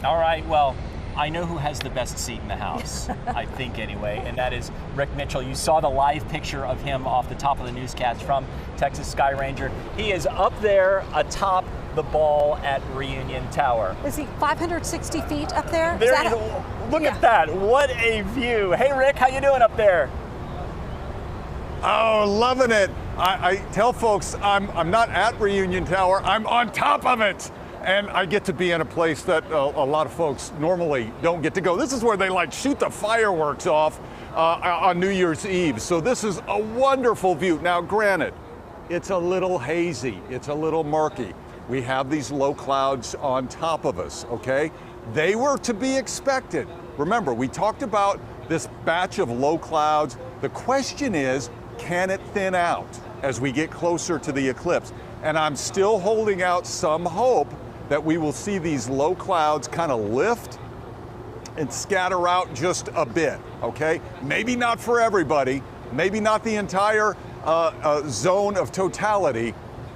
All right, well, I know who has the best seat in the house, I think anyway, and that is Rick Mitchell. You saw the live picture of him off the top of the newscast from Texas Sky Ranger. He is up there atop the ball at Reunion Tower. Is he 560 feet up there? Look at that, what a view. Hey Rick, how you doing up there? Oh, loving it. I tell folks I'm not at Reunion Tower, I'm on top of it. And I get to be in a place that a lot of folks normally don't get to go. This is where they like shoot the fireworks off on New Year's Eve. So this is a wonderful view. Now, granted, it's a little hazy, it's a little murky. We have these low clouds on top of us, okay? They were to be expected. Remember, we talked about this batch of low clouds. The question is, can it thin out as we get closer to the eclipse? And I'm still holding out some hope that we will see these low clouds kind of lift and scatter out just a bit, okay? Maybe not for everybody, maybe not the entire zone of totality,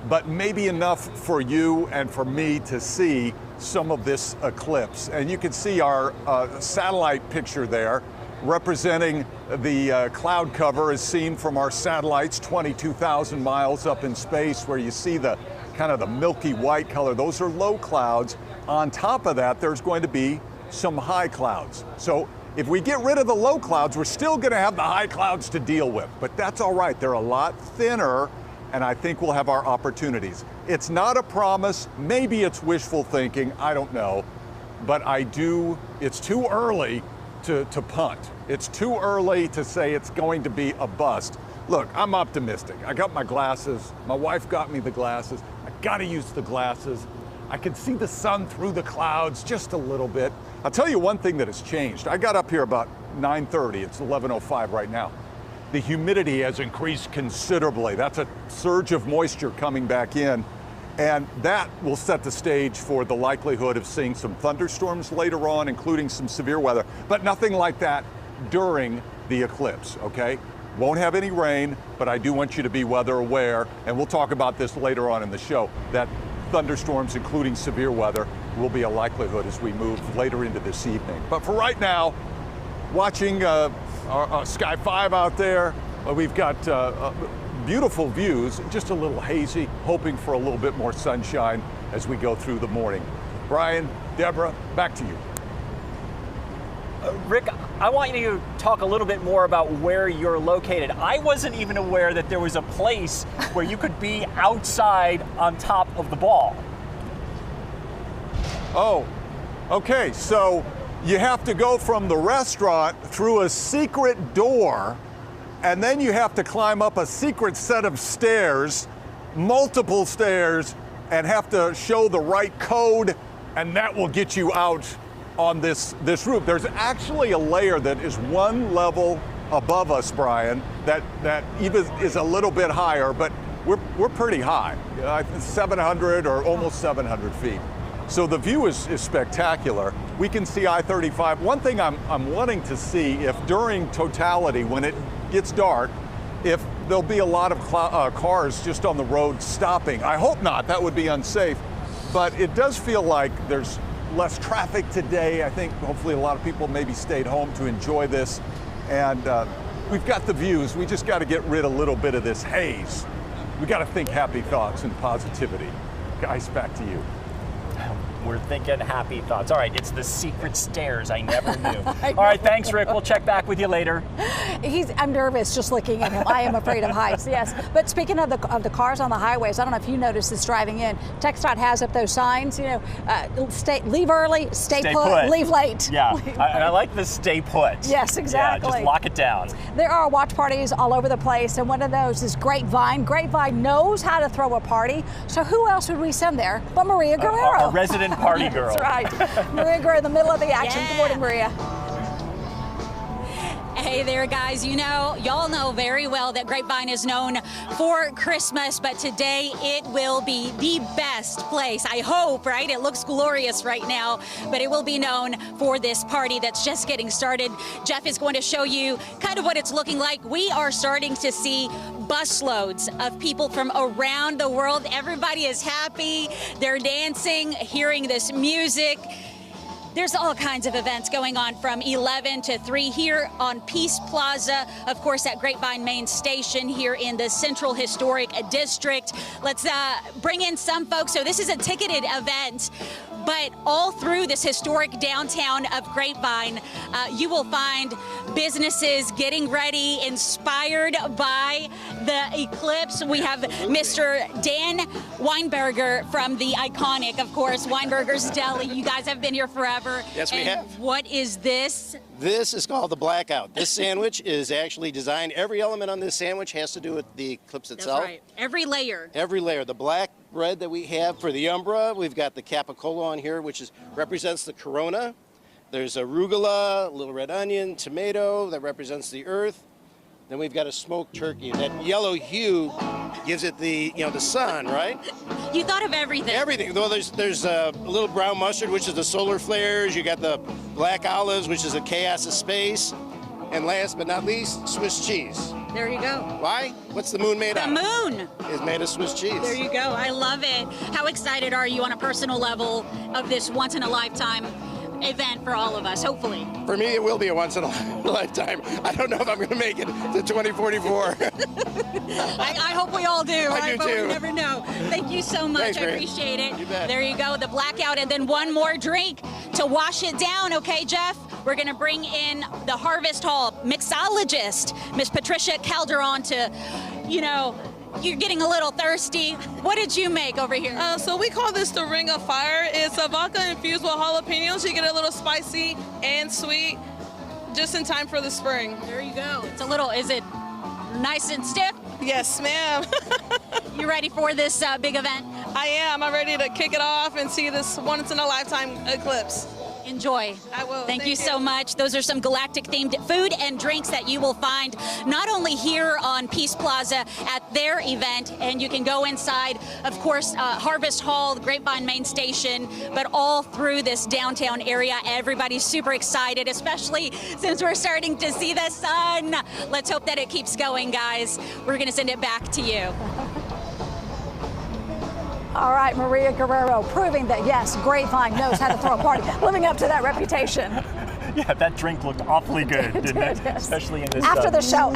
but maybe enough for you and for me to see some of this eclipse. And you can see our satellite picture there representing the cloud cover as seen from our satellites 22,000 miles up in space, where you see the kind of the milky white color. Those are low clouds. On top of that, there's going to be some high clouds. So if we get rid of the low clouds, we're still going to have the high clouds to deal with, but that's all right. They're a lot thinner, and I think we'll have our opportunities. It's not a promise. Maybe it's wishful thinking. I don't know, but it's too early to punt. It's too early to say it's going to be a bust. Look, I'm optimistic. I got my glasses. My wife got me the glasses. I gotta use the glasses. I can see the sun through the clouds just a little bit. I'll tell you one thing that has changed. I got up here about 9:30. It's 11:05 right now. The humidity has increased considerably. That's a surge of moisture coming back in. And that will set the stage for the likelihood of seeing some thunderstorms later on, including some severe weather, but nothing like that during the eclipse, okay? Won't have any rain, but I do want you to be weather aware, and we'll talk about this later on in the show, that thunderstorms, including severe weather, will be a likelihood as we move later into this evening. But for right now, watching our Sky 5 out there, we've got beautiful views, just a little hazy, hoping for a little bit more sunshine as we go through the morning. Brian, Deborah, back to you. Rick, I want you to talk a little bit more about where you're located. I wasn't even aware that there was a place where you could be outside on top of the ball. Oh, okay, so you have to go from the restaurant through a secret door, and then you have to climb up a secret set of stairs, multiple stairs, and have to show the right code, and that will get you out on this roof. There's actually a layer that is one level above us, Brian, that even is a little bit higher, but we're pretty high, 700 or almost 700 feet. So the view is spectacular. We can see I-35. One thing I'm wanting to see, if during totality, when it gets dark, if there'll be a lot of cars just on the road stopping. I hope not, that would be unsafe, but it does feel like there's less traffic today. I think hopefully a lot of people maybe stayed home to enjoy this, and we've got the views. We just got to get rid of a little bit of this haze. We got to think happy thoughts and positivity. Guys, back to you. We're thinking happy thoughts. All right, it's the secret stairs. I never knew. All right, thanks, Rick. We'll check back with you later. I'm nervous just looking at him. I am afraid of heights, yes. But speaking of the cars on the highways, I don't know if you noticed this driving in. TxDOT has up those signs, you know, leave early, stay put, leave late. Yeah, I like the stay put. Yes, exactly. Yeah, just lock it down. There are watch parties all over the place, and one of those is Grapevine. Grapevine knows how to throw a party, so who else would we send there but Maria Guerrero? A resident party girl. That's right. Maria Guerrero in the middle of the action. Yeah. Good morning, Maria. Hey there, guys. You know, y'all know very well that Grapevine is known for Christmas, but today it will be the best place. I hope, right? It looks glorious right now, but it will be known for this party that's just getting started. Jeff is going to show you kind of what it's looking like. We are starting to see busloads of people from around the world. Everybody is happy. They're dancing, hearing this music. There's all kinds of events going on from 11 to 3 here on Peace Plaza, of course, at Grapevine Main Station here in the Central Historic District. Let's bring in some folks. So this is a ticketed event, but all through this historic downtown of Grapevine, you will find businesses getting ready, inspired by the eclipse. We have Mr. Dan Weinberger from the iconic, of course, Weinberger's Deli. You guys have been here forever. Yes, we have. What is this? This is called the Blackout. This sandwich is actually designed, every element on this sandwich has to do with the eclipse itself. That's right. Every layer. Every layer. The black bread that we have for the umbra, we've got the capicola on here, which represents the corona. There's arugula, little red onion, tomato that represents the earth. Then we've got a smoked turkey. That yellow hue gives it the sun, right? You thought of everything. Everything. Well, there's a little brown mustard, which is the solar flares. You got the black olives, which is the chaos of space. And last but not least, Swiss cheese. There you go. Why? What's the moon made out of? The moon. It's made of Swiss cheese. There you go. I love it. How excited are you on a personal level of this once-in-a-lifetime event for all of us, hopefully? For me, it will be a once-in-a-lifetime. I don't know if I'm going to make it to 2044. I hope we all do, right? do But too. we never know. Thank you so much. Thanks, I Ray. appreciate it. You bet. There you go, the blackout, and then one more drink to wash it down, okay, Jeff? We're going to bring in the Harvest Hall mixologist, Miss Patricia Calderon, to, you're getting a little thirsty. What did you make over here? So we call this the Ring of Fire. It's a vodka infused with jalapenos. You get a little spicy and sweet, just in time for the spring. There you go. It's a little, is it nice and stiff? Yes, ma'am. You ready for this big event? I am. I'm ready to kick it off and see this once-in-a-lifetime eclipse. Enjoy. I will. Thank you so much. Those are some galactic themed food and drinks that you will find not only here on Peace Plaza at their event, and you can go inside, of course, Harvest Hall, the Grapevine Main Station, but all through this downtown area. Everybody's super excited, especially since we're starting to see the sun. Let's hope that it keeps going, guys. We're going to send it back to you. All right, Maria Guerrero, proving that, yes, Grapevine knows how to throw a party, living up to that reputation. Yeah, that drink looked awfully good, didn't it? Yes. Especially in this After the show.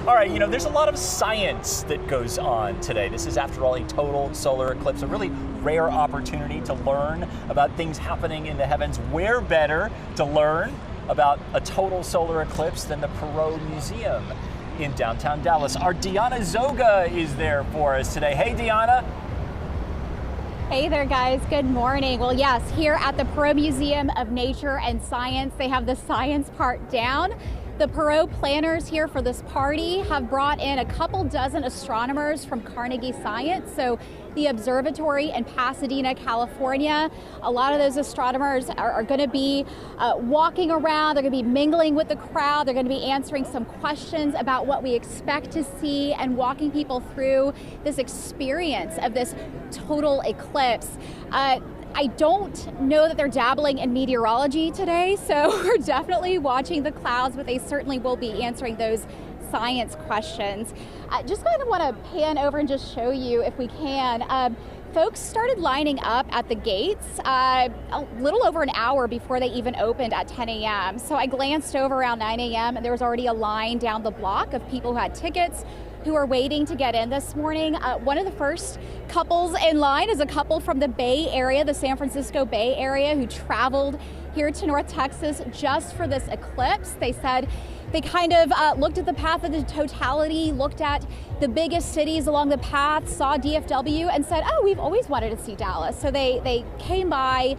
All right, there's a lot of science that goes on today. This is, after all, a total solar eclipse, a really rare opportunity to learn about things happening in the heavens. Where better to learn about a total solar eclipse than the Perot Museum in downtown Dallas? Our Deanna Zoga is there for us today. Hey, Deanna. Hey there, guys. Good morning. Well, yes, here at the Perot Museum of Nature and Science, they have the science part down. The Perot planners here for this party have brought in a couple dozen astronomers from Carnegie Science, so the observatory in Pasadena, California. A lot of those astronomers are going to be walking around. They're going to be mingling with the crowd. They're going to be answering some questions about what we expect to see and walking people through this experience of this total eclipse. I don't know that they're dabbling in meteorology today, so we're definitely watching the clouds, but they certainly will be answering those science questions. Just kind of want to pan over and just show you, if we can. Folks started lining up at the gates a little over an hour before they even opened at 10 a.m. So I glanced over around 9 a.m. and there was already a line down the block of people who had tickets, who are waiting to get in this morning. One of the first couples in line is a couple from the Bay Area, the San Francisco Bay Area, who traveled here to North Texas just for this eclipse. They said they kind of looked at the path of the totality, looked at the biggest cities along the path, saw DFW and said, oh, we've always wanted to see Dallas. So they came by.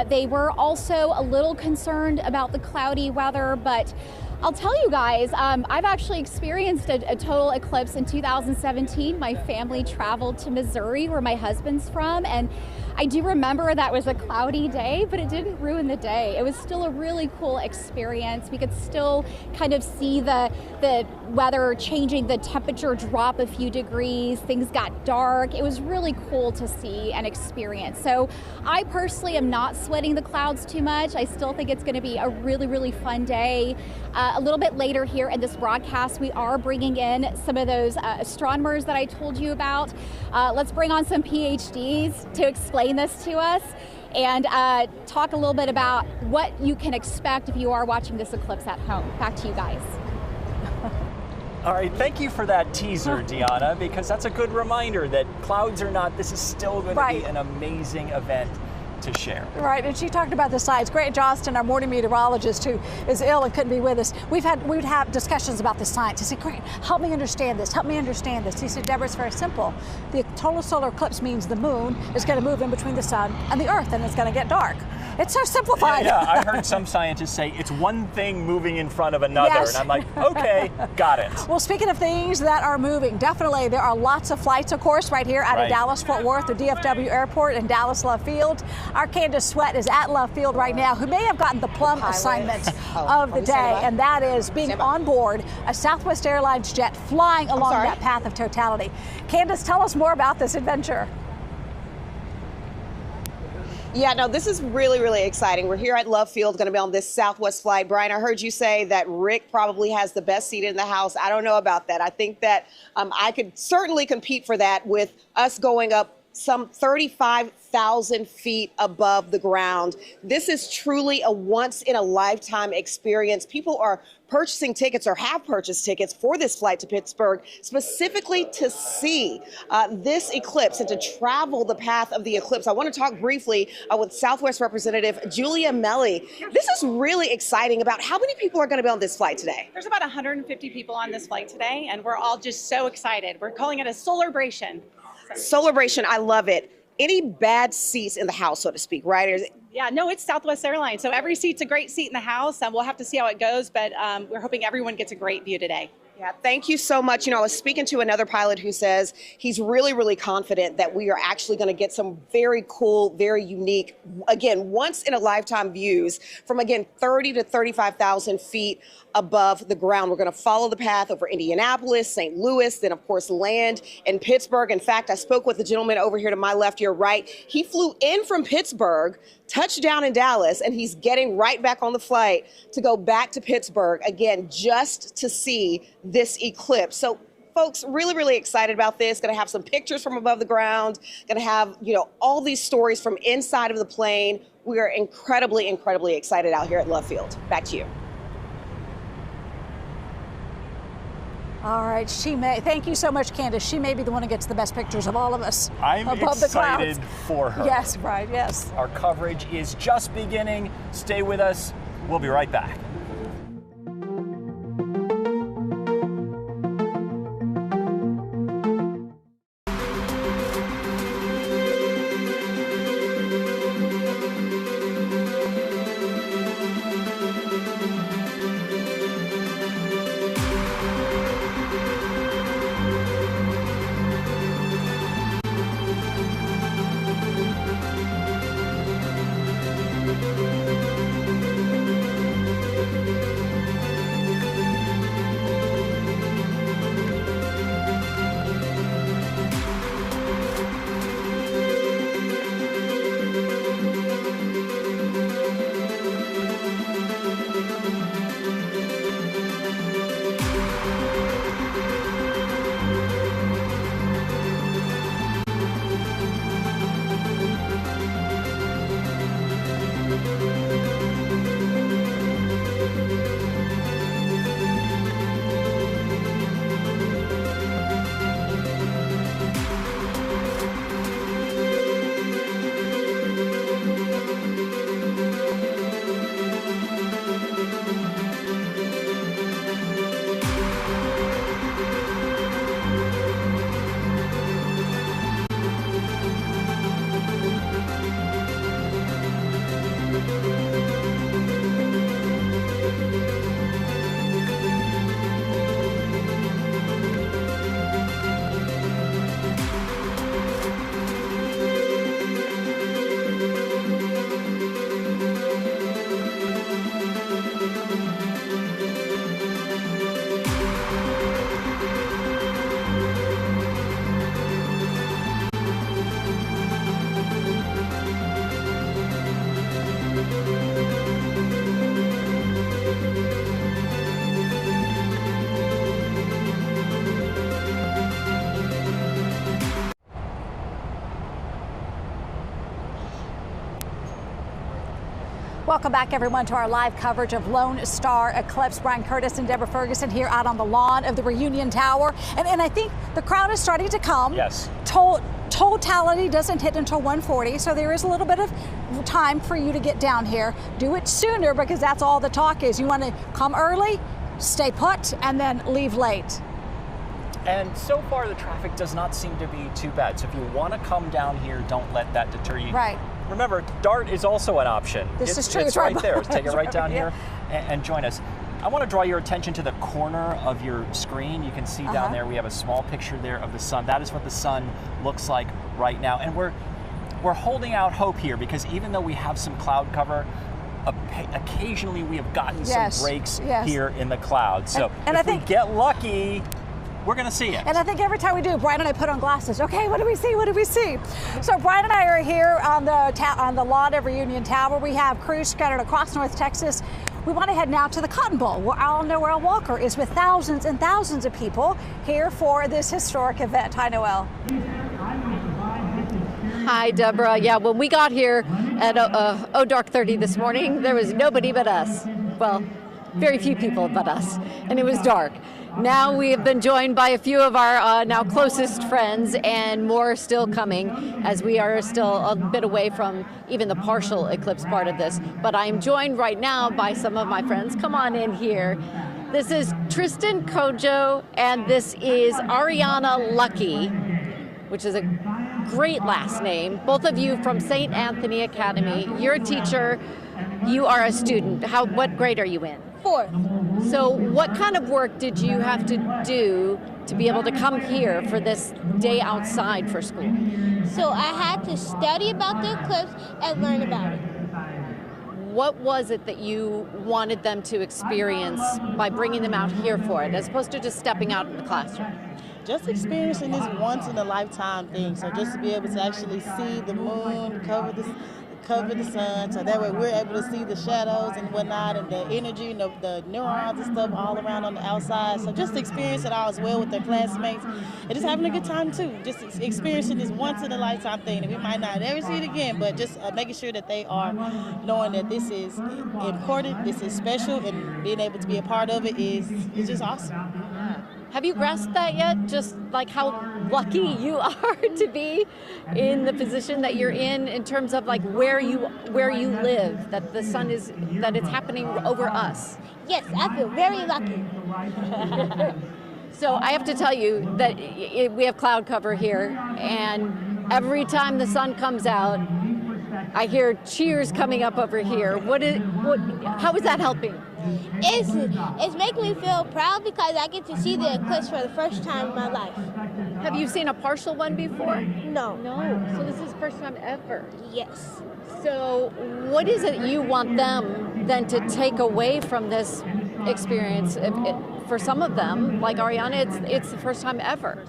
They were also a little concerned about the cloudy weather, but I'll tell you guys, I've actually experienced a total eclipse in 2017. My family traveled to Missouri, where my husband's from, and I do remember that was a cloudy day, but it didn't ruin the day. It was still a really cool experience. We could still kind of see the weather changing, the temperature drop a few degrees, things got dark. It was really cool to see and experience. So I personally am not sweating the clouds too much. I still think it's going to be a really, really fun day. A little bit later here in this broadcast, we are bringing in some of those astronomers that I told you about. Let's bring on some PhDs to explain this to us. and talk a little bit about what you can expect if you are watching this eclipse at home. Back to you guys. All right, thank you for that teaser, Deanna, because that's a good reminder that clouds or not, this is still going to be an amazing event to share. Right, and she talked about the science. Grant Johnston, our morning meteorologist who is ill and couldn't be with us, we would have discussions about the science. He said, Grant, help me understand this, help me understand this. He said, Deborah, it's very simple. The total solar eclipse means the moon is going to move in between the sun and the earth, and it's going to get dark. It's so simplified. Yeah, I heard some scientists say it's one thing moving in front of another, and I'm like, okay, got it. Well, speaking of things that are moving, definitely there are lots of flights, of course, right here out of Dallas-Fort Worth, the DFW Airport and Dallas Love Field. Our Candace Sweat is at Love Field right now, who may have gotten the plum assignment of the day, and that is being on board a Southwest Airlines jet flying along that path of totality. Candace, tell us more about this adventure. Yeah, no, this is really, really exciting. We're here at Love Field, going to be on this Southwest flight. Brian, I heard you say that Rick probably has the best seat in the house. I don't know about that. I think that I could certainly compete for that with us going up some 35,000 feet above the ground. This is truly a once-in-a-lifetime experience. People are purchasing tickets or have purchased tickets for this flight to Pittsburgh specifically to see this eclipse and to travel the path of the eclipse. I want to talk briefly with Southwest Representative Julia Melli. This is really exciting. About how many people are going to be on this flight today? There's about 150 people on this flight today, and we're all just so excited. We're calling it a Solarbration. Celebration, I love it. Any bad seats in the house, so to speak, right? Yeah, no, it's Southwest Airlines, so every seat's a great seat in the house, and we'll have to see how it goes, but we're hoping everyone gets a great view today. Yeah, thank you so much. You know, I was speaking to another pilot who says he's really, really confident that we are actually going to get some very cool, very unique, again, once-in-a-lifetime views from, again, 30 to 35,000 feet above the ground. We're going to follow the path over Indianapolis, St. Louis, then, of course, land in Pittsburgh. In fact, I spoke with the gentleman over here to my left, your right. He flew in from Pittsburgh, touched down in Dallas, and he's getting right back on the flight to go back to Pittsburgh, again, just to see this eclipse. So folks, really, really excited about this. Going to have some pictures from above the ground. Going to have, you know, all these stories from inside of the plane. We are incredibly, incredibly excited out here at Love Field. Back to you. All right, thank you so much, Candace. She may be the one who gets the best pictures of all of us. I'm above excited the clouds. for her. Yes, right, yes. Our coverage is just beginning. Stay with us. We'll be right back. Welcome back, everyone, to our live coverage of Lone Star Eclipse. Brian Curtis and Deborah Ferguson here out on the lawn of the Reunion Tower. And I think the crowd is starting to come. Yes. Totality doesn't hit until 1:40, so there is a little bit of time for you to get down here. Do it sooner, because that's all the talk is. You want to come early, stay put, and then leave late. And so far, the traffic does not seem to be too bad. So if you want to come down here, don't let that deter you. Right. Remember, DART is also an option. This is true. It's right there. Take it right down here and join us. I want to draw your attention to the corner of your screen. You can see down there we have a small picture there of the sun. That is what the sun looks like right now. And we're holding out hope here, because even though we have some cloud cover, occasionally we have gotten some breaks here in the clouds. So if we get lucky, we're going to see it. And I think every time we do, Brian and I put on glasses. Okay, what do we see? What do we see? So Brian and I are here on the lawn of Reunion Tower. We have crews scattered across North Texas. We want to head now to the Cotton Bowl, where our Noel Walker is with thousands and thousands of people here for this historic event. Hi, Noel. Hi, Deborah. Yeah, when we got here at dark 30 this morning, there was nobody but us. Well, very few people but us, and it was dark. Now we have been joined by a few of our now closest friends, and more still coming, as we are still a bit away from even the partial eclipse part of this. But I'm joined right now by some of my friends. Come on in here. This is Tristan Kojo, and this is Ariana Lucky, which is a great last name. Both of you from St. Anthony Academy. You're a teacher. You are a student. What grade are you in? 4th. So what kind of work did you have to do to be able to come here for this day outside for school? So I had to study about the eclipse and learn about it. What was it that you wanted them to experience by bringing them out here for it, as opposed to just stepping out in the classroom? Just experiencing this once-in-a-lifetime thing. So just to be able to actually see the moon cover the sun, so that way we're able to see the shadows and whatnot, and the energy and the neurons and stuff all around on the outside. So just to experience it all as well with their classmates, and just having a good time too. Just experiencing this once-in-a-lifetime thing, and we might not ever see it again, but just making sure that they are knowing that this is important, this is special, and being able to be a part of it is just awesome. Have you grasped that yet? Just like how lucky you are to be in the position that you're in terms of like where you live, that the sun is, that it's happening over us. Yes, I feel very lucky. So I have to tell you that we have cloud cover here, and every time the sun comes out, I hear cheers coming up over here. How is that helping? It's making me feel proud, because I get to see the eclipse for the first time in my life. Have you seen a partial one before? No. No. So this is the first time ever? Yes. So what is it you want them then to take away from this experience? For some of them, like Ariana, it's the first time ever.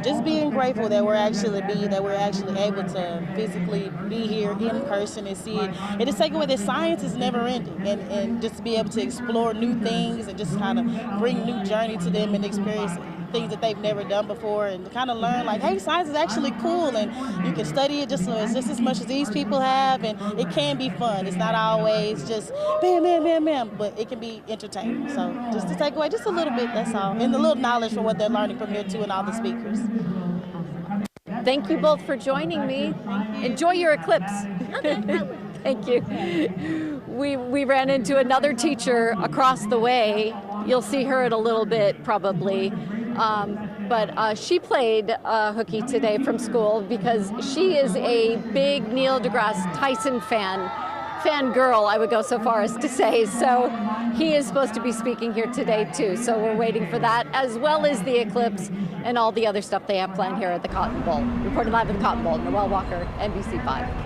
Just being grateful that we're actually able to physically be here in person and see it. And just take away that science is never ending, and just to be able to explore new things and just kind of bring new journey to them and experience things that they've never done before, and to kind of learn like, hey, science is actually cool, and you can study it just as much as these people have, and it can be fun. It's not always just bam, bam, bam, bam, but it can be entertaining. So just to take away just a little bit, that's all, and a little knowledge from what they're learning from here too, and all the speakers. Thank you both for joining me. Enjoy your eclipse. Thank you. We ran into another teacher across the way. You'll see her in a little bit probably. But she played hooky today from school, because she is a big Neil deGrasse Tyson fangirl, I would go so far as to say. So he is supposed to be speaking here today too. So we're waiting for that, as well as the eclipse and all the other stuff they have planned here at the Cotton Bowl. Reporting live at the Cotton Bowl, Noel Walker, NBC5.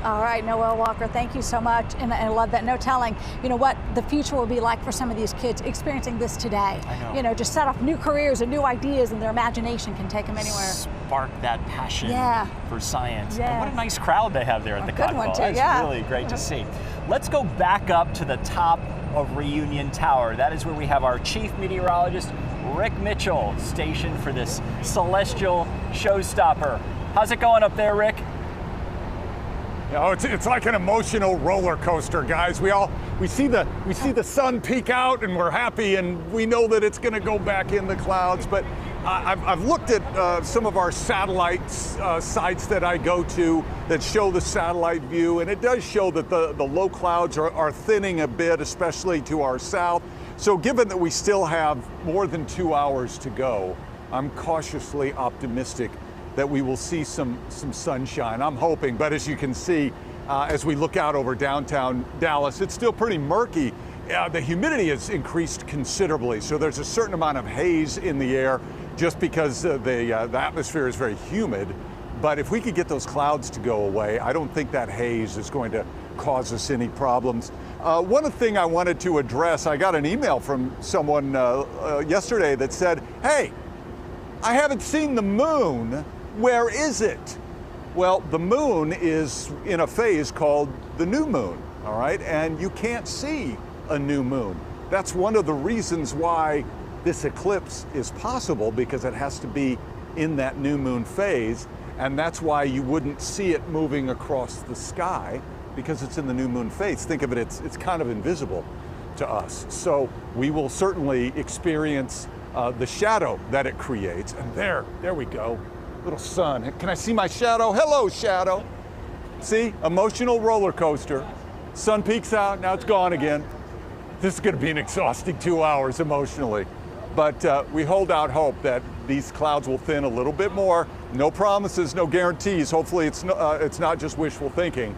All right, Noel Walker, thank you so much. And I love that. No telling, what the future will be like for some of these kids experiencing this today. I know. Just set off new careers and new ideas, and their imagination can take them anywhere. Spark that passion for science. Yes. And what a nice crowd they have there at the Cotton Bowl. Too, That's really great to see. Let's go back up to the top of Reunion Tower. That is where we have our chief meteorologist, Rick Mitchell, stationed for this celestial showstopper. How's it going up there, Rick? Oh, it's like an emotional roller coaster, guys. We see the sun peek out, and we're happy, and we know that it's going to go back in the clouds. But I've looked at some of our satellite sites that I go to that show the satellite view, and it does show that the low clouds are thinning a bit, especially to our south. So given that we still have more than 2 hours to go, I'm cautiously optimistic that we will see some sunshine. I'm hoping, but as you can see, as we look out over downtown Dallas, it's still pretty murky. The humidity has increased considerably, so there's a certain amount of haze in the air just because the atmosphere is very humid. But if we could get those clouds to go away, I don't think that haze is going to cause us any problems. One thing I wanted to address, I got an email from someone yesterday that said, hey, I haven't seen the moon. Where is it? Well, the moon is in a phase called the new moon, all right? And you can't see a new moon. That's one of the reasons why this eclipse is possible, because it has to be in that new moon phase. And that's why you wouldn't see it moving across the sky, because it's in the new moon phase. Think of it, it's kind of invisible to us. So we will certainly experience the shadow that it creates. And there we go. Little sun. Can I see my shadow? Hello, shadow. See, emotional roller coaster. Sun peeks out, now it's gone again. This is going to be an exhausting 2 hours emotionally. But we hold out hope that these clouds will thin a little bit more. No promises, no guarantees. Hopefully it's not just wishful thinking.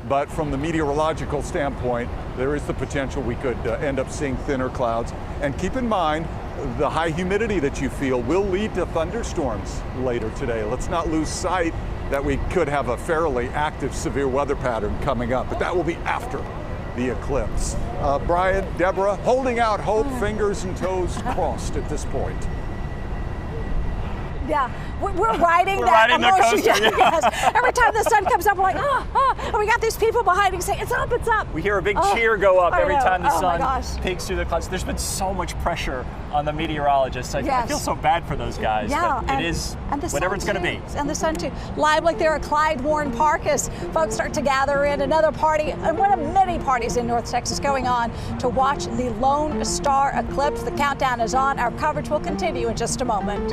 But from the meteorological standpoint, there is the potential we could end up seeing thinner clouds. And keep in mind, the high humidity that you feel will lead to thunderstorms later today. Let's not lose sight that we could have a fairly active severe weather pattern coming up, but that will be after the eclipse. Brian, Deborah, holding out hope, fingers and toes crossed at this point. Yeah, we're riding that emotion. Yes. Every time the sun comes up, we're like, and we got these people behind us saying, it's up, it's up. We hear a big cheer go up every time the sun my peeks through the clouds. There's been so much pressure on the meteorologists. I feel so bad for those guys. Yeah, but it is whatever it's going to be. And the sun too. Live like there at Clyde Warren Park as folks start to gather in. Another party, and one of many parties in North Texas going on to watch the Lone Star eclipse. The countdown is on. Our coverage will continue in just a moment.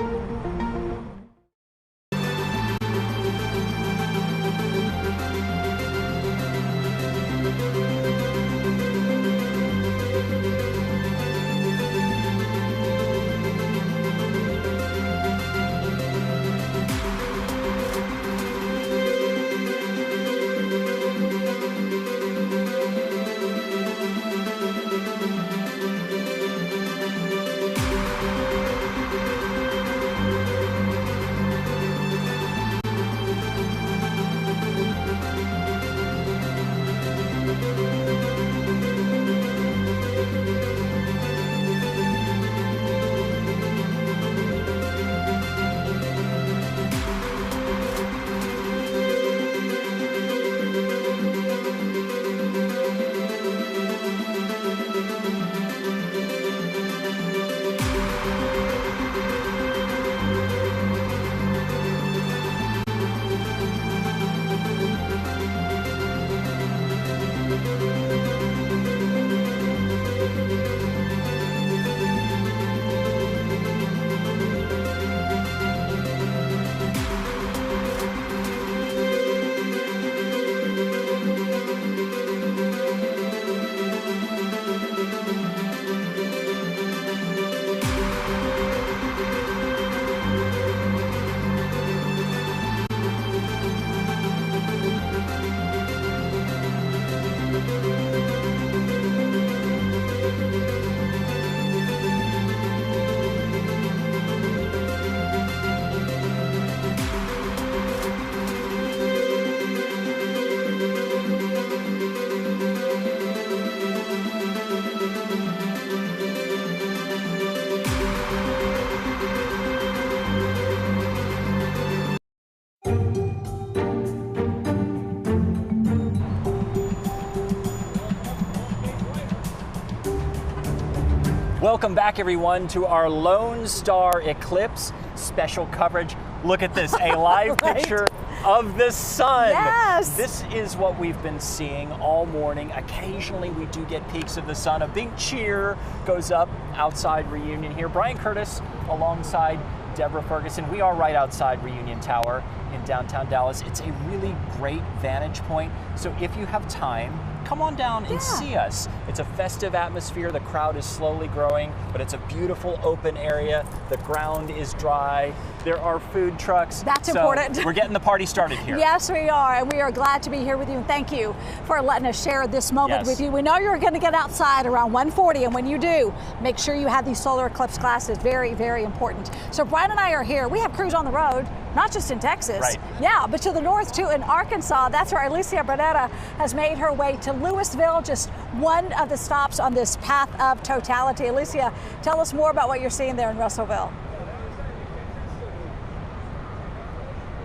Welcome back, everyone, to our Lone Star Eclipse special coverage. Look at this, a live picture of the sun. Yes. This is what we've been seeing all morning. Occasionally we do get peaks of the sun. A big cheer goes up outside Reunion here. Brian Curtis alongside Deborah Ferguson. We are right outside Reunion Tower in downtown Dallas. It's a really great vantage point. So if you have time, come on down and see us. It's a festive atmosphere. The crowd is slowly growing, but it's a beautiful open area. The ground is dry. There are food trucks. That's important. We're getting the party started here. Yes, we are, and we are glad to be here with you. And thank you for letting us share this moment with you. We know you're going to get outside around 1:40, and when you do, make sure you have these solar eclipse glasses. Very, very important. So Brian and I are here. We have crews on the road, not just in Texas. Right. Yeah, but to the north too, in Arkansas. That's where Alicia Barrera has made her way to Louisville, just one of the stops on this path of totality. Alicia, tell us more about what you're seeing there in Russellville.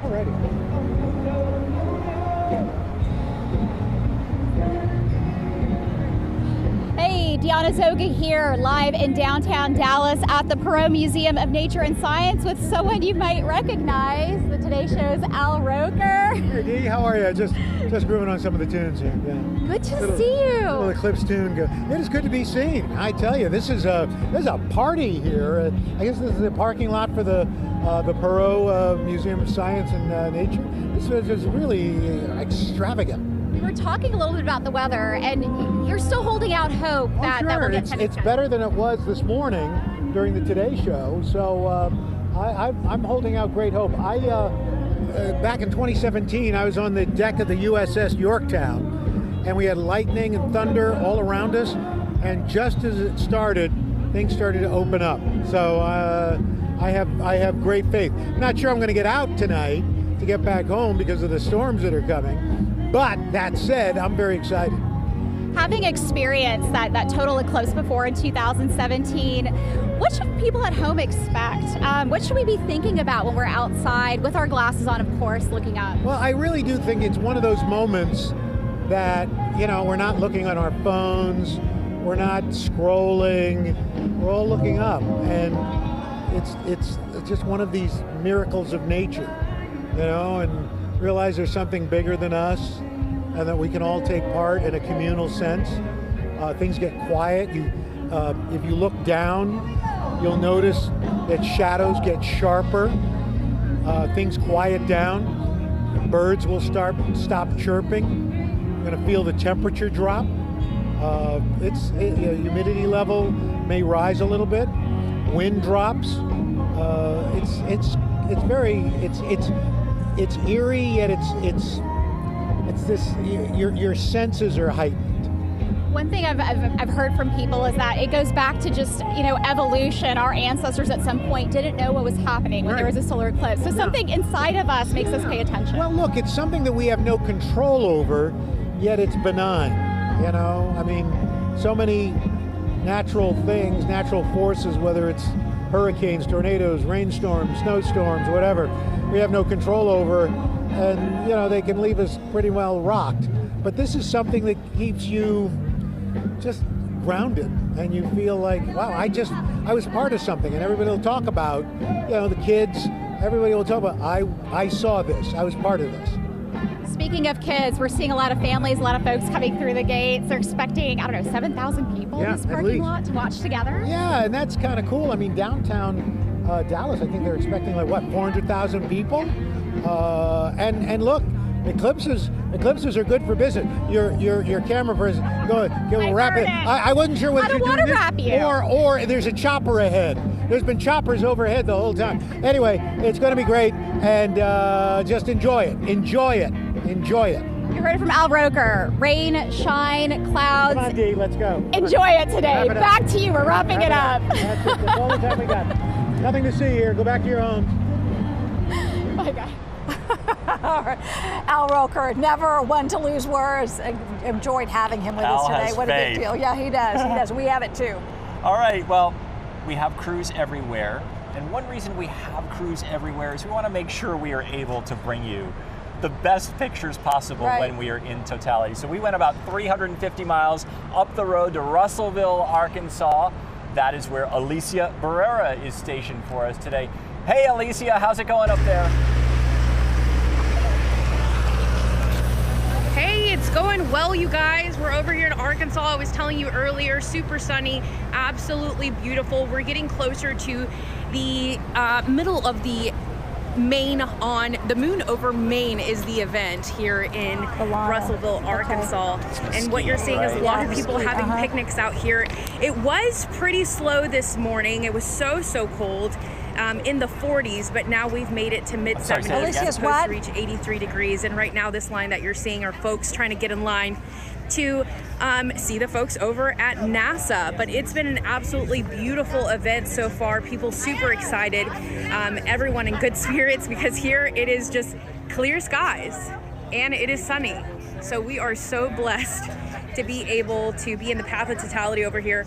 Alrighty. Hey, Deanna Zoga here, live in downtown Dallas at the Perot Museum of Nature and Science with someone you might recognize. The Today Show's Al Roker. Hey Dee, how are you? Just grooving on some of the tunes here. Yeah. Good to see you. Little Eclipse tune. It is good to be seen. I tell you, this is a party here. I guess this is the parking lot for the Perot Museum of Science and Nature. This is really extravagant. We were talking a little bit about the weather, and you're still holding out hope that we'll get 10 It's better than it was this morning during the Today Show. So I'm holding out great hope. Back in 2017, I was on the deck of the USS Yorktown, and we had lightning and thunder all around us. And just as it started, things started to open up. So I have great faith. I'm not sure I'm going to get out tonight to get back home because of the storms that are coming. But that said, I'm very excited. Having experienced that total eclipse before in 2017, what should people at home expect? What should we be thinking about when we're outside with our glasses on, of course, looking up? Well, I really do think it's one of those moments that, we're not looking on our phones, we're not scrolling, we're all looking up. And it's just one of these miracles of nature, and realize there's something bigger than us and that we can all take part in a communal sense. Things get quiet. If you look down, you'll notice that shadows get sharper. Things quiet down. Birds will stop chirping. You're going to feel the temperature drop. Humidity level may rise a little bit. Wind drops. It's eerie, yet it's this. Your senses are heightened. One thing I've heard from people is that it goes back to just evolution. Our ancestors at some point didn't know what was happening when there was a solar eclipse. So something inside of us makes us pay attention. Well, look, it's something that we have no control over, yet it's benign. I mean, so many natural things, natural forces, whether it's hurricanes, tornadoes, rainstorms, snowstorms, whatever, we have no control over, and they can leave us pretty well rocked. But this is something that keeps you just grounded, and you feel like, wow, I was part of something. And everybody will talk about, the kids, everybody will talk about, I saw this, I was part of this. Speaking of kids, we're seeing a lot of families, a lot of folks coming through the gates. They're expecting, 7,000 people in this parking lot to watch together. Yeah, and that's kind of cool. I mean, downtown Dallas, I think they're expecting 400,000 people? And look, eclipses are good for business. Your camera person, go wrap it. I wasn't sure whether you're doing this, or there's a chopper ahead. There's been choppers overhead the whole time. Anyway, it's going to be great, and just enjoy it. Enjoy it. You heard it from Al Roker. Rain, shine, clouds. Come on, Dee, let's go. Enjoy it today. Back to you. We're wrapping it up. That's it. That's all the time we got. Nothing to see here. Go back to your homes. Bye, guys. All right. Al Roker, never one to lose words. Enjoyed having him with us today. What a big deal. Yeah, he does. We have it too. All right, well, we have crews everywhere. And one reason we have crews everywhere is we want to make sure we are able to bring you the best pictures possible when we are in totality. So we went about 350 miles up the road to Russellville, Arkansas. That is where Alicia Barrera is stationed for us today. Hey Alicia, how's it going up there? It's going well, you guys. We're over here in Arkansas. I was telling you earlier, super sunny, absolutely beautiful. We're getting closer to the middle of the Maine on the Moon over Maine is the event here in Russellville, Arkansas. And what you're seeing is a lot of people having picnics out here. It was pretty slow this morning. It was so cold. In the 40s, but now we've made it to mid-70s. It's supposed to reach 83 degrees, and right now this line that you're seeing are folks trying to get in line to see the folks over at NASA. But it's been an absolutely beautiful event so far. People super excited, everyone in good spirits, because here it is just clear skies and it is sunny. So we are so blessed to be able to be in the path of totality over here.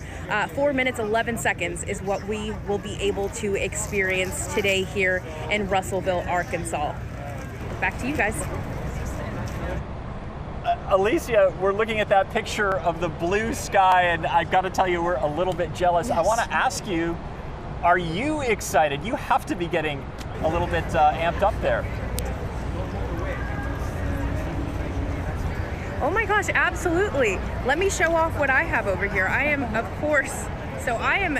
4 minutes, 11 seconds is what we will be able to experience today here in Russellville, Arkansas. Back to you guys. Alicia, we're looking at that picture of the blue sky, and I've got to tell you, we're a little bit jealous. Yes. I want to ask you, are you excited? You have to be getting a little bit amped up there. Oh my gosh, absolutely. Let me show off what I have over here. I am, of course, so I am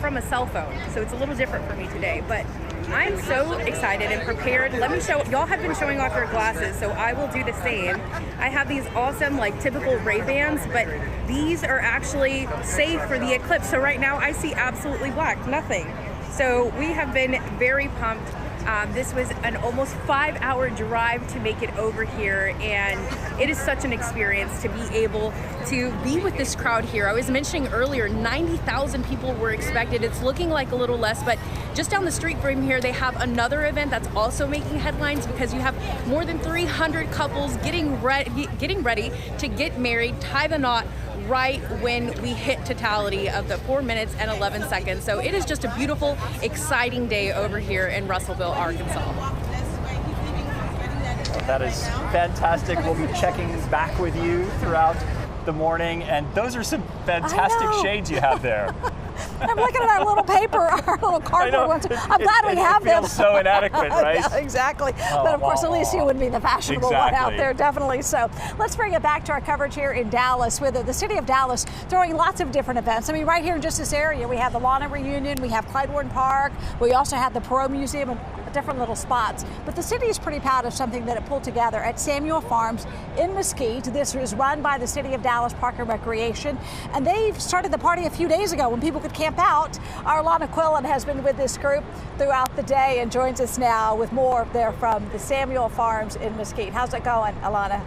from a cell phone, so it's a little different for me today, but I'm so excited and prepared. Let me show, y'all have been showing off your glasses, so I will do the same. I have these awesome, like typical Ray-Bans, but these are actually safe for the eclipse. So right now I see absolutely black, nothing. So we have been very pumped. This was an almost 5-hour drive to make it over here, and it is such an experience to be able to be with this crowd here. I was mentioning earlier, 90,000 people were expected. It's looking like a little less, but just down the street from here, they have another event that's also making headlines because you have more than 300 couples getting ready to get married, tie the knot, right when we hit totality of the 4 minutes and 11 seconds. So it is just a beautiful, exciting day over here in Russellville, Arkansas. That is fantastic. We'll be checking back with you throughout the morning, and those are some fantastic shades you have there. I'm looking at our little paper, our little cardboard ones. I'm glad we have them. It feels so inadequate, right? Yeah, exactly. But of course, Alicia would be the fashionable one out there, definitely. So let's bring it back to our coverage here in Dallas, with the city of Dallas throwing lots of different events. I mean, right here in just this area, we have the Lawn and Reunion, we have Clyde Warden Park, we also have the Perot Museum, and different little spots. But the city is pretty proud of something that it pulled together at Samuel Farms in Mesquite. This was run by the City of Dallas Park and Recreation, and they started the party a few days ago when people could camp out. Our Alana Quillen has been with this group throughout the day and joins us now with more there from the Samuel Farms in Mesquite. How's it going, Alana?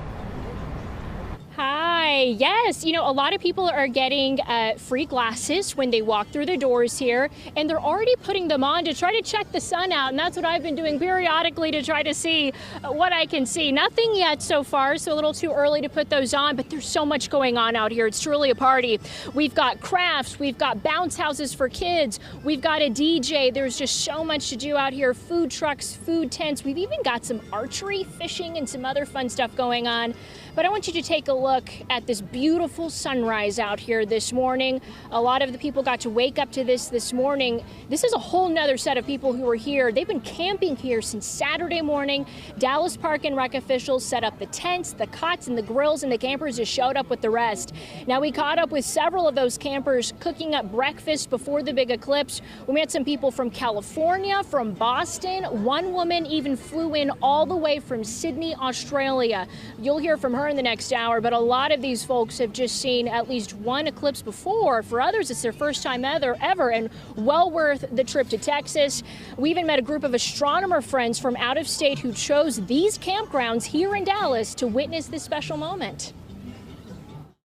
Hi. Yes, you know, a lot of people are getting free glasses when they walk through the doors here, and they're already putting them on to try to check the sun out, and that's what I've been doing periodically to try to see what I can see. Nothing yet so far, so a little too early to put those on, but there's so much going on out here. It's truly a party. We've got crafts, we've got bounce houses for kids, we've got a DJ. There's just so much to do out here. Food trucks, food tents. We've even got some archery, fishing, and some other fun stuff going on. But I want you to take a look at this beautiful sunrise out here this morning. A lot of the people got to wake up to this morning. This is a whole nother set of people who are here. They've been camping here since Saturday morning. Dallas Park and Rec officials set up the tents, the cots, and the grills, and the campers just showed up with the rest. Now, we caught up with several of those campers cooking up breakfast before the big eclipse. We met some people from California, from Boston. One woman even flew in all the way from Sydney, Australia. You'll hear from her in the next hour, but a lot of these folks have just seen at least one eclipse before. For others, it's their first time ever, and well worth the trip to Texas. We even met a group of astronomer friends from out of state who chose these campgrounds here in Dallas to witness this special moment.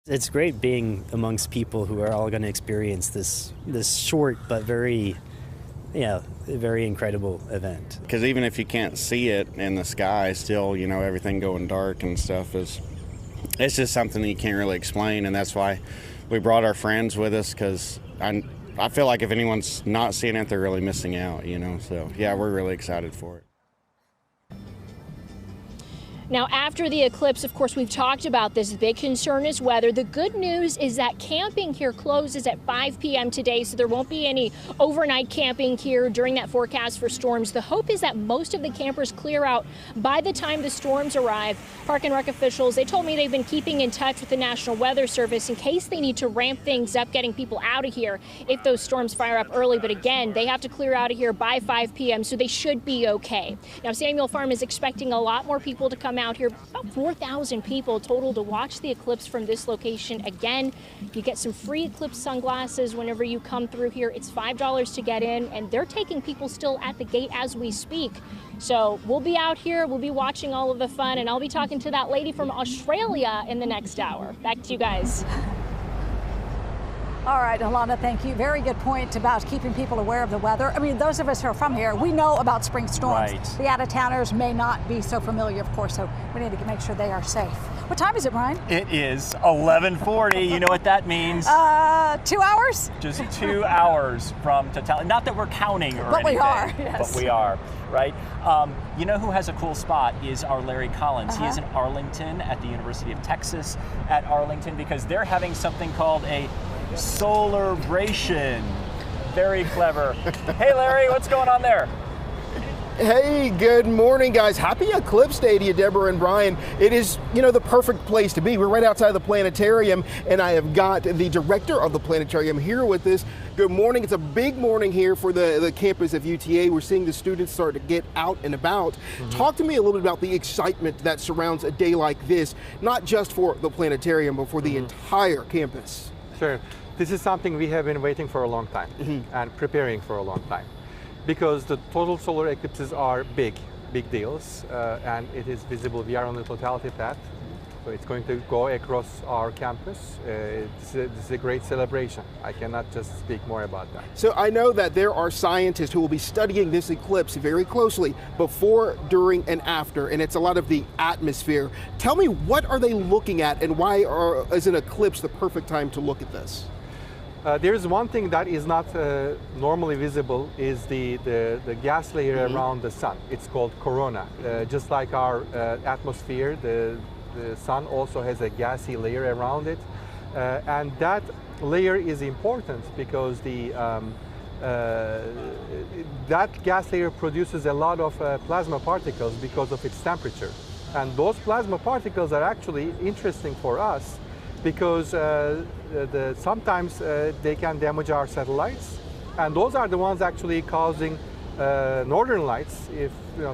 It's great being amongst people who are all going to experience this short but very incredible event. Because even if you can't see it in the sky, still, you know, everything going dark and stuff it's just something that you can't really explain, and that's why we brought our friends with us, because I feel like if anyone's not seeing it, they're really missing out, you know. So yeah, we're really excited for it. Now, after the eclipse, of course, we've talked about this. Big concern is weather. The good news is that camping here closes at 5 p.m. today, so there won't be any overnight camping here during that forecast for storms. The hope is that most of the campers clear out by the time the storms arrive. Park and Rec officials, they told me they've been keeping in touch with the National Weather Service in case they need to ramp things up, getting people out of here if those storms fire up early. But again, they have to clear out of here by 5 p.m., so they should be okay. Now, Samuel Farm is expecting a lot more people to come out here, about 4,000 people total to watch the eclipse from this location. Again, you get some free eclipse sunglasses whenever you come through here. It's $5 to get in, and they're taking people still at the gate as we speak. So we'll be out here, we'll be watching all of the fun, and I'll be talking to that lady from Australia in the next hour. Back to you guys. All right, Alana, thank you. Very good point about keeping people aware of the weather. I mean, those of us who are from here, we know about spring storms. Right. The out-of-towners may not be so familiar, of course, so we need to make sure they are safe. What time is it, Brian? It is 11:40. You know what that means? 2 hours? Just 2 hours from Totality. Not that we're counting or but anything. We are, yes. But we are, right? You know who has a cool spot is our Larry Collins. He is in Arlington at the University of Texas at Arlington because they're having something called a Solaration. Very clever. Hey Larry, what's going on there? Hey, good morning, guys. Happy Eclipse Day to you, Deborah and Brian. It is, the perfect place to be. We're right outside the planetarium, and I have got the director of the planetarium here with us. Good morning. It's a big morning here for the campus of UTA. We're seeing the students start to get out and about. Talk to me a little bit about the excitement that surrounds a day like this, not just for the planetarium, but for the entire campus. Sure. This is something we have been waiting for a long time and preparing for a long time, because the total solar eclipses are big deals, and it is visible. We are on the Totality path, so it's going to go across our campus. This is a great celebration. I cannot just speak more about that. So I know that there are scientists who will be studying this eclipse very closely before, during, and after, and it's a lot of the atmosphere. Tell me, what are they looking at, and why is an eclipse the perfect time to look at this? There's one thing that is not normally visible is the gas layer around the sun. It's called corona. Just like our atmosphere, the sun also has a gassy layer around it. And that layer is important because that gas layer produces a lot of plasma particles because of its temperature. And those plasma particles are actually interesting for us because sometimes they can damage our satellites, and those are the ones actually causing northern lights if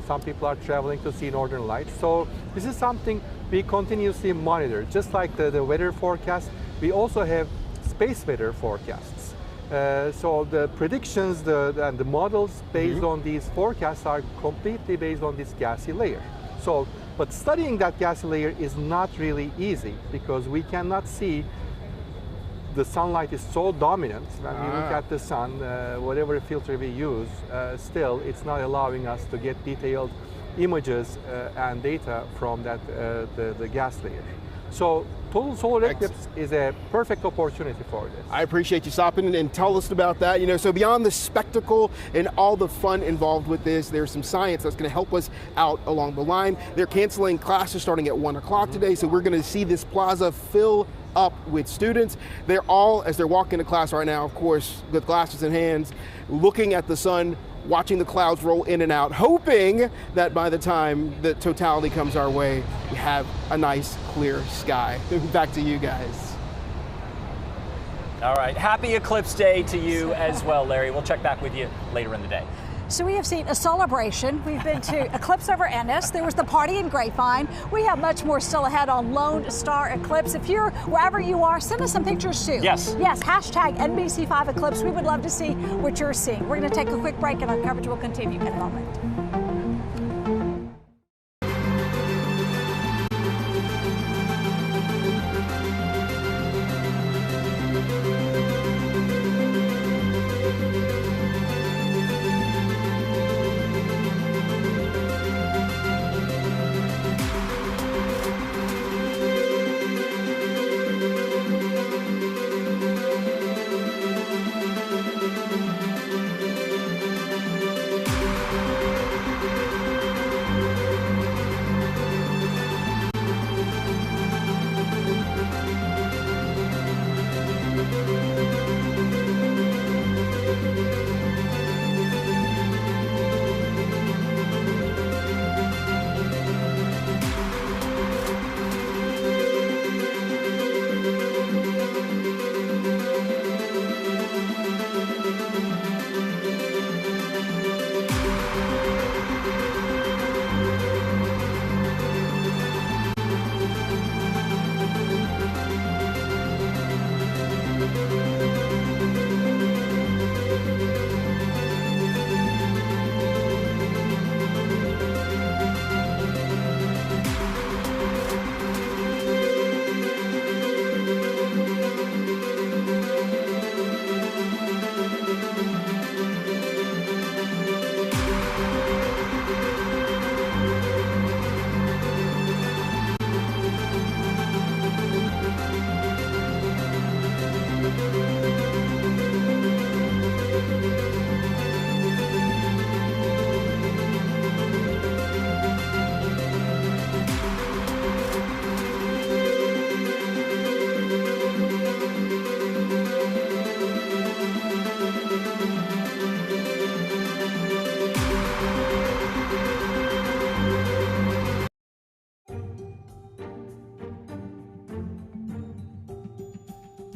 some people are traveling to see northern lights. So this is something we continuously monitor. Just like the weather forecast, we also have space weather forecasts. So the predictions and the models based on these forecasts are completely based on this gassy layer. But studying that gassy layer is not really easy because we cannot see. The sunlight is so dominant when we look at the sun, whatever filter we use, still it's not allowing us to get detailed images and data from that the gas layer. So total solar eclipse is a perfect opportunity for this. I appreciate you stopping and tell us about that. So beyond the spectacle and all the fun involved with this, there's some science that's going to help us out along the line. They're canceling classes starting at 1 o'clock today, so we're going to see this plaza fill up with students. They're all, as they're walking to class right now, of course, with glasses in hands, looking at the sun, watching the clouds roll in and out, hoping that by the time the totality comes our way, we have a nice clear sky. Back to you guys. All right, happy Eclipse Day to you as well, Larry. We'll check back with you later in the day. So we have seen a celebration. We've been to Eclipse over Ennis. There was the party in Grapevine. We have much more still ahead on Lone Star Eclipse. If you're wherever you are, send us some pictures too. Yes. Yes, hashtag NBC5 Eclipse. We would love to see what you're seeing. We're going to take a quick break and our coverage will continue in a moment.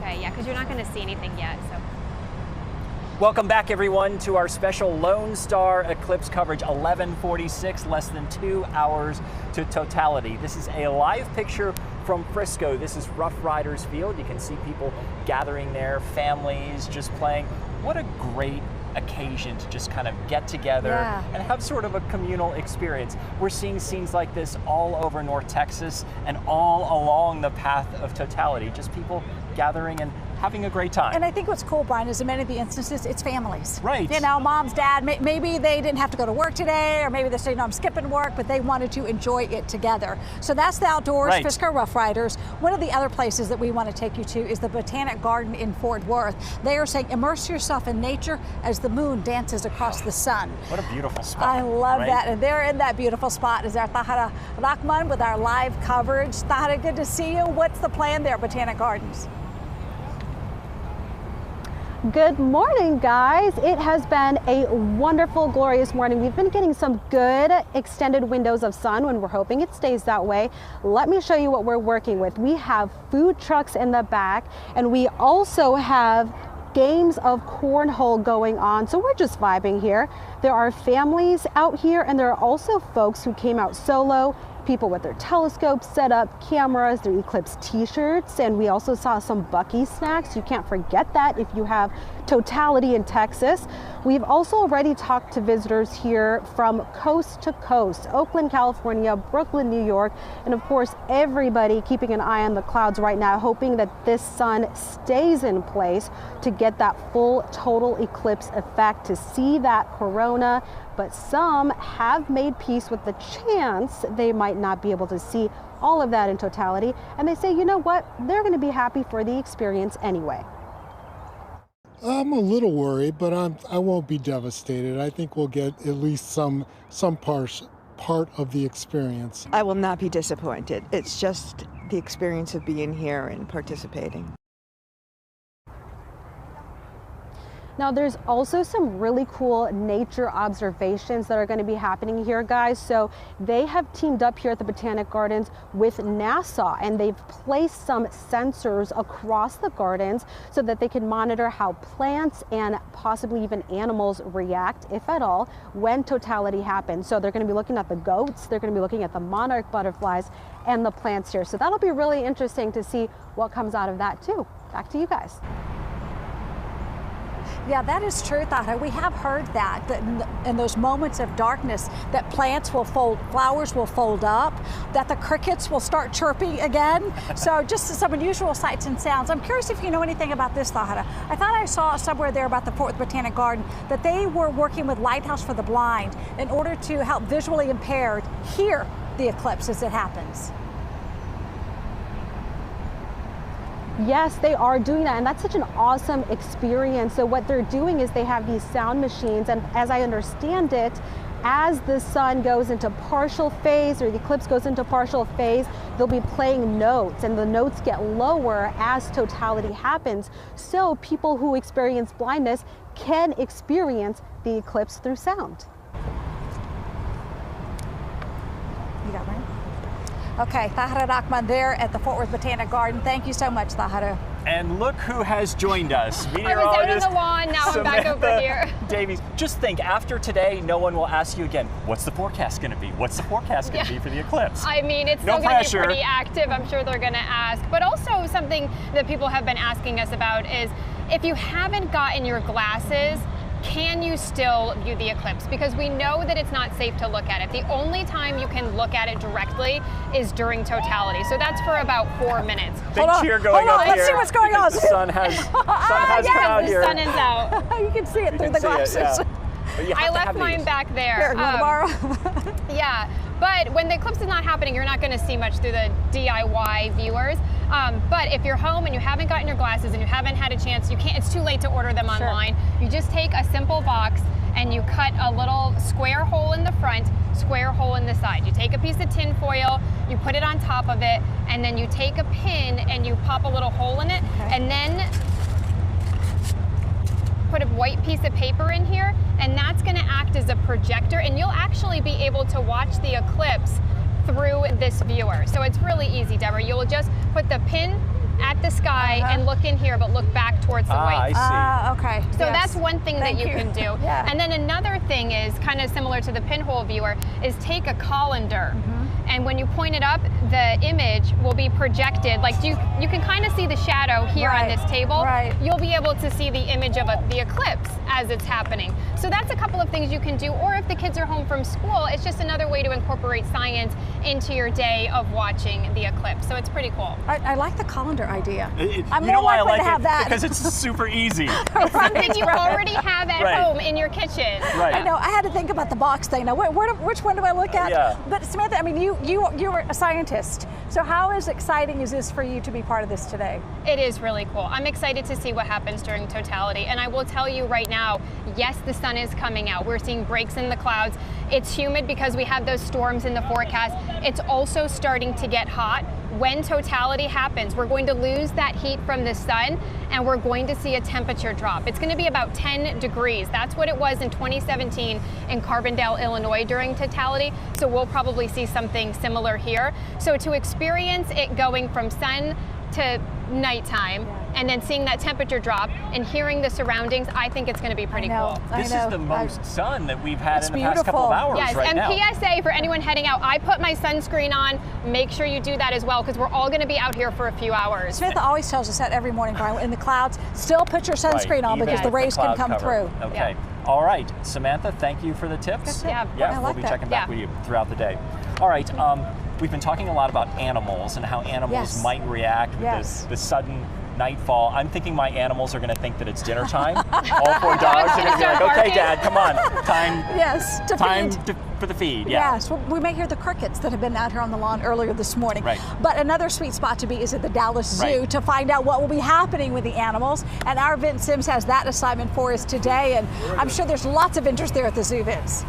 Okay, yeah, because you're not going to see anything yet. So. Welcome back, everyone, to our special Lone Star Eclipse coverage. 11:46, less than 2 hours to totality. This is a live picture from Frisco. This is Rough Riders Field. You can see people gathering there, families just playing. What a great occasion to just kind of get together and have sort of a communal experience. We're seeing scenes like this all over North Texas and all along the path of totality. Just people gathering and having a great time. And I think what's cool, Brian, is in many of the instances, it's families. Right. You know, mom's, dad, maybe they didn't have to go to work today, or maybe they say, no, I'm skipping work, but they wanted to enjoy it together. So that's the outdoors, Frisco Rough Riders. One of the other places that we want to take you to is the Botanic Garden in Fort Worth. They are saying, immerse yourself in nature as the moon dances across the sun. What a beautiful spot. I love that. And they're in that beautiful spot is our Tahara Rahman with our live coverage. Tahara, good to see you. What's the plan there, Botanic Gardens? Good morning, guys. It has been a wonderful, glorious morning. We've been getting some good extended windows of sun, and we're hoping it stays that way. Let me show you what we're working with. We have food trucks in the back, and we also have games of cornhole going on. So we're just vibing here. There are families out here, and there are also folks who came out solo, people with their telescopes set up, cameras, their Eclipse t-shirts, and we also saw some Bucky snacks. You can't forget that if you have Totality in Texas. We've also already talked to visitors here from coast to coast, Oakland, California, Brooklyn, New York, and of course everybody keeping an eye on the clouds right now, hoping that this sun stays in place to get that full total eclipse effect, to see that corona. But some have made peace with the chance they might not be able to see all of that in totality, and they say, you know what, they're going to be happy for the experience anyway. I'm a little worried, but I won't be devastated. I think we'll get at least some part of the experience. I will not be disappointed. It's just the experience of being here and participating. Now, there's also some really cool nature observations that are going to be happening here, guys. So they have teamed up here at the Botanic Gardens with NASA, and they've placed some sensors across the gardens so that they can monitor how plants and possibly even animals react, if at all, when totality happens. So they're going to be looking at the goats, they're going to be looking at the monarch butterflies and the plants here. So that'll be really interesting to see what comes out of that too. Back to you guys. Yeah, that is true, Tahara. We have heard that in those moments of darkness, that plants will fold, flowers will fold up, that the crickets will start chirping again. So just some unusual sights and sounds. I'm curious if you know anything about this, Tahara. I thought I saw somewhere there about the Fort Worth Botanic Garden that they were working with Lighthouse for the Blind in order to help visually impaired hear the eclipse as it happens. Yes, they are doing that, and that's such an awesome experience. So what they're doing is they have these sound machines, and as I understand it, as the sun goes into partial phase or the eclipse goes into partial phase, they'll be playing notes, and the notes get lower as totality happens. So people who experience blindness can experience the eclipse through sound. You got one? Okay, Tahara Rahman there at the Fort Worth Botanic Garden. Thank you so much, Tahara. And look who has joined us. I was out on the lawn, now I'm back over here. Davies, just think, after today, no one will ask you again, what's the forecast going to be? What's the forecast going to be for the eclipse? I mean, it's still going to be pretty active. I'm sure they're going to ask. But also something that people have been asking us about is, if you haven't gotten your glasses, can you still view the eclipse? Because we know that it's not safe to look at it. The only time you can look at it directly is during totality. So that's for about 4 minutes. Big cheer going up here. Let's see what's going on. The sun has come out here. The sun is out. You can see it through the glasses. I left mine back there. Here, tomorrow. Yeah, but when the eclipse is not happening, you're not going to see much through the DIY viewers. But if you're home and you haven't gotten your glasses and you haven't had a chance, it's too late to order them online. You just take a simple box and you cut a little square hole in the front, square hole in the side. You take a piece of tin foil, you put it on top of it, and then you take a pin and you pop a little hole in it, and then put a white piece of paper in here, and that's going to act as a projector, and you'll actually be able to watch the eclipse through this viewer. So it's really easy, Deborah. You'll just put the pin at the sky and look in here, but look back towards the white. I see. Okay. So Yes. that's one thing that you can do. Yeah. And then another thing is kind of similar to the pinhole viewer is take a colander. And when you point it up, the image will be projected. Like you can kind of see the shadow here on this table. Right. You'll be able to see the image of the eclipse as it's happening. So that's a couple of things you can do. Or if the kids are home from school, it's just another way to incorporate science into your day of watching the eclipse. So it's pretty cool. I like the colander idea. I'm You know more why I likely like to have it? that. Because it's super easy. It's something you already have at home in your kitchen. Right. I know. I had to think about the box thing. Now, which one do I look at? Yeah. But Samantha, I mean, you're a scientist. So how exciting is this for you to be part of this today? It is really cool. I'm excited to see what happens during Totality. And I will tell you right now, yes, the sun is coming out. We're seeing breaks in the clouds. It's humid because we have those storms in the forecast. It's also starting to get hot. When Totality happens, we're going to lose that heat from the sun and we're going to see a temperature drop. It's going to be about 10 degrees. That's what it was in 2017 in Carbondale, Illinois during Totality. So we'll probably see something similar here. So to experience it going from sun to nighttime and then seeing that temperature drop and hearing the surroundings, I think it's going to be pretty cool. This is the most sun that we've had in the past couple of hours right now. Yes, and PSA for anyone heading out, I put my sunscreen on. Make sure you do that as well because we're all going to be out here for a few hours. Samantha always tells us that every morning, Brian, in the clouds, still put your sunscreen on because the rays can come through. Okay. All right, Samantha, thank you for the tips. Yeah, we'll be checking back with you throughout the day. All right, we've been talking a lot about animals and how animals might react with this sudden nightfall. I'm thinking my animals are going to think that it's dinner time. All 4 dogs are going to be like, okay, Dad, come on, time for the feed. Yes, well, we may hear the crickets that have been out here on the lawn earlier this morning. Right. But another sweet spot to be is at the Dallas Zoo to find out what will be happening with the animals. And our Vince Sims has that assignment for us today. And I'm sure there's lots of interest there at the zoo, Vince.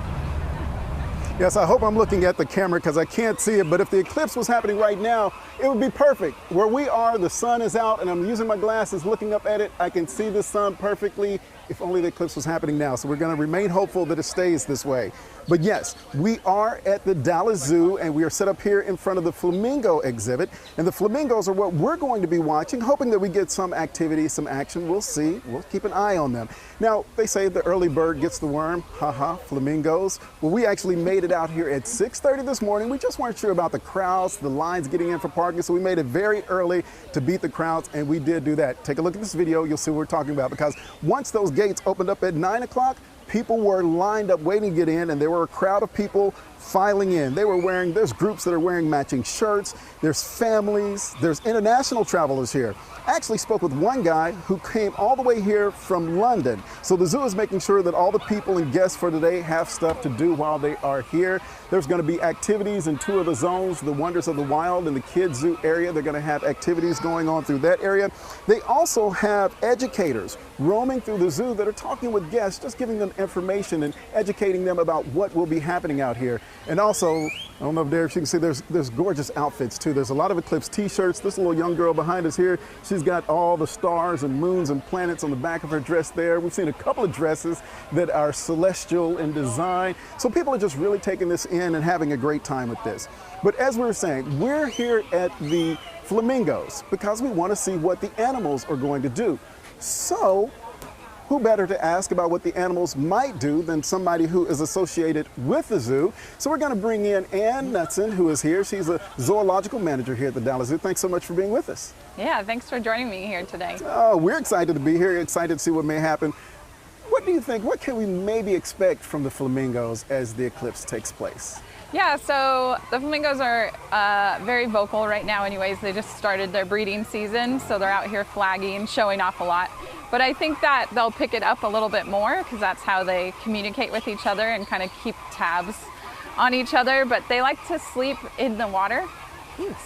Yes, I hope I'm looking at the camera because I can't see it, but if the eclipse was happening right now, it would be perfect. Where we are, the sun is out and I'm using my glasses looking up at it. I can see the sun perfectly if only the eclipse was happening now. So we're going to remain hopeful that it stays this way. But yes, we are at the Dallas Zoo and we are set up here in front of the flamingo exhibit. And the flamingos are what we're going to be watching, hoping that we get some activity, some action. We'll see. We'll keep an eye on them. Now, they say the early bird gets the worm. Haha, flamingos. Well, we actually made it out here at 6:30 this morning. We just weren't sure about the crowds, the lines getting in for parking, so we made it very early to beat the crowds, and we did do that. Take a look at this video. You'll see what we're talking about, because once those gates opened up at 9 o'clock, people were lined up waiting to get in, and there were a crowd of people filing in. There's groups that are wearing matching shirts, there's families, there's international travelers here. I actually spoke with one guy who came all the way here from London. So the zoo is making sure that all the people and guests for today have stuff to do while they are here. There's going to be activities in 2 of the zones, the Wonders of the Wild and the Kids Zoo area. They're going to have activities going on through that area. They also have educators roaming through the zoo that are talking with guests, just giving them information and educating them about what will be happening out here. And also, I don't know if Derek, you can see there's gorgeous outfits too. There's a lot of Eclipse t-shirts. This little young girl behind us here, she's got all the stars and moons and planets on the back of her dress there. We've seen a couple of dresses that are celestial in design. So people are just really taking this in and having a great time with this. But as we were saying, we're here at the flamingos because we want to see what the animals are going to do. So who better to ask about what the animals might do than somebody who is associated with the zoo? So we're going to bring in Ann Knutson, who is here. She's a zoological manager here at the Dallas Zoo. Thanks so much for being with us. Yeah, thanks for joining me here today. Oh, we're excited to be here, excited to see what may happen. What do you think, what can we maybe expect from the flamingos as the eclipse takes place? Yeah, so the flamingos are very vocal right now anyways. They just started their breeding season, so they're out here flagging, showing off a lot. But I think that they'll pick it up a little bit more because that's how they communicate with each other and kind of keep tabs on each other. But they like to sleep in the water.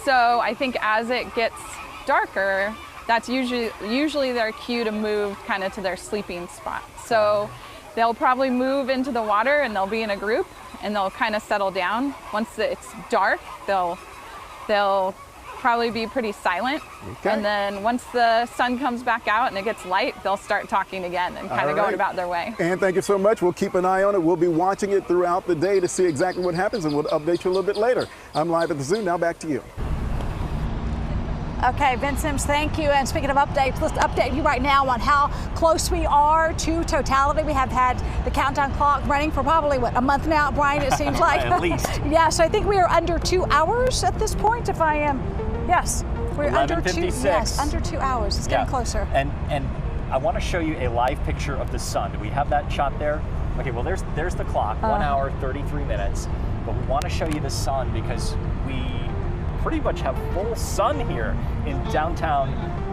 So I think as it gets darker, that's usually their cue to move kind of to their sleeping spot. So they'll probably move into the water and they'll be in a group and they'll kind of settle down. Once it's dark, they'll probably be pretty silent. Okay. And then once the sun comes back out and it gets light, they'll start talking again and kind of going about their way. And thank you so much. We'll keep an eye on it. We'll be watching it throughout the day to see exactly what happens, and we'll update you a little bit later. I'm live at the zoo. Now back to you. Okay, Vince Sims, thank you. And speaking of updates, let's update you right now on how close we are to totality. We have had the countdown clock running for probably, what, a month now, Brian, it seems like? At least. Yeah, so I think we are under 2 hours at this point, if I am, yes. We're under 2 hours. It's getting closer. And I want to show you a live picture of the sun. Do we have that shot there? Okay, well, there's the clock, 1 hour, 33 minutes. But we want to show you the sun because we pretty much have full sun here in downtown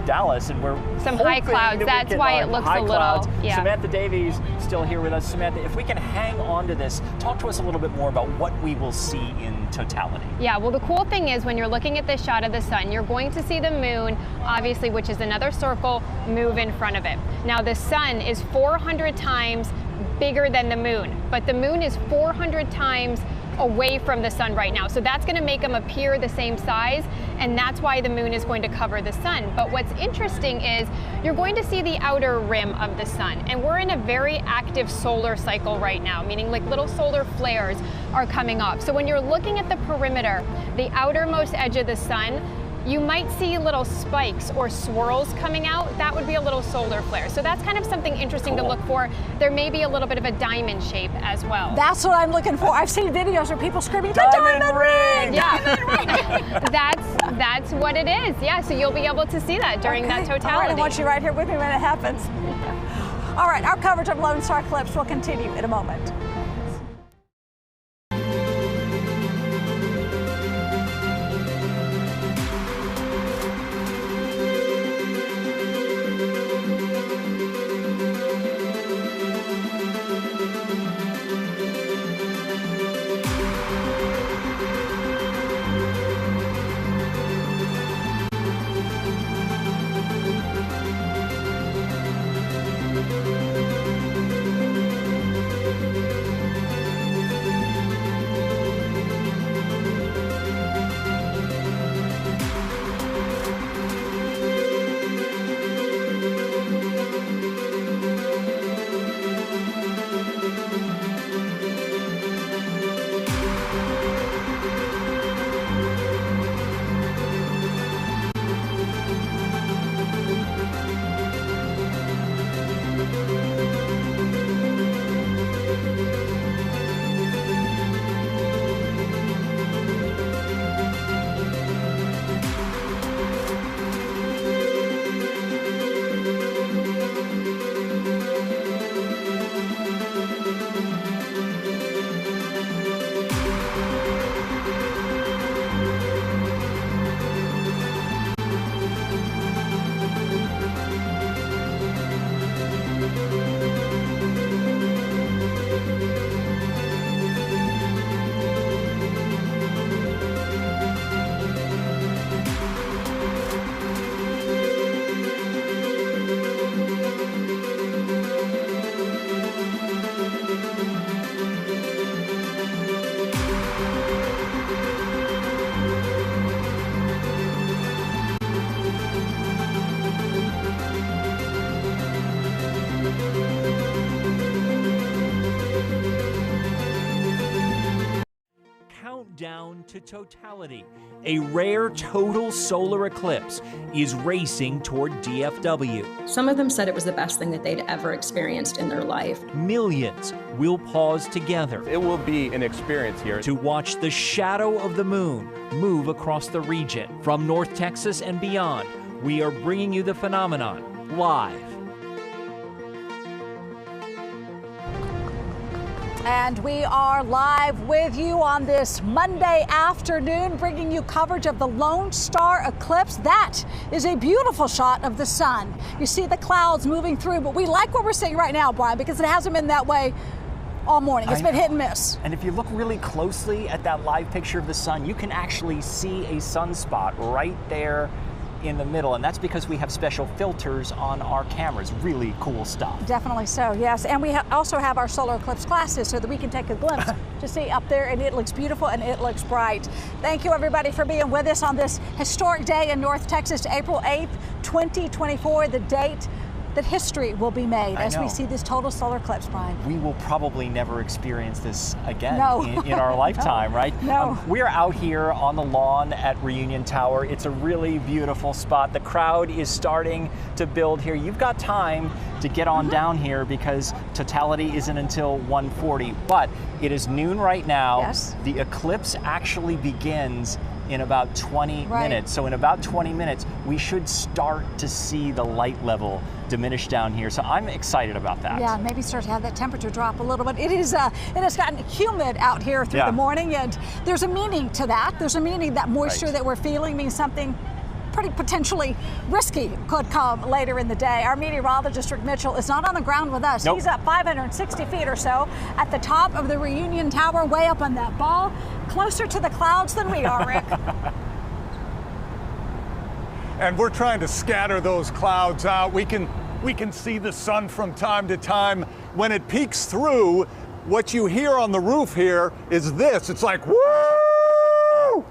Dallas, and we're some high clouds. That's why it looks a little. Yeah. Samantha Davies still here with us. Samantha, if we can hang on to this, talk to us a little bit more about what we will see in totality. Yeah, well, the cool thing is when you're looking at this shot of the sun, you're going to see the moon, obviously, which is another circle, move in front of it. Now, the sun is 400 times bigger than the moon, but the moon is 400 times away from the sun right now. So that's going to make them appear the same size, and that's why the moon is going to cover the sun. But what's interesting is you're going to see the outer rim of the sun, and we're in a very active solar cycle right now, meaning like little solar flares are coming off. So when you're looking at the perimeter, the outermost edge of the sun, you might see little spikes or swirls coming out. That would be a little solar flare. So that's kind of something interesting to look for. There may be a little bit of a diamond shape as well. That's what I'm looking for. I've seen videos where people screaming, "The diamond ring!" Yeah, that's what it is. Yeah, so you'll be able to see that during that totality. All right, I want you right here with me when it happens. All right, our coverage of Lone Star Eclipse will continue in a moment. Down to totality. A rare total solar eclipse is racing toward DFW. Some of them said it was the best thing that they'd ever experienced in their life. Millions will pause together. It will be an experience here to watch the shadow of the moon move across the region. From North Texas and beyond, we are bringing you the phenomenon live. And we are live with you on this Monday afternoon, bringing you coverage of the Lone Star Eclipse. That is a beautiful shot of the sun. You see the clouds moving through, but we like what we're seeing right now, Brian, because it hasn't been that way all morning. It's been hit and miss. And if you look really closely at that live picture of the sun, you can actually see a sunspot right there in the middle, and that's because we have special filters on our cameras. Really cool stuff. Definitely so, yes. And we also have our solar eclipse glasses so that we can take a glimpse to see up there, and it looks beautiful and it looks bright. Thank you, everybody, for being with us on this historic day in North Texas, April 8th, 2024. The date that history will be made as we see this total solar eclipse, Brian. We will probably never experience this again No. in our lifetime, right? No. We are out here on the lawn at Reunion Tower. It's a really beautiful spot. The crowd is starting to build here. You've got time to get on down here because Totality isn't until 1:40, but it is noon right now. Yes. The eclipse actually begins in about 20 minutes. So in about 20 minutes, we should start to see the light level diminish down here. So I'm excited about that. Yeah, maybe start to have that temperature drop a little bit. It has gotten humid out here through the morning, and there's a meaning to that. There's a meaning that moisture that we're feeling means something pretty potentially risky could come later in the day. Our meteorologist, Rick Mitchell, is not on the ground with us. Nope. He's up 560 feet or so at the top of the Reunion Tower, way up on that ball, closer to the clouds than we are, Rick. And we're trying to scatter those clouds out. We can see the sun from time to time. When it peeks through, what you hear on the roof here is this. It's like, woo!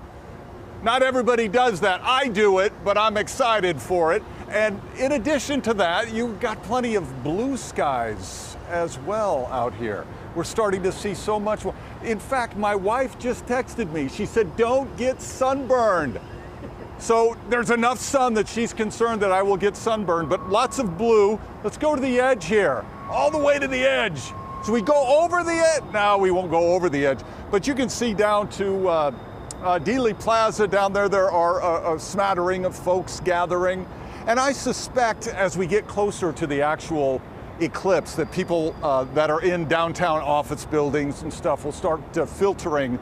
Not everybody does that. I do it, but I'm excited for it. And in addition to that, you've got plenty of blue skies as well out here. We're starting to see so much more. In fact, my wife just texted me. She said, don't get sunburned. So there's enough sun that she's concerned that I will get sunburned, but lots of blue. Let's go to the edge here, all the way to the edge. So we go over the edge. No, we won't go over the edge, but you can see down to Dealey Plaza down there. There are a smattering of folks gathering. And I suspect as we get closer to the actual eclipse that people that are in downtown office buildings and stuff will start filtering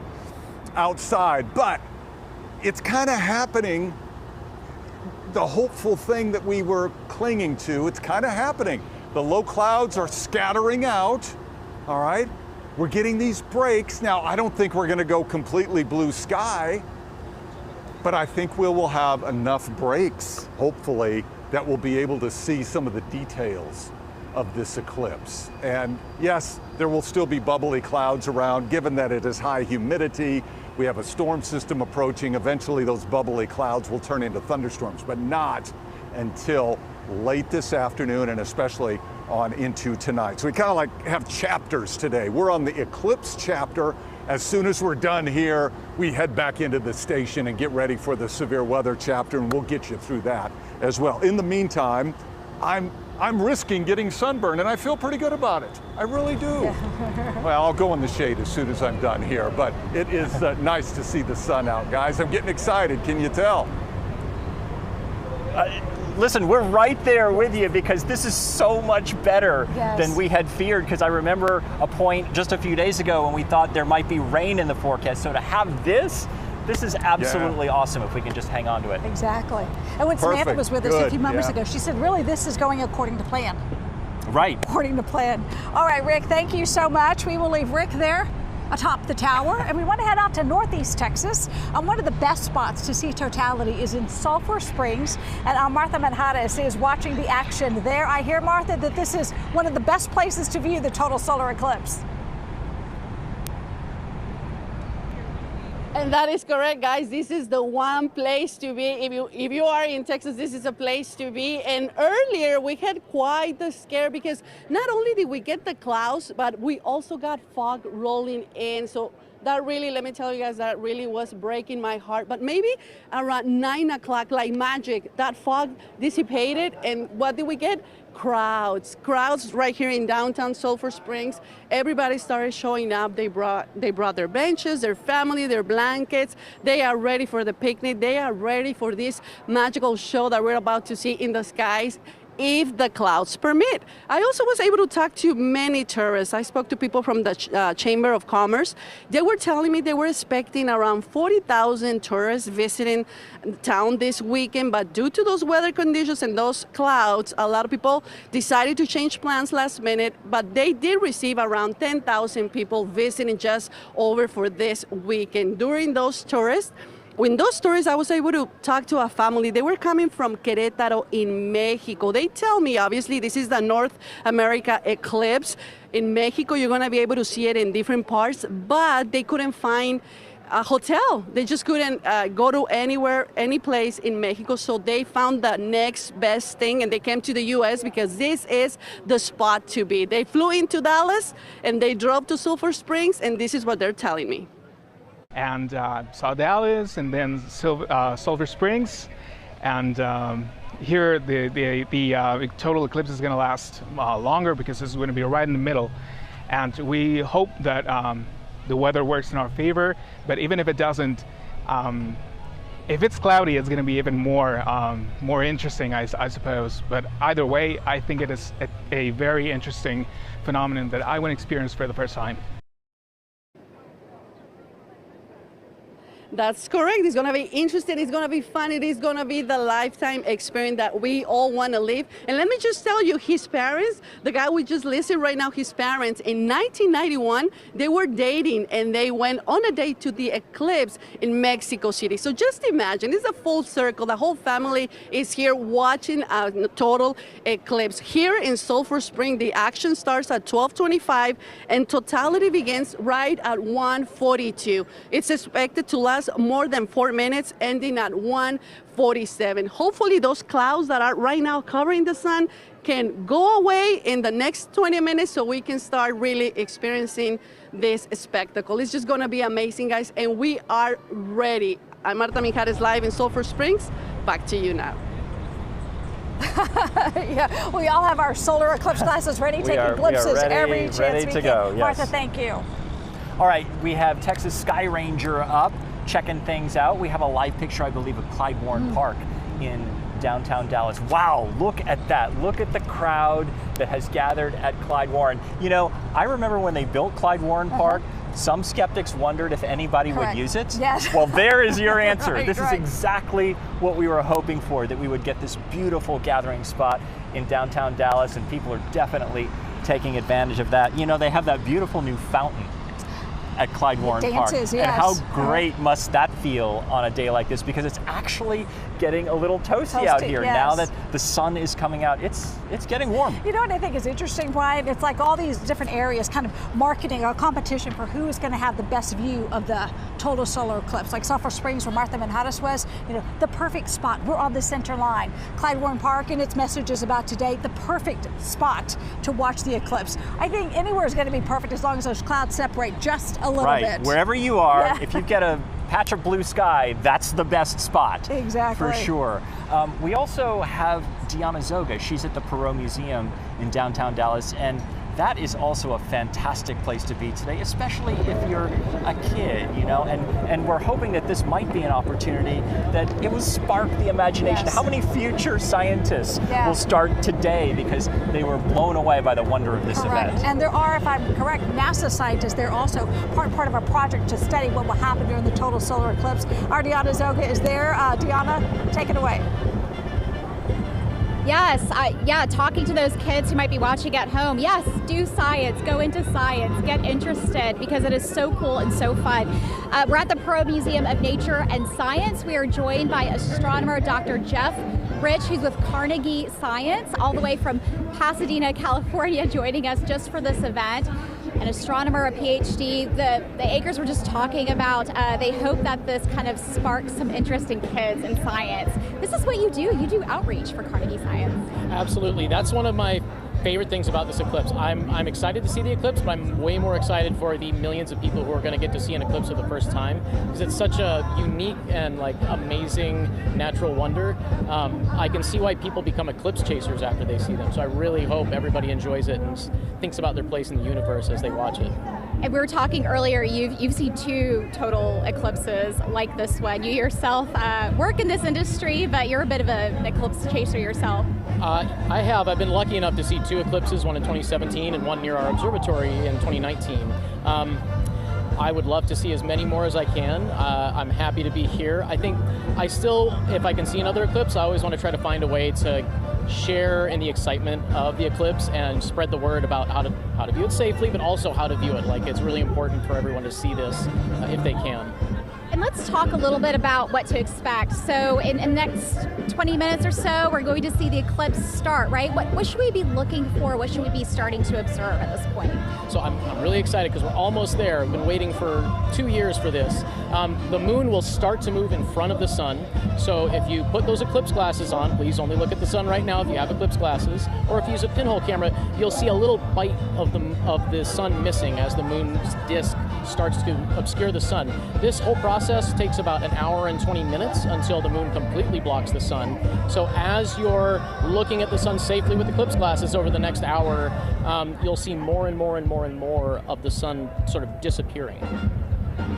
outside. But it's kind of happening, the hopeful thing that we were clinging to, it's kind of happening. The low clouds are scattering out, all right? We're getting these breaks. Now, I don't think we're gonna go completely blue sky, but I think we will have enough breaks, hopefully, that we'll be able to see some of the details of this eclipse. And yes, there will still be bubbly clouds around, given that it is high humidity. We have a storm system approaching. Eventually those bubbly clouds will turn into thunderstorms, but not until late this afternoon and especially on into tonight. So we kind of like have chapters today. We're on the eclipse chapter. As soon as we're done here, we head back into the station and get ready for the severe weather chapter, and we'll get you through that as well. In the meantime, I'm risking getting sunburned, and I feel pretty good about it. I really do. Yeah. Well, I'll go in the shade as soon as I'm done here, but it is nice to see the sun out, guys. I'm getting excited, can you tell? Listen, we're right there with you because this is so much better than we had feared, because I remember a point just a few days ago when we thought there might be rain in the forecast. So to have this is absolutely awesome if we can just hang on to it. Exactly. And when Samantha was with us a few moments ago, she said, really, this is going according to plan. Right. According to plan. All right, Rick, thank you so much. We will leave Rick there atop the tower, and we want to head out to Northeast Texas. One of the best spots to see Totality is in Sulphur Springs, and our Martha Manjares is watching the action there. I hear, Martha, that this is one of the best places to view the total solar eclipse. And that is correct, guys. This is the one place to be. If you are in Texas, this is a place to be. And earlier we had quite the scare because not only did we get the clouds, but we also got fog rolling in. So that really, let me tell you guys, that really was breaking my heart. But maybe around 9 o'clock, like magic, that fog dissipated. And what did we get? Crowds right here in downtown Sulphur Springs. Everybody started showing up. They brought their benches, their family, their blankets. They are ready for the picnic. They are ready for this magical show that we're about to see in the skies, if the clouds permit. I also was able to talk to many tourists. I spoke to people from the Chamber of Commerce. They were telling me they were expecting around 40,000 tourists visiting town this weekend, but due to those weather conditions and those clouds, a lot of people decided to change plans last minute, but they did receive around 10,000 people visiting just over for this weekend. During those tourists, when those stories, I was able to talk to a family. They were coming from Querétaro in Mexico. They tell me, obviously, this is the North America eclipse. In Mexico, you're going to be able to see it in different parts, but they couldn't find a hotel. They just couldn't go to anywhere, any place in Mexico, so they found the next best thing, and they came to the U.S. because this is the spot to be. They flew into Dallas, and they drove to Sulphur Springs, and this is what they're telling me. And saw Dallas, and then Sulphur Springs, and here the total eclipse is going to last longer because this is going to be right in the middle, and we hope that the weather works in our favor. But even if it doesn't, if it's cloudy, it's going to be even more interesting, I suppose. But either way, I think it is a very interesting phenomenon that I want to experience for the first time. That's correct. It's going to be interesting. It's going to be fun. It is going to be the lifetime experience that we all want to live. And let me just tell you, his parents, the guy we just listed right now, his parents, in 1991, they were dating and they went on a date to the Eclipse in Mexico City. So just imagine, it's a full circle. The whole family is here watching a total eclipse. Here in Sulphur Springs, the action starts at 12:25 and Totality begins right at 1:42. It's expected to last more than 4 minutes, ending at 1:47. Hopefully those clouds that are right now covering the sun can go away in the next 20 minutes so we can start really experiencing this spectacle. It's just going to be amazing, guys, and we are ready. I'm Marta Mijares live in Sulphur Springs. Back to you now. Yeah, we all have our solar eclipse glasses ready, taking eclipses every chance ready we to can. go. Yes. Martha, thank you. All right, we have Texas Sky Ranger up, checking things out. We have a live picture, I believe, of Clyde Warren Park in downtown Dallas. Wow, look at that. Look at the crowd that has gathered at Clyde Warren. You know, I remember when they built Clyde Warren Park, some skeptics wondered if anybody would use it. Yes. Well, there is your answer. Right, this is exactly what we were hoping for, that we would get this beautiful gathering spot in downtown Dallas, and people are definitely taking advantage of that. You know, they have that beautiful new fountain at Clyde Warren Park. Yes. And how great must that feel on a day like this, because it's actually getting a little toasty out here. Yes. Now that the sun is coming out, it's getting warm. You know what I think is interesting, Brian? It's like all these different areas kind of marketing a competition for who is going to have the best view of the total solar eclipse. Like Sulphur Springs, where Martha Mijares was, you know, the perfect spot. We're on the center line. Clyde Warren Park and its messages about today, the perfect spot to watch the eclipse. I think anywhere is going to be perfect as long as those clouds separate just a little bit. Wherever you are, if you get a patch of blue sky, that's the best spot. Exactly. For sure. We also have Diana Zoga. She's at the Perot Museum in downtown Dallas, and that is also a fantastic place to be today, especially if you're a kid, you know, and we're hoping that this might be an opportunity that it will spark the imagination. How many future scientists will start today because they were blown away by the wonder of this event? And there are, if I'm correct, NASA scientists. They're also part of a project to study what will happen during the total solar eclipse. Our Diana Zoga is there. Diana, take it away. Yes, talking to those kids who might be watching at home. Yes, do science, go into science, get interested, because it is so cool and so fun. We're at the Perot Museum of Nature and Science. We are joined by astronomer Dr. Jeff Rich, who's with Carnegie Science, all the way from Pasadena, California, joining us just for this event. An astronomer, a PhD. The Akers were just talking about, they hope that this kind of sparks some interest in kids in science. This is what you do. You do outreach for Carnegie Science. Absolutely. That's one of my favorite things about this eclipse. I'm excited to see the eclipse, but I'm way more excited for the millions of people who are going to get to see an eclipse for the first time, because it's such a unique and amazing natural wonder. I can see why people become eclipse chasers after they see them. So I really hope everybody enjoys it and thinks about their place in the universe as they watch it. And we were talking earlier, you've seen 2 total eclipses like this one. You yourself work in this industry, but you're a bit of an eclipse chaser yourself. I have. I've been lucky enough to see 2 eclipses, one in 2017 and one near our observatory in 2019. I would love to see as many more as I can. I'm happy to be here. I think I still, if I can see another eclipse, I always want to try to find a way to share in the excitement of the eclipse and spread the word about how to view it safely, but also how to view it. Like, it's really important for everyone to see this if they can. And let's talk a little bit about what to expect. So in the next 20 minutes or so, we're going to see the eclipse start, right? What should we be looking for? What should we be starting to observe at this point? So I'm really excited because we're almost there. I've been waiting for 2 years for this. The moon will start to move in front of the sun. So if you put those eclipse glasses on, please only look at the sun right now if you have eclipse glasses, or if you use a pinhole camera, you'll see a little bite of the sun missing as the moon's disk starts to obscure the sun. This whole process takes about an hour and 20 minutes until the moon completely blocks the sun. So as you're looking at the sun safely with eclipse glasses over the next hour, you'll see more and more and more and more of the sun sort of disappearing.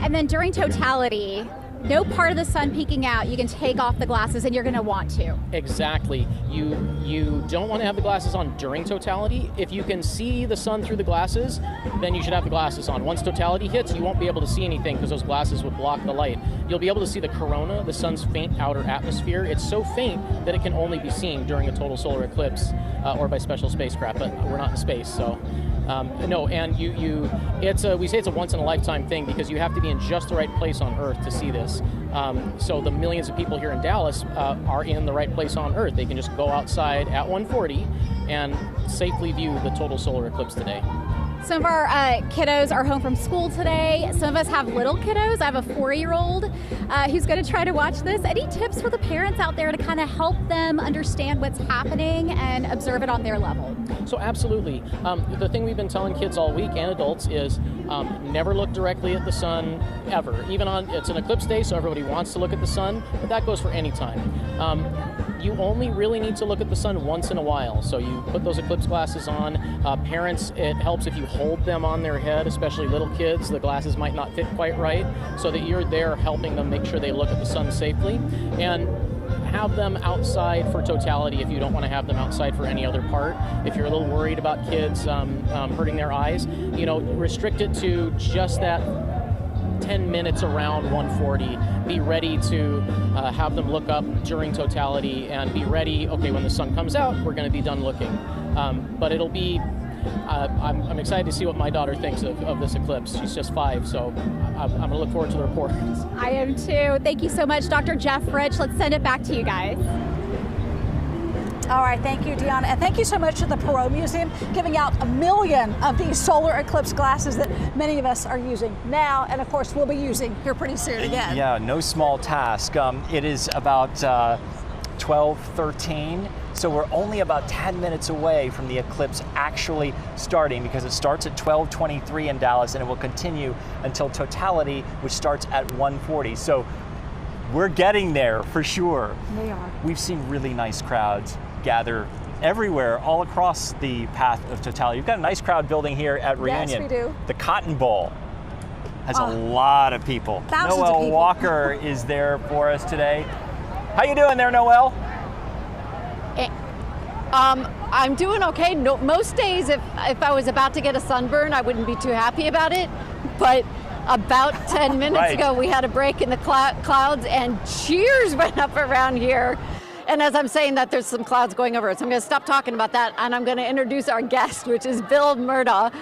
And then during totality, no part of the sun peeking out, you can take off the glasses and you're going to want to. Exactly. You don't want to have the glasses on during totality. If you can see the sun through the glasses, then you should have the glasses on. Once totality hits, you won't be able to see anything because those glasses would block the light. You'll be able to see the corona, the sun's faint outer atmosphere. It's so faint that it can only be seen during a total solar eclipse or by special spacecraft, but we're not in space, so. No, and we say it's a once in a lifetime thing because you have to be in just the right place on Earth to see this. So the millions of people here in Dallas are in the right place on Earth. They can just go outside at 1:40 and safely view the total solar eclipse today. Some of our kiddos are home from school today. Some of us have little kiddos. I have a 4-year-old who's going to try to watch this. Any tips for the parents out there to kind of help them understand what's happening and observe it on their level? So absolutely. The thing we've been telling kids all week and adults is never look directly at the sun ever. Even it's an eclipse day, so everybody wants to look at the sun, but that goes for any time. You only really need to look at the sun once in a while. So you put those eclipse glasses on. Parents, it helps if you hold them on their head, especially little kids. The glasses might not fit quite right, so that you're there helping them make sure they look at the sun safely. And have them outside for totality if you don't want to have them outside for any other part. If you're a little worried about kids hurting their eyes, restrict it to just that 10 minutes around 1:40. Be ready to have them look up during totality and be ready, okay, when the sun comes out, we're going to be done looking. But it'll be, I'm excited to see what my daughter thinks of this eclipse. She's just 5, so I'm going to look forward to the report. I am too. Thank you so much, Dr. Jeff Rich. Let's send it back to you guys. All right, thank you, Deanna. And thank you so much to the Perot Museum, giving out 1 million of these solar eclipse glasses that many of us are using now, and of course we'll be using here pretty soon again. Yeah, no small task. It is about 12:13, so we're only about 10 minutes away from the eclipse actually starting, because it starts at 12:23 in Dallas and it will continue until totality, which starts at 1:40. So we're getting there for sure. We are. We've seen really nice crowds gather everywhere, all across the path of totality. We've got a nice crowd building here at Reunion. Yes, we do. The Cotton Bowl has a lot of people. Thousands Noel of people. Walker is there for us today. How you doing there, Noel? I'm doing okay. No, most days, if I was about to get a sunburn, I wouldn't be too happy about it. But about 10 minutes ago, we had a break in the clouds, and cheers went up around here. And as I'm saying that, there's some clouds going over it. So I'm going to stop talking about that, and I'm going to introduce our guest, which is Bill Murdaugh.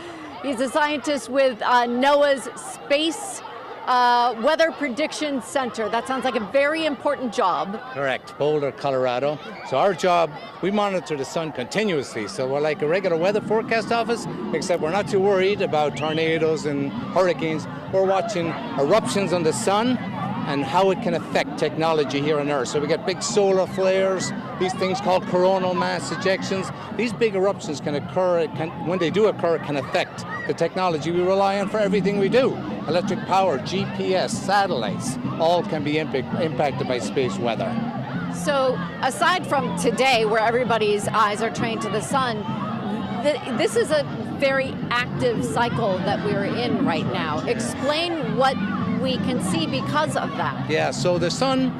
He's a scientist with NOAA's Space Weather Prediction Center. That sounds like a very important job. Correct, Boulder, Colorado. So our job, we monitor the sun continuously. So we're like a regular weather forecast office, except we're not too worried about tornadoes and hurricanes. We're watching eruptions on the sun and how it can affect technology here on Earth. So we get big solar flares, these things called coronal mass ejections. These big eruptions can occur, when they do occur, it can affect the technology we rely on for everything we do. Electric power, GPS, satellites, all can be impacted by space weather. So aside from today, where everybody's eyes are trained to the sun, this is a very active cycle that we're in right now. Explain what we can see because of that. Yeah, so the sun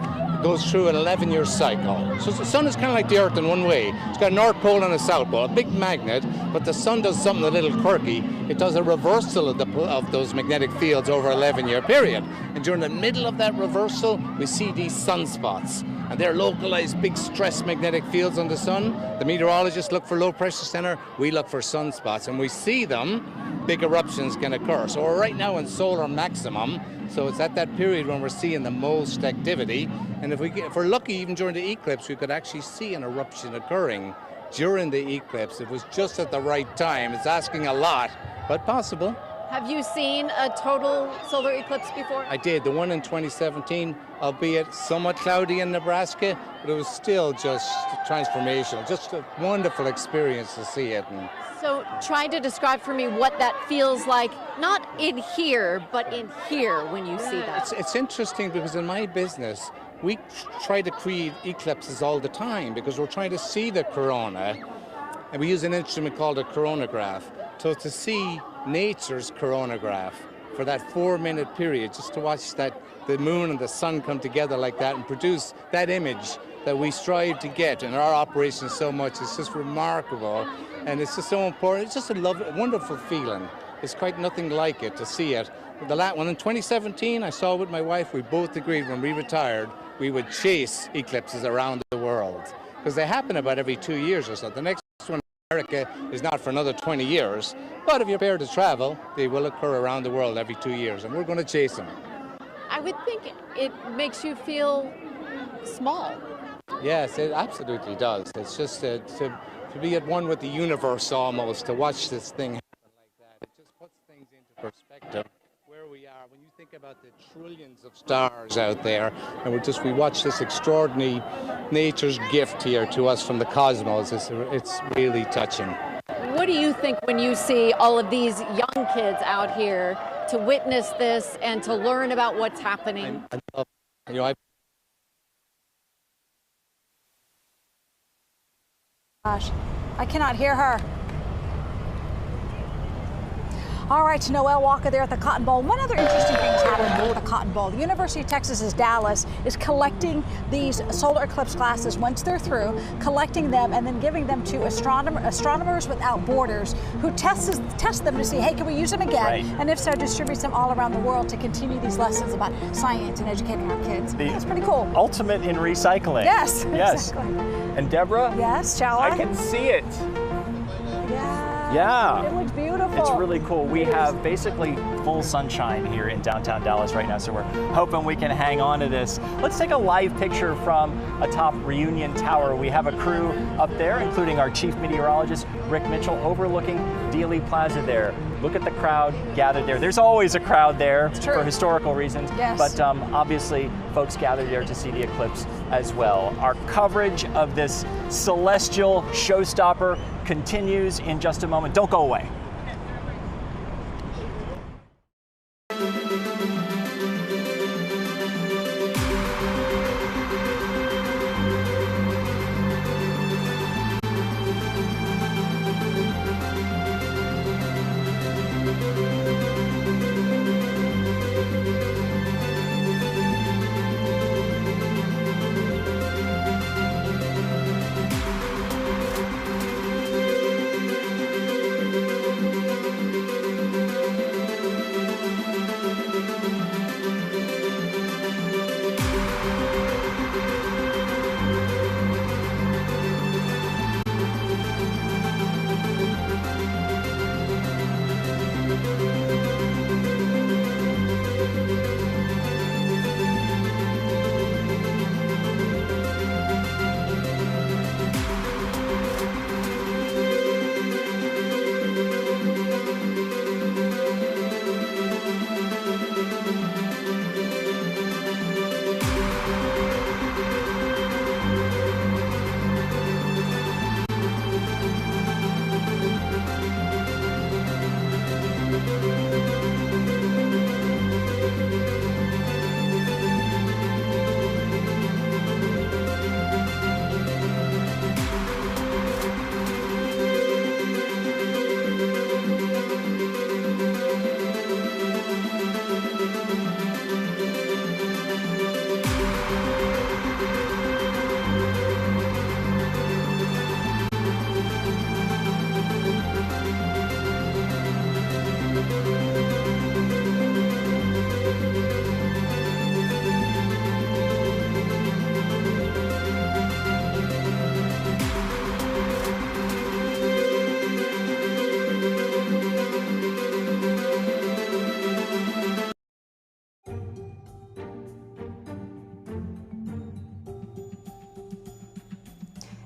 goes through an 11-year cycle. So the sun is kind of like the Earth in one way. It's got a North Pole and a South Pole, a big magnet, but the sun does something a little quirky. It does a reversal of those magnetic fields over an 11-year period. And during the middle of that reversal, we see these sunspots. And they're localized big stress magnetic fields on the sun. The meteorologists look for low pressure center, we look for sunspots. And we see them, big eruptions can occur. So we're right now in solar maximum. So it's at that period when we're seeing the most activity. And if we're lucky, even during the eclipse, we could actually see an eruption occurring during the eclipse. It was just at the right time. It's asking a lot, but possible. Have you seen a total solar eclipse before? I did, the one in 2017, albeit somewhat cloudy in Nebraska, but it was still just transformational, just a wonderful experience to see it. And So try to describe for me what that feels like, not in here, but in here when you see that. it's interesting because in my business, we try to create eclipses all the time because we're trying to see the corona, and we use an instrument called a coronagraph. So to see nature's coronagraph for that 4-minute period, just to watch that the moon and the sun come together like that and produce that image that we strive to get in our operation so much, it's just remarkable, and it's just so important. It's just a wonderful feeling. It's quite nothing like it to see it. The last one in 2017, I saw with my wife, we both agreed when we retired, we would chase eclipses around the world because they happen about every 2 years or so. The next one in America is not for another 20 years, but if you're prepared to travel, they will occur around the world every 2 years, and we're going to chase them. I would think it makes you feel small. Yes, it absolutely does. It's just to be at one with the universe almost, to watch this thing happen like that. It just puts things into perspective where we are. When you think about the trillions of stars out there, and we watch this extraordinary nature's gift here to us from the cosmos, it's really touching. What do you think when you see all of these young kids out here to witness this and to learn about what's happening? Gosh, I cannot hear her. All right, Noel Walker there at the Cotton Bowl. One other interesting thing is happening at the Cotton Bowl. The University of Texas's Dallas is collecting these solar eclipse glasses once they're through, collecting them and then giving them to Astronomers Without Borders, who test them to see, hey, can we use them again? Right. And if so, distributes them all around the world to continue these lessons about science and educating our kids. It's pretty cool. Ultimate in recycling. Yes, Yes. exactly. And Deborah? Yes, shall I? I can see it. Yeah. It looks beautiful. It's really cool. We have basically full sunshine here in downtown Dallas right now, so we're hoping we can hang on to this. Let's take a live picture from atop Reunion Tower. We have a crew up there, including our chief meteorologist, Rick Mitchell, overlooking Dealey Plaza there. Look at the crowd gathered there. There's always a crowd there for historical reasons, Yes. but obviously folks gathered there to see the eclipse as well. Our coverage of this celestial showstopper continues in just a moment. Don't go away.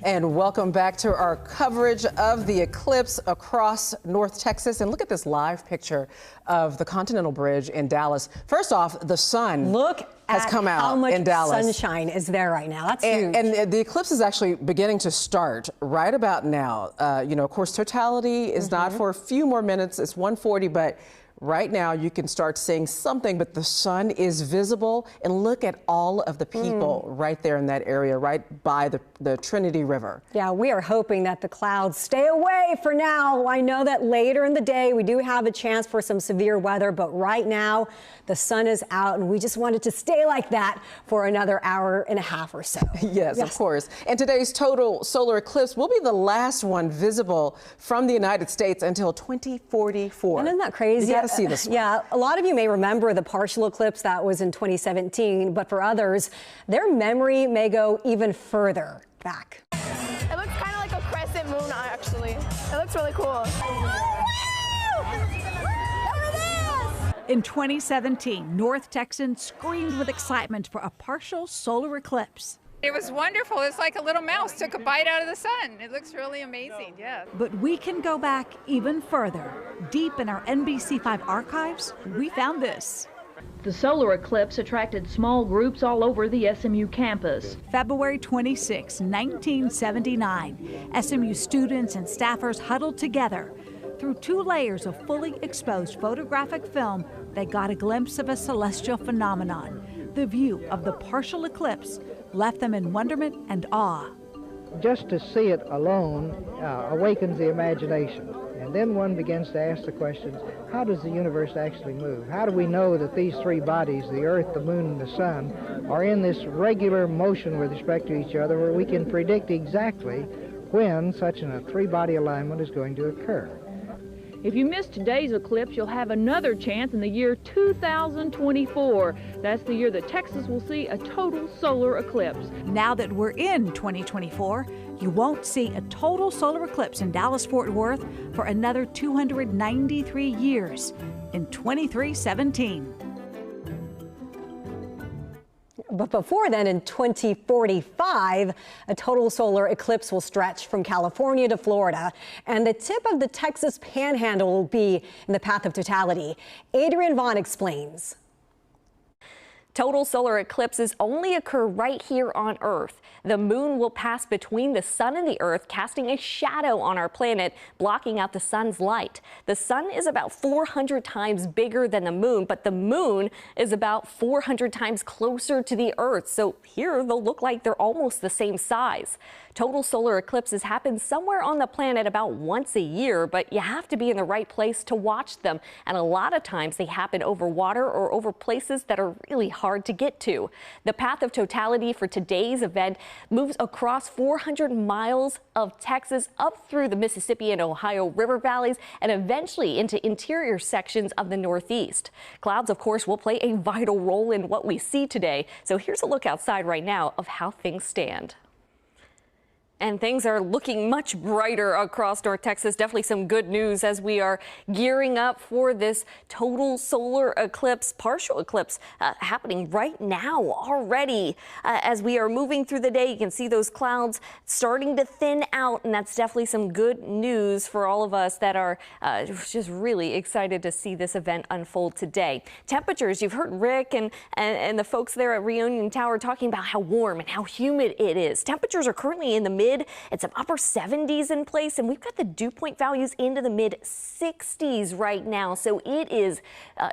And welcome back to our coverage of the eclipse across North Texas. And look at this live picture of the Continental Bridge in Dallas. First off, the sun has come out in Dallas. How much sunshine is there right now? That's huge. And the eclipse is actually beginning to start right about now. You know, of course, Totality is not for a few more minutes. It's 1:40, but right now you can start seeing something, but the sun is visible. And look at all of the people right there in that area, right by the Trinity River. Yeah, we are hoping that the clouds stay away for now. I know that later in the day we do have a chance for some severe weather, but right now the sun is out and we just want it to stay like that for another hour and a half or so. Yes, of course. And today's total solar eclipse will be the last one visible from the United States until 2044. And isn't that crazy? You gotta see this one. Yeah, a lot of you may remember the partial eclipse that was in 2017, but for others, their memory may go even further back. It looks kind of like a crescent moon, actually. It looks really cool. In 2017, North Texans screamed with excitement for a partial solar eclipse. It was wonderful. It's like a little mouse took a bite out of the sun. It looks really amazing, yeah. But we can go back even further. Deep in our NBC5 archives, we found this. The solar eclipse attracted small groups all over the SMU campus. February 26, 1979, SMU students and staffers huddled together. Through 2 layers of fully exposed photographic film, they got a glimpse of a celestial phenomenon. The view of the partial eclipse left them in wonderment and awe. Just to see it alone awakens the imagination. And then one begins to ask the questions, how does the universe actually move? How do we know that these 3 bodies, the Earth, the Moon, and the Sun, are in this regular motion with respect to each other where we can predict exactly when such a 3-body alignment is going to occur? If you missed today's eclipse, you'll have another chance in the year 2024. That's the year that Texas will see a total solar eclipse. Now that we're in 2024, you won't see a total solar eclipse in Dallas-Fort Worth for another 293 years in 2317. But before then, in 2045, a total solar eclipse will stretch from California to Florida, and the tip of the Texas Panhandle will be in the path of totality. Adrienne Vaughn explains. Total solar eclipses only occur right here on Earth. The moon will pass between the sun and the Earth, casting a shadow on our planet, blocking out the sun's light. The sun is about 400 times bigger than the moon, but the moon is about 400 times closer to the Earth. So here they'll look like they're almost the same size. Total solar eclipses happen somewhere on the planet about once a year, but you have to be in the right place to watch them. And a lot of times they happen over water or over places that are really hard to get to. The path of totality for today's event moves across 400 miles of Texas up through the Mississippi and Ohio river valleys and eventually into interior sections of the Northeast. Clouds, of course, will play a vital role in what we see today. So here's a look outside right now of how things stand. And things are looking much brighter across North Texas. Definitely some good news as we are gearing up for this total solar eclipse, partial eclipse happening right now already. As we are moving through the day, you can see those clouds starting to thin out, and that's definitely some good news for all of us that are just really excited to see this event unfold today. Temperatures, you've heard Rick and the folks there at Reunion Tower talking about how warm and how humid it is. Temperatures are currently in the mid and some upper 70s in place, and we've got the dew point values into the mid 60s right now. So it is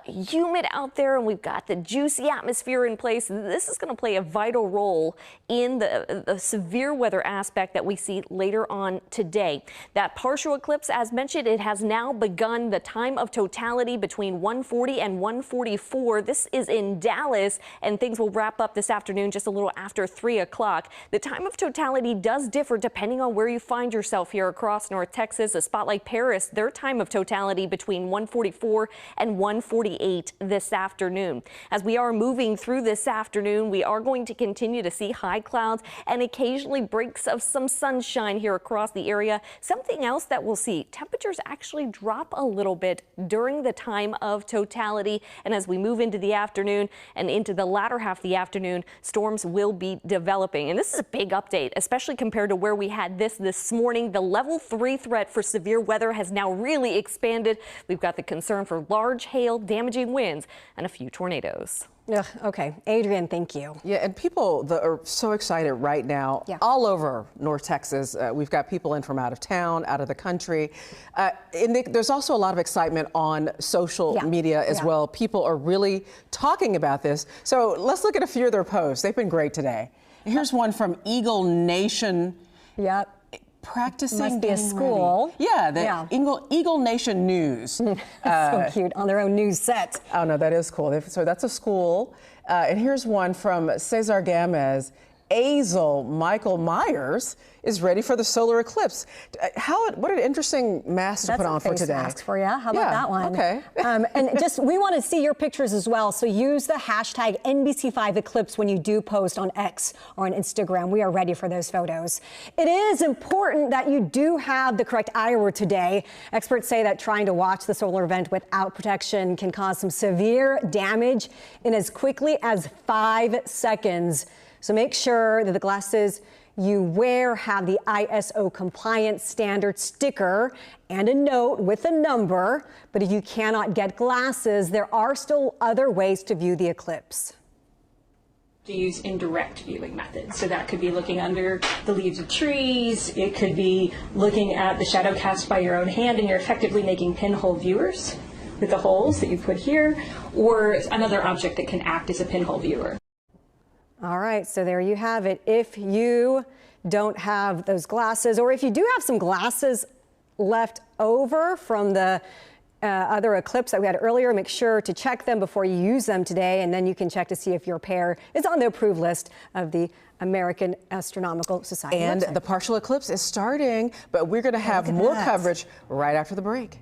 humid out there, and we've got the juicy atmosphere in place. This is going to play a vital role in the severe weather aspect that we see later on today. That partial eclipse, as mentioned, it has now begun. The time of totality between 1:40 and 1:44. This is in Dallas, and things will wrap up this afternoon just a little after 3 o'clock. The time of totality does differ depending on where you find yourself here across North Texas. A spot like Paris, their time of totality between 1:44 and 1:48 this afternoon. As we are moving through this afternoon, we are going to continue to see high clouds and occasionally breaks of some sunshine here across the area. Something else that we'll see, temperatures actually drop a little bit during the time of totality. And as we move into the afternoon and into the latter half of the afternoon, storms will be developing. And this is a big update, especially compared to to where we had this morning. The level 3 threat for severe weather has now really expanded. We've got the concern for large hail, damaging winds, and a few tornadoes. Ugh, okay, Adrienne, thank you. Yeah, and people that are so excited right now, all over North Texas. We've got people in from out of town, out of the country. There's also a lot of excitement on social media as well. People are really talking about this. So let's look at a few of their posts. They've been great today. Here's one from Eagle Nation. Yep. Practicing. Must be a school. Yeah, Eagle Nation News. So cute, on their own news set. Oh, no, that is cool. So that's a school. And here's one from Cesar Gamez. Azel Michael Myers is ready for the solar eclipse. What an interesting mask to put on for today. Mask for you. How about that one? Okay. And we want to see your pictures as well. So use the hashtag NBC5 Eclipse when you do post on X or on Instagram. We are ready for those photos. It is important that you do have the correct eyewear today. Experts say that trying to watch the solar event without protection can cause some severe damage in as quickly as 5 seconds. So make sure that the glasses you wear have the ISO compliant standard sticker and a note with a number. But if you cannot get glasses, there are still other ways to view the eclipse. To use indirect viewing methods. So that could be looking under the leaves of trees. It could be looking at the shadow cast by your own hand, and you're effectively making pinhole viewers with the holes that you put here, or another object that can act as a pinhole viewer. All right, so there you have it. If you don't have those glasses, or if you do have some glasses left over from the other eclipse that we had earlier, make sure to check them before you use them today, and then you can check to see if your pair is on the approved list of the American Astronomical Society And website. the partial eclipse is starting, but we're going to have more coverage right after the break.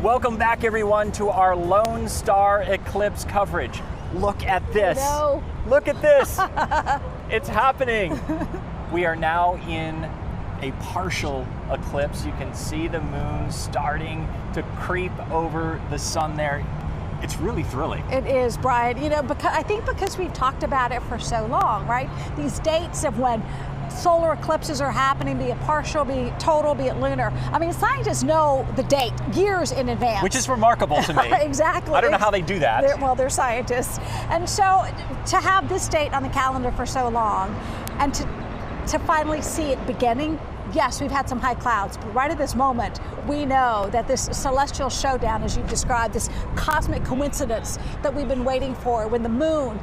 Welcome back, everyone, to our Lone Star Eclipse coverage. Look at this. No. Look at this. It's happening. We are now in a partial eclipse. You can see the moon starting to creep over the sun there. It's really thrilling. It is, Brian. You know, I think because we've talked about it for so long, right? These dates of when solar eclipses are happening, be it partial, be it total, be it lunar. I mean, scientists know the date years in advance. Which is remarkable to me. Exactly. I don't know how they do that. They're scientists. And so to have this date on the calendar for so long and to finally see it beginning, yes, we've had some high clouds, but right at this moment, we know that this celestial showdown, as you described, this cosmic coincidence that we've been waiting for, when the moon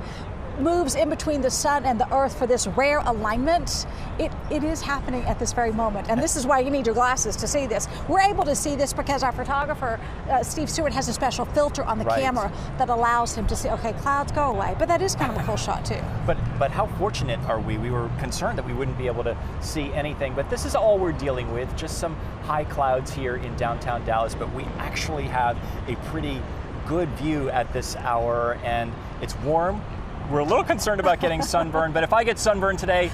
moves in between the sun and the earth for this rare alignment, it is happening at this very moment. And this is why you need your glasses to see this. We're able to see this because our photographer, Steve Stewart, has a special filter on the camera that allows him to see, okay, clouds go away. But that is kind of a cool shot too. But how fortunate are we? We were concerned that we wouldn't be able to see anything, but this is all we're dealing with, just some high clouds here in downtown Dallas, but we actually have a pretty good view at this hour, and it's warm. We're a little concerned about getting sunburned, but if I get sunburned today,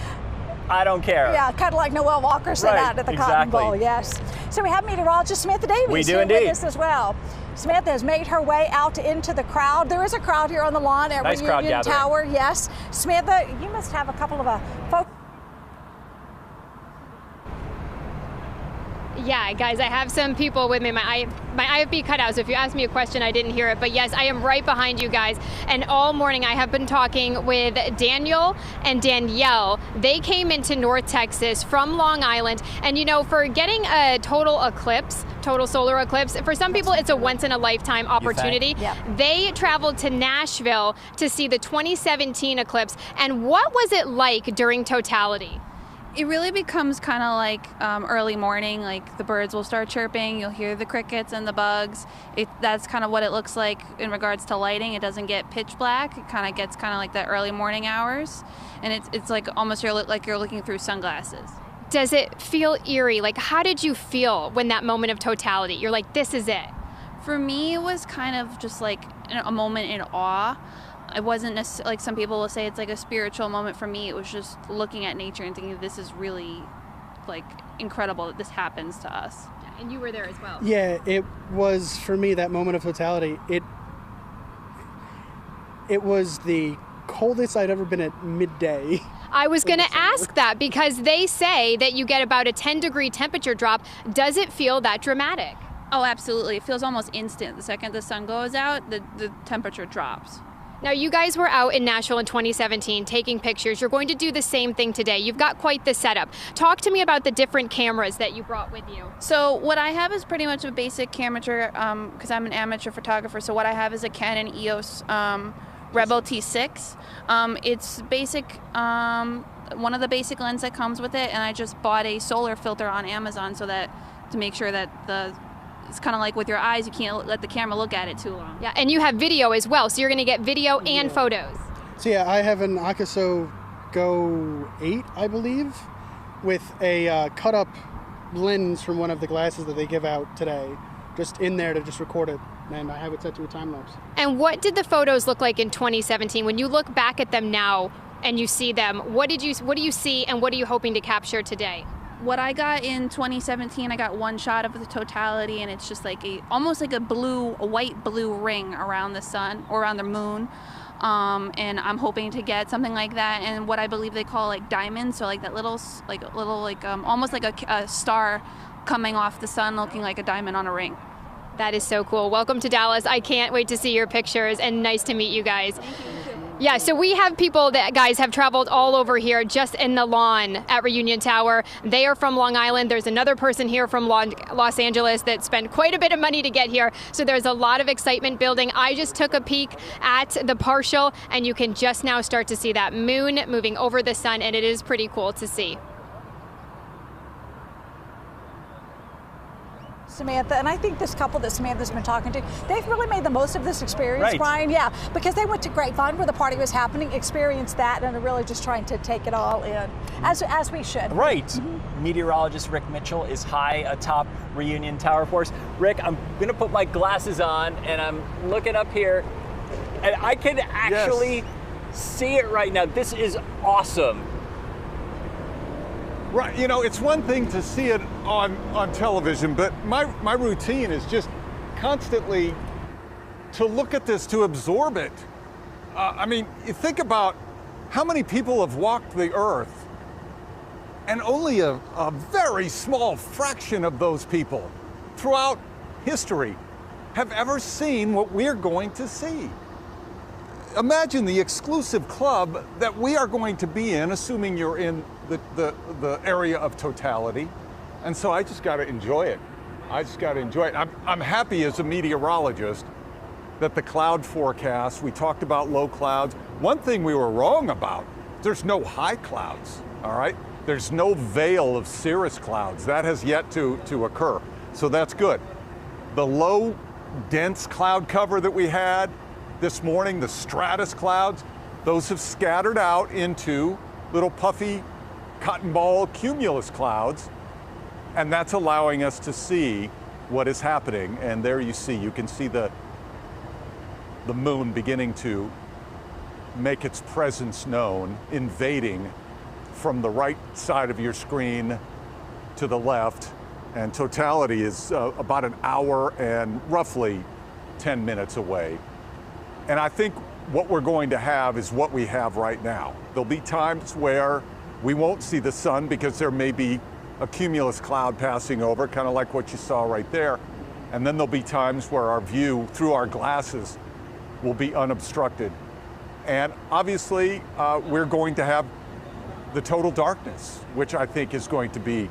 I don't care. Yeah, kind of like Noel Walker said out at the Cotton Bowl, yes. So we have meteorologist Samantha Davies here with us as well. Samantha has made her way out into the crowd. There is a crowd here on the lawn at Reunion Tower, yes. Samantha, you must have a couple of folks. Yeah, guys, I have some people with me. My IFB cut out, so if you ask me a question, I didn't hear it. But yes, I am right behind you guys. And all morning I have been talking with Daniel and Danielle. They came into North Texas from Long Island. And you know, for getting a total eclipse, total solar eclipse, for some people it's a once in a lifetime opportunity. Yep. They traveled to Nashville to see the 2017 eclipse. And what was it like during Totality? It really becomes kind of like early morning, like the birds will start chirping, you'll hear the crickets and the bugs. That's kind of what it looks like in regards to lighting. It doesn't get pitch black. It kind of gets kind of like the early morning hours. And it's like almost like you're looking through sunglasses. Does it feel eerie? Like, how did you feel when that moment of totality? You're like, this is it. For me, it was kind of just like a moment in awe. It wasn't necessarily, like some people will say it's like a spiritual moment. For me, it was just looking at nature and thinking this is really like incredible that this happens to us. And you were there as well. Yeah, it was for me that moment of totality. It was the coldest I'd ever been at midday. I was going to ask that because they say that you get about a 10-degree temperature drop. Does it feel that dramatic? Oh, absolutely. It feels almost instant. The second the sun goes out, the temperature drops. Now, you guys were out in Nashville in 2017 taking pictures. You're going to do the same thing today. You've got quite the setup. Talk to me about the different cameras that you brought with you. So what I have is pretty much a basic camera, because I'm an amateur photographer. So what I have is a Canon EOS Rebel T6. It's basic, one of the basic lenses that comes with it, and I just bought a solar filter on Amazon to make sure that it's kind of like with your eyes, you can't let the camera look at it too long. Yeah, and you have video as well, so you're going to get video and photos. So yeah, I have an Akaso Go 8, I believe, with a cut-up lens from one of the glasses that they give out today, just in there to just record it, and I have it set to a time-lapse. And what did the photos look like in 2017? When you look back at them now and you see them, what do you see and what are you hoping to capture today? What I got in 2017, I got one shot of the totality, and it's just like almost like a white blue ring around the sun or around the moon. And I'm hoping to get something like that, and what I believe they call like diamonds, so like that little almost like a star coming off the sun, looking like a diamond on a ring. That is so cool. Welcome to Dallas. I can't wait to see your pictures, and nice to meet you guys. Thank you. Yeah, so we have people that, guys, have traveled all over here just in the lawn at Reunion Tower. They are from Long Island. There's another person here from Los Angeles that spent quite a bit of money to get here. So there's a lot of excitement building. I just took a peek at the partial, and you can just now start to see that moon moving over the sun, and it is pretty cool to see. Samantha, and I think this couple that Samantha's been talking to, they've really made the most of this experience, Brian. Yeah, because they went to Grapevine where the party was happening, experienced that, and are really just trying to take it all in, as we should. Right. Mm-hmm. Meteorologist Rick Mitchell is high atop Reunion Tower for us. Rick, I'm going to put my glasses on, and I'm looking up here, and I can actually see it right now. This is awesome. Right, you know, it's one thing to see it on television, but my routine is just constantly to look at this, to absorb it. I mean, you think about how many people have walked the earth, and only a very small fraction of those people throughout history have ever seen what we're going to see. imagine the exclusive club that we are going to be in, assuming you're in the area of Totality. And so I just got to enjoy it. I just got to enjoy it. I'm happy as a meteorologist that the cloud forecast, we talked about low clouds. One thing we were wrong about, there's no high clouds, all right? There's no veil of cirrus clouds. That has yet to occur. So that's good. The low, dense cloud cover that we had this morning, the stratus clouds, those have scattered out into little puffy cotton ball cumulus clouds, and that's allowing us to see what is happening. And there you can see the moon beginning to make its presence known, invading from the right side of your screen to the left. And Totality is about an hour and roughly 10 minutes away. And I think what we're going to have is what we have right now. There'll be times where we won't see the sun because there may be a cumulus cloud passing over, kind of like what you saw right there. And then there'll be times where our view through our glasses will be unobstructed. And obviously, we're going to have the total darkness, which I think is going to be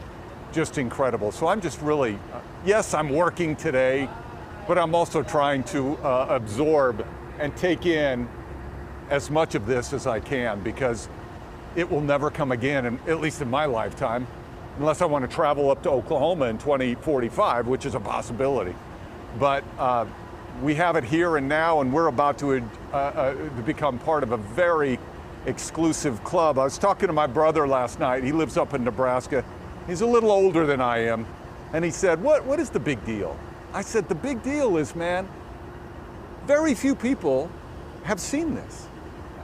just incredible. So I'm just really, yes, I'm working today, but I'm also trying to absorb and take in as much of this as I can, because it will never come again, and at least in my lifetime, unless I want to travel up to Oklahoma in 2045, which is a possibility. But we have it here and now, and we're about to become part of a very exclusive club. I was talking to my brother last night. He lives up in Nebraska. He's a little older than I am. And he said, what is the big deal? I said, the big deal is, man, very few people have seen this.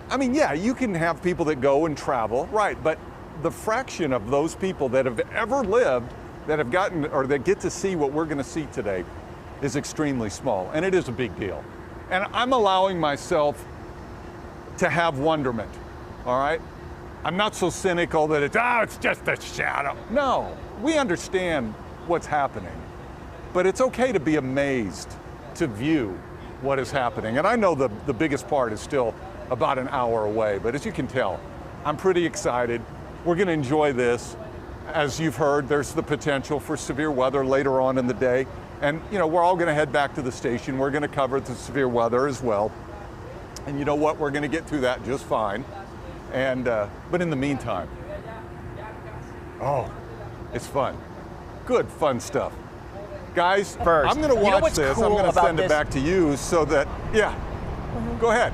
I mean, yeah, you can have people that go and travel, right, but the fraction of those people that have ever lived, that have gotten, or that get to see what we're going to see today, is extremely small, and it is a big deal. And I'm allowing myself to have wonderment, all right? I'm not so cynical that it's just a shadow. No, we understand what's happening, but it's okay to be amazed, to view what is happening. And I know the biggest part is still about an hour away, but as you can tell, I'm pretty excited. We're going to enjoy this. As you've heard, there's the potential for severe weather later on in the day. And you know, we're all going to head back to the station. We're going to cover the severe weather as well. And you know what? We're going to get through that just fine. And but in the meantime, oh, it's fun. Good, fun stuff. Guys, first, I'm going to watch this. Cool, I'm going to send it back to you so that, go ahead.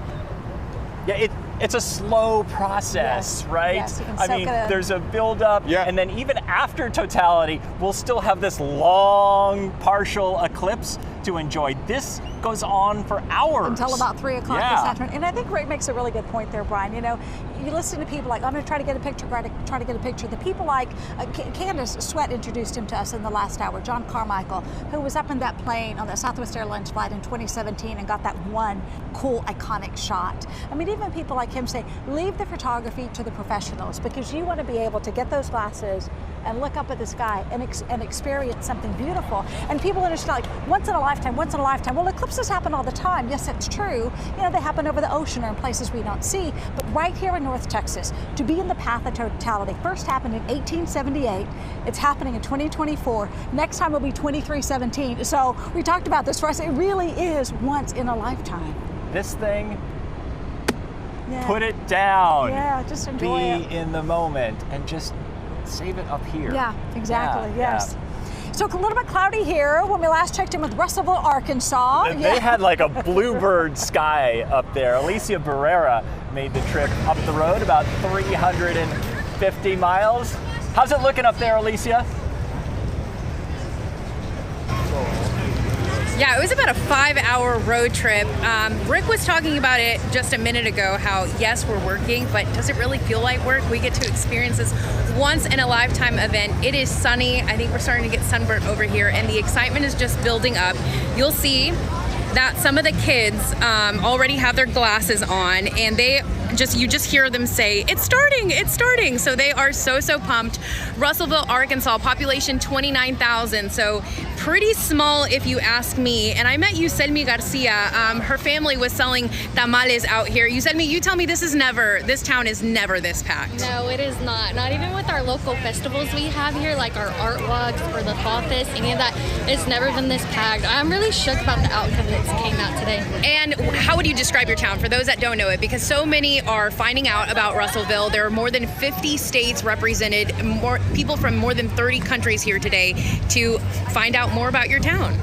Yeah, it's a slow process, right? Yes, I mean, there's a buildup, and then even after Totality, we'll still have this long partial eclipse to enjoy. This goes on for hours. Until about 3 o'clock this afternoon. And I think Rick makes a really good point there, Brian. You know, you listen to people like, I'm going to try to get a picture, try to get a picture. The people like Candace Sweat introduced him to us in the last hour, John Carmichael, who was up in that plane on that Southwest Airlines flight in 2017 and got that one cool, iconic shot. I mean, even people like him say, leave the photography to the professionals, because you want to be able to get those glasses and look up at the sky and experience something beautiful. And people understand, like, once in a lifetime, once in a lifetime. Well, eclipses happen all the time. Yes, it's true. You know, they happen over the ocean or in places we don't see. But right here in North Texas, to be in the path of totality, first happened in 1878. It's happening in 2024. Next time will be 2317. So we talked about this for us. It really is once in a lifetime. This thing, put it down. Yeah, just enjoy it. Be in the moment and just save it up here. Yeah, exactly, yes. Yeah. So a little bit cloudy here when we last checked in with Russellville, Arkansas. They had like a bluebird sky up there. Alicia Barrera made the trip up the road, about 350 miles. How's it looking up there, Alicia? Yeah, it was about a 5-hour road trip. Rick was talking about it just a minute ago, how yes, we're working, but does it really feel like work? We get to experience this once in a lifetime event. It is sunny. I think we're starting to get sunburnt over here, and the excitement is just building up. You'll see that some of the kids already have their glasses on, and they you just hear them say, it's starting. So they are so pumped. Russellville, Arkansas, population 29,000. So pretty small if you ask me. And I met Yuselmi Garcia. Her family was selling tamales out here. Yuselmi, you tell me this town is never this packed. No, it is not. Not even with our local festivals we have here, like our art walks or the Fall Fest, any of that. It's never been this packed. I'm really shook about the outcome that came out today. And how would you describe your town for those that don't know it? Because so many are finding out about Russellville. There are more than 50 states represented, more people from more than 30 countries here today to find out more about your town.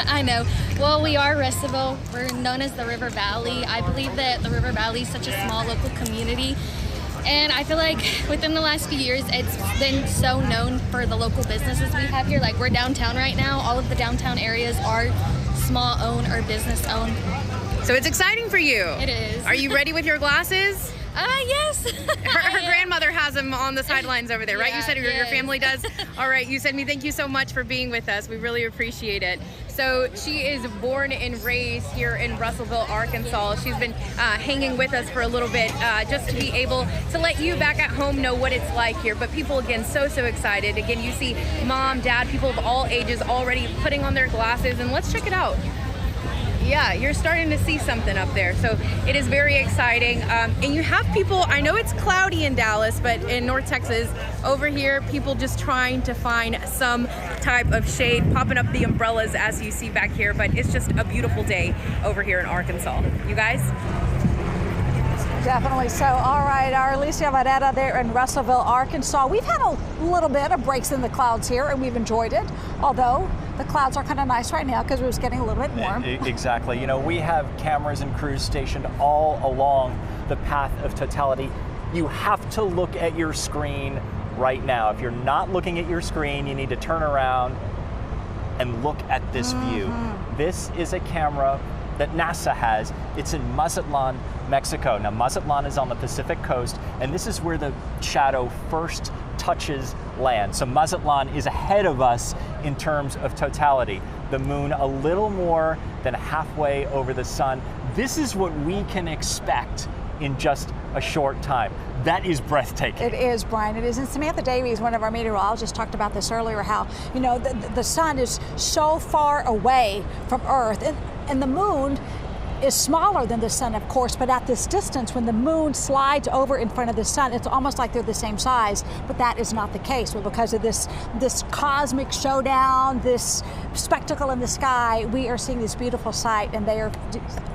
I know. Well, we are Russellville. We're known as the River Valley. I believe that the River Valley is such a small local community. And I feel like within the last few years, it's been so known for the local businesses we have here. Like, we're downtown right now. All of the downtown areas are small owned or business owned. So it's exciting for you. It is. Are you ready with your glasses? Yes. Her grandmother has them on the sidelines over there, right? Yeah, You said your family does? All right, Yuselmi, thank you so much for being with us. We really appreciate it. So she is born and raised here in Russellville, Arkansas. She's been hanging with us for a little bit just to be able to let you back at home know what it's like here. But people, again, so excited. Again, you see mom, dad, people of all ages already putting on their glasses. And let's check it out. Yeah, you're starting to see something up there. So it is very exciting. And you have people, I know it's cloudy in Dallas, but in North Texas, over here, people just trying to find some type of shade, popping up the umbrellas as you see back here. But it's just a beautiful day over here in Arkansas. You guys? Definitely so. All right, our Alicia Varela there in Russellville, Arkansas. We've had a little bit of breaks in the clouds here, and we've enjoyed it, although the clouds are kind of nice right now because it was getting a little bit warm. Exactly. You know, we have cameras and crews stationed all along the path of Totality. You have to look at your screen right now. If you're not looking at your screen, you need to turn around and look at this view. This is a camera that NASA has. It's in Mazatlan, Mexico. Now, Mazatlan is on the Pacific coast, and this is where the shadow first touches land. So Mazatlan is ahead of us in terms of totality. The moon a little more than halfway over the sun. This is what we can expect in just a short time. That is breathtaking. It is, Brian. It is. And Samantha Davies, one of our meteorologists, talked about this earlier, how, you know, the sun is so far away from Earth, and the moon is smaller than the sun, of course, but at this distance, when the moon slides over in front of the sun, it's almost like they're the same size, but that is not the case. Well, because of this cosmic showdown, this spectacle in the sky, we are seeing this beautiful sight, and they are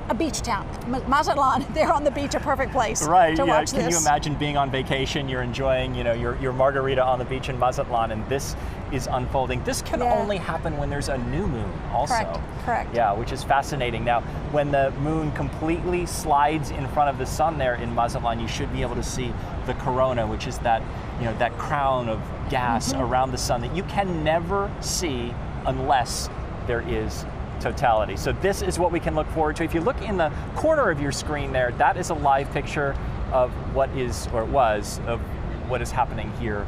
a beach town. Mazatlan, they're on the beach, a perfect place right, to watch this. Can you imagine being on vacation, you're enjoying, you know, your margarita on the beach in Mazatlan, and this is unfolding. This can only happen when there's a new moon also. Correct. Yeah, which is fascinating. Now, when the moon completely slides in front of the sun there in Mazatlan, you should be able to see the corona, which is that, you know, that crown of gas around the sun that you can never see unless there is totality. So this is what we can look forward to. If you look in the corner of your screen there, that is a live picture of what is, or it was, of what is happening here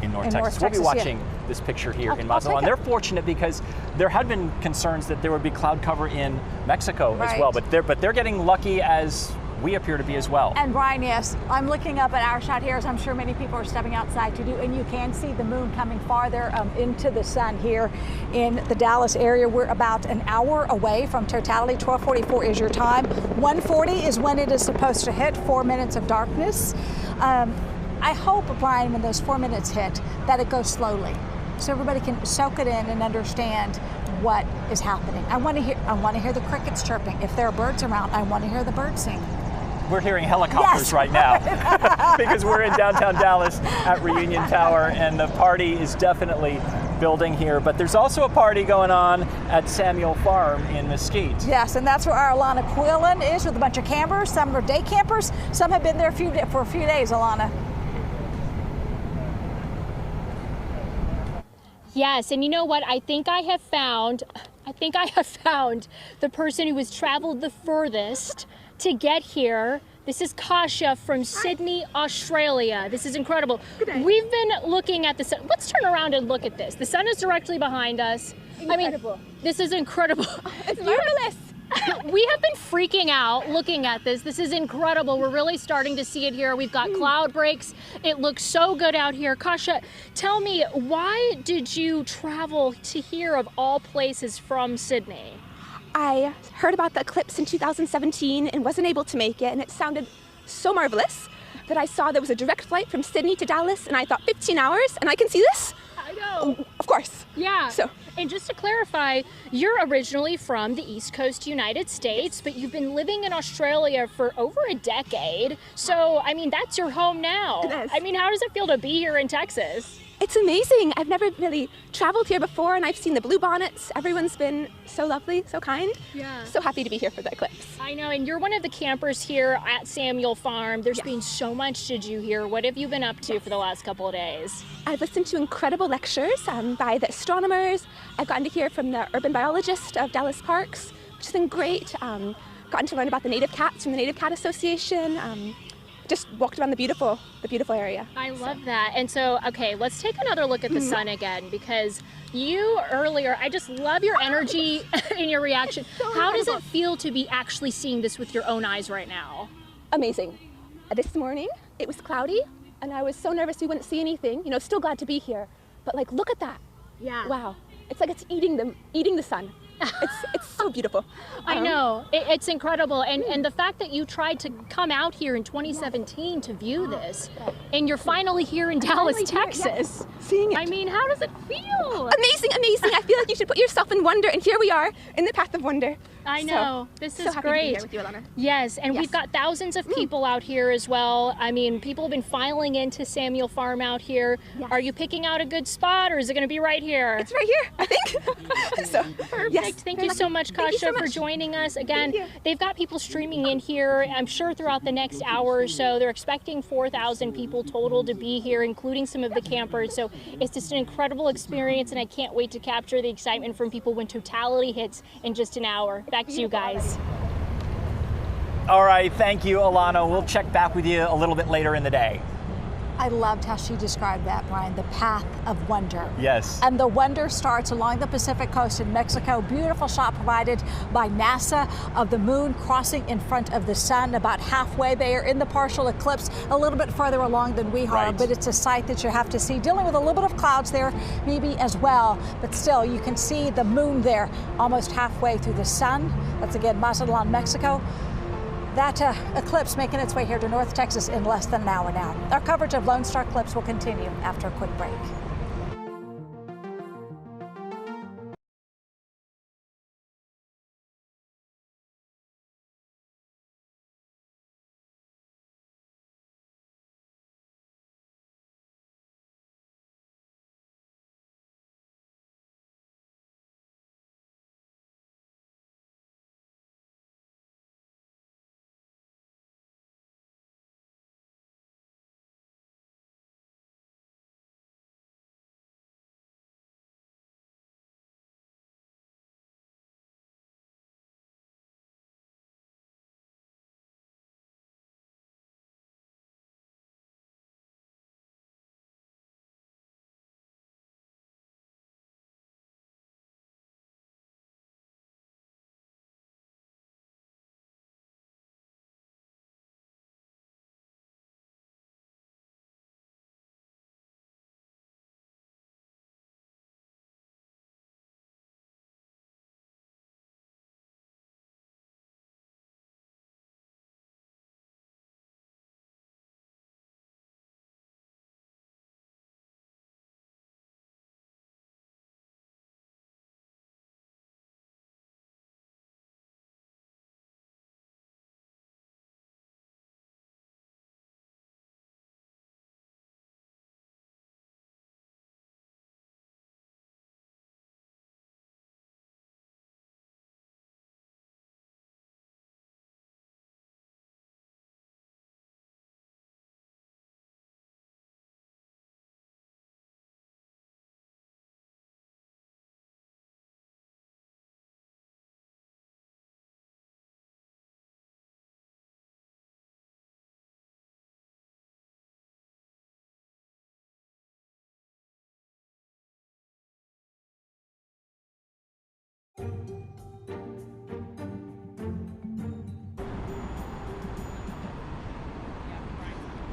in North Texas. We'll be watching this picture here in Mazatlan. They're fortunate because there had been concerns that there would be cloud cover in Mexico as well, but they're getting lucky, as we appear to be as well. And Brian, yes, I'm looking up at our shot here, as I'm sure many people are stepping outside to do, and you can see the moon coming farther into the sun here in the Dallas area. We're about an hour away from totality. 12:44 is your time. 1:40 is when it is supposed to hit, 4 minutes of darkness. I hope, Brian, when those 4 minutes hit, that it goes slowly, so everybody can soak it in and understand what is happening. I want to hear the crickets chirping. If there are birds around, I want to hear the birds sing. We're hearing helicopters right now because we're in downtown Dallas at Reunion Tower, and the party is definitely building here. But there's also a party going on at Samuel Farm in Mesquite. Yes, and that's where our Alana Quillen is with a bunch of campers. Some are day campers. Some have been there for a few days, Alana. Yes, and you know what? I think I have found the person who has traveled the furthest to get here. This is Kasha from Sydney, Australia. This is incredible. We've been looking at the sun. Let's turn around and look at this. The sun is directly behind us. Incredible. I mean, this is incredible. It's marvelous. We have been freaking out looking at this. This is incredible. We're really starting to see it here. We've got cloud breaks. It looks so good out here. Kasha, tell me, why did you travel to here of all places from Sydney? I heard about the eclipse in 2017 and wasn't able to make it, and it sounded so marvelous that I saw there was a direct flight from Sydney to Dallas, and I thought 15 hours and I can see this? I know. Of course. Yeah. And just to clarify, you're originally from the East Coast United States, but you've been living in Australia for over a decade. So, I mean, that's your home now. It is. I mean, how does it feel to be here in Texas? It's amazing. I've never really traveled here before, and I've seen the bluebonnets. Everyone's been so lovely, so kind. Yeah. So happy to be here for the eclipse. I know, and you're one of the campers here at Samuel Farm. There's been so much to do here. What have you been up to for the last couple of days? I've listened to incredible lectures by the astronomers. I've gotten to hear from the urban biologist of Dallas Parks, which has been great. Gotten to learn about the native cats from the Native Cat Association. Just walked around the beautiful area. I love that. And so, okay, let's take another look at the sun again, because you earlier, I just love your energy and your reaction. How does it feel to be actually seeing this with your own eyes right now? Amazing. This morning, it was cloudy, and I was so nervous we wouldn't see anything. You know, still glad to be here. But like, look at that. Yeah. Wow. It's like it's eating the sun. It's so beautiful. I know. It's incredible. And the fact that you tried to come out here in 2017 to view this, and you're finally here in Dallas, Texas. Seeing it. I mean, how does it feel? Amazing, amazing. I feel like you should put yourself in wonder, and here we are in the path of wonder. I know. This is so happy great. To be here with you, Alana. Yes, and we've got thousands of people out here as well. I mean, people have been filing into Samuel Farm out here. Yes. Are you picking out a good spot, or is it going to be right here? It's right here, I think. Perfect. Yes, Thank you so much, Kasha, for joining us. Again, they've got people streaming in here, I'm sure, throughout the next hour or so. They're expecting 4,000 people total to be here, including some of the campers. So it's just an incredible experience, and I can't wait to capture the excitement from people when Totality hits in just an hour. Back to you guys. All right, thank you, Alana. We'll check back with you a little bit later in the day. I loved how she described that, Brian, the path of wonder. Yes. And the wonder starts along the Pacific coast in Mexico. Beautiful shot provided by NASA of the moon crossing in front of the sun about halfway there in the partial eclipse, a little bit further along than we are, but it's a sight that you have to see. Dealing with a little bit of clouds there maybe as well, but still you can see the moon there almost halfway through the sun. That's again Mazatlan, Mexico. That eclipse making its way here to North Texas in less than an hour now. Our coverage of Lone Star Eclipse will continue after a quick break.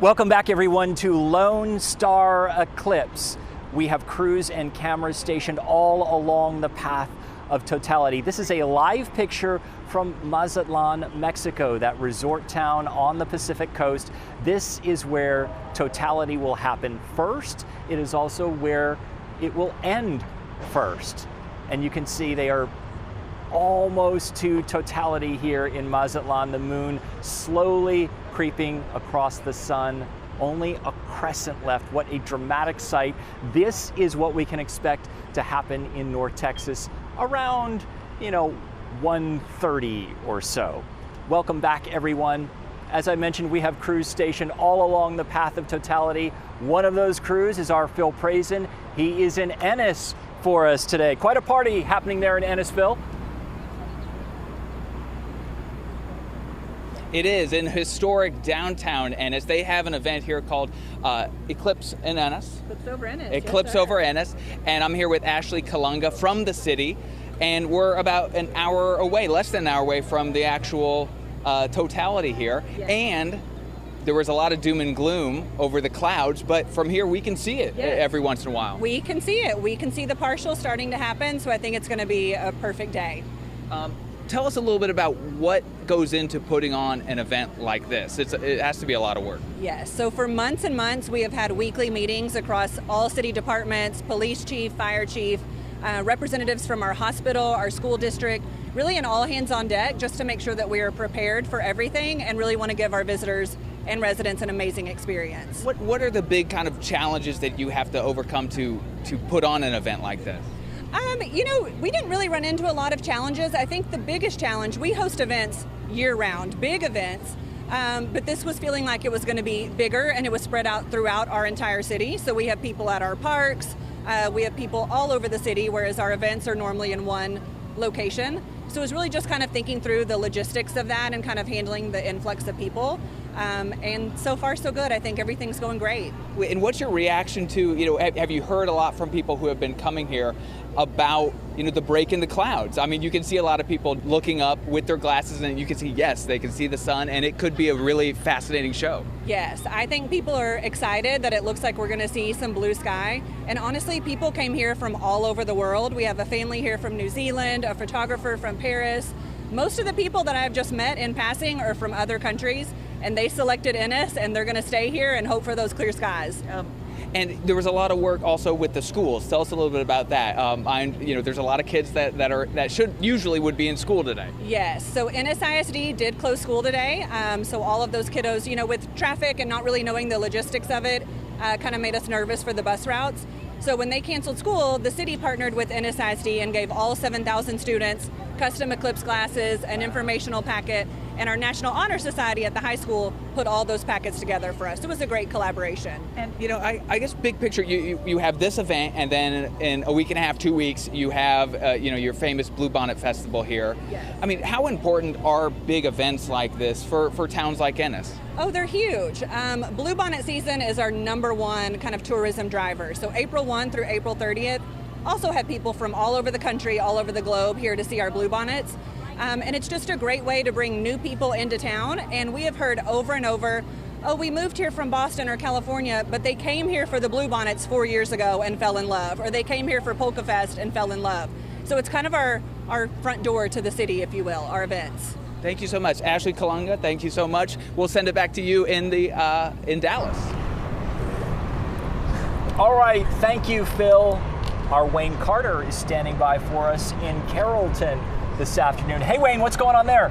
Welcome back, everyone, to Lone Star Eclipse. We have crews and cameras stationed all along the path of Totality. This is a live picture from Mazatlan, Mexico, that resort town on the Pacific coast. This is where Totality will happen first. It is also where it will end first. And you can see they are almost to Totality here in Mazatlan. The moon slowly creeping across the sun. Only a crescent left. What a dramatic sight. This is what we can expect to happen in North Texas around, 1:30 or so. Welcome back, everyone. As I mentioned, we have crews stationed all along the path of Totality. One of those crews is our Phil Prazen. He is in Ennis for us today. Quite a party happening there in Ennis, Phil. It is in historic downtown Ennis. They have an event here called Eclipse in Ennis. Eclipse over Ennis. Eclipse over Ennis. And I'm here with Ashley Kalunga from the city. And we're about an hour away, less than an hour away from the actual Totality here. Yes. And there was a lot of doom and gloom over the clouds, but from here we can see it every once in a while. We can see it. We can see the partial starting to happen, so I think it's going to be a perfect day. Tell us a little bit about what goes into putting on an event like this. It has to be a lot of work. Yes, so for months and months we have had weekly meetings across all city departments, police chief, fire chief, representatives from our hospital, our school district, really an all hands on deck just to make sure that we are prepared for everything and really want to give our visitors and residents an amazing experience. What are the big kind of challenges that you have to overcome to put on an event like this? We didn't really run into a lot of challenges. I think the biggest challenge, we host events year-round, big events, but this was feeling like it was going to be bigger and it was spread out throughout our entire city. So we have people at our parks, we have people all over the city, whereas our events are normally in one location. So it was really just kind of thinking through the logistics of that and kind of handling the influx of people. And so far, so good. I think everything's going great. And what's your reaction to, have you heard a lot from people who have been coming here about, the break in the clouds? I mean, you can see a lot of people looking up with their glasses and you can see, yes, they can see the sun, and it could be a really fascinating show. Yes, I think people are excited that it looks like we're going to see some blue sky. And honestly, people came here from all over the world. We have a family here from New Zealand, a photographer from Paris. Most of the people that I've just met in passing are from other countries, and they selected Ennis, and they're going to stay here and hope for those clear skies. And there was a lot of work also with the schools. Tell us a little bit about that. There's a lot of kids that should usually would be in school today. Yes, so Ennis ISD did close school today. So all of those kiddos, with traffic and not really knowing the logistics of it, kind of made us nervous for the bus routes. So when they canceled school, the city partnered with Ennis ISD and gave all 7,000 students custom Eclipse glasses, an informational packet, and our National Honor Society at the high school put all those packets together for us. It was a great collaboration. And I guess big picture, you have this event, and then in a week and a half, 2 weeks, you have your famous Bluebonnet Festival here. Yes. I mean, how important are big events like this for towns like Ennis? Oh, they're huge. Bluebonnet season is our #1 kind of tourism driver. So April 1 through April 30th, also have people from all over the country, all over the globe here to see our bluebonnets. And it's just a great way to bring new people into town. And we have heard over and over, oh, we moved here from Boston or California, but they came here for the bluebonnets 4 years ago and fell in love, or they came here for Polka Fest and fell in love. So it's kind of our front door to the city, if you will, our events. Thank you so much. Ashley Kalunga, thank you so much. We'll send it back to you in Dallas. All right, thank you, Phil. Our Wayne Carter is standing by for us in Carrollton this afternoon. Hey, Wayne, what's going on there?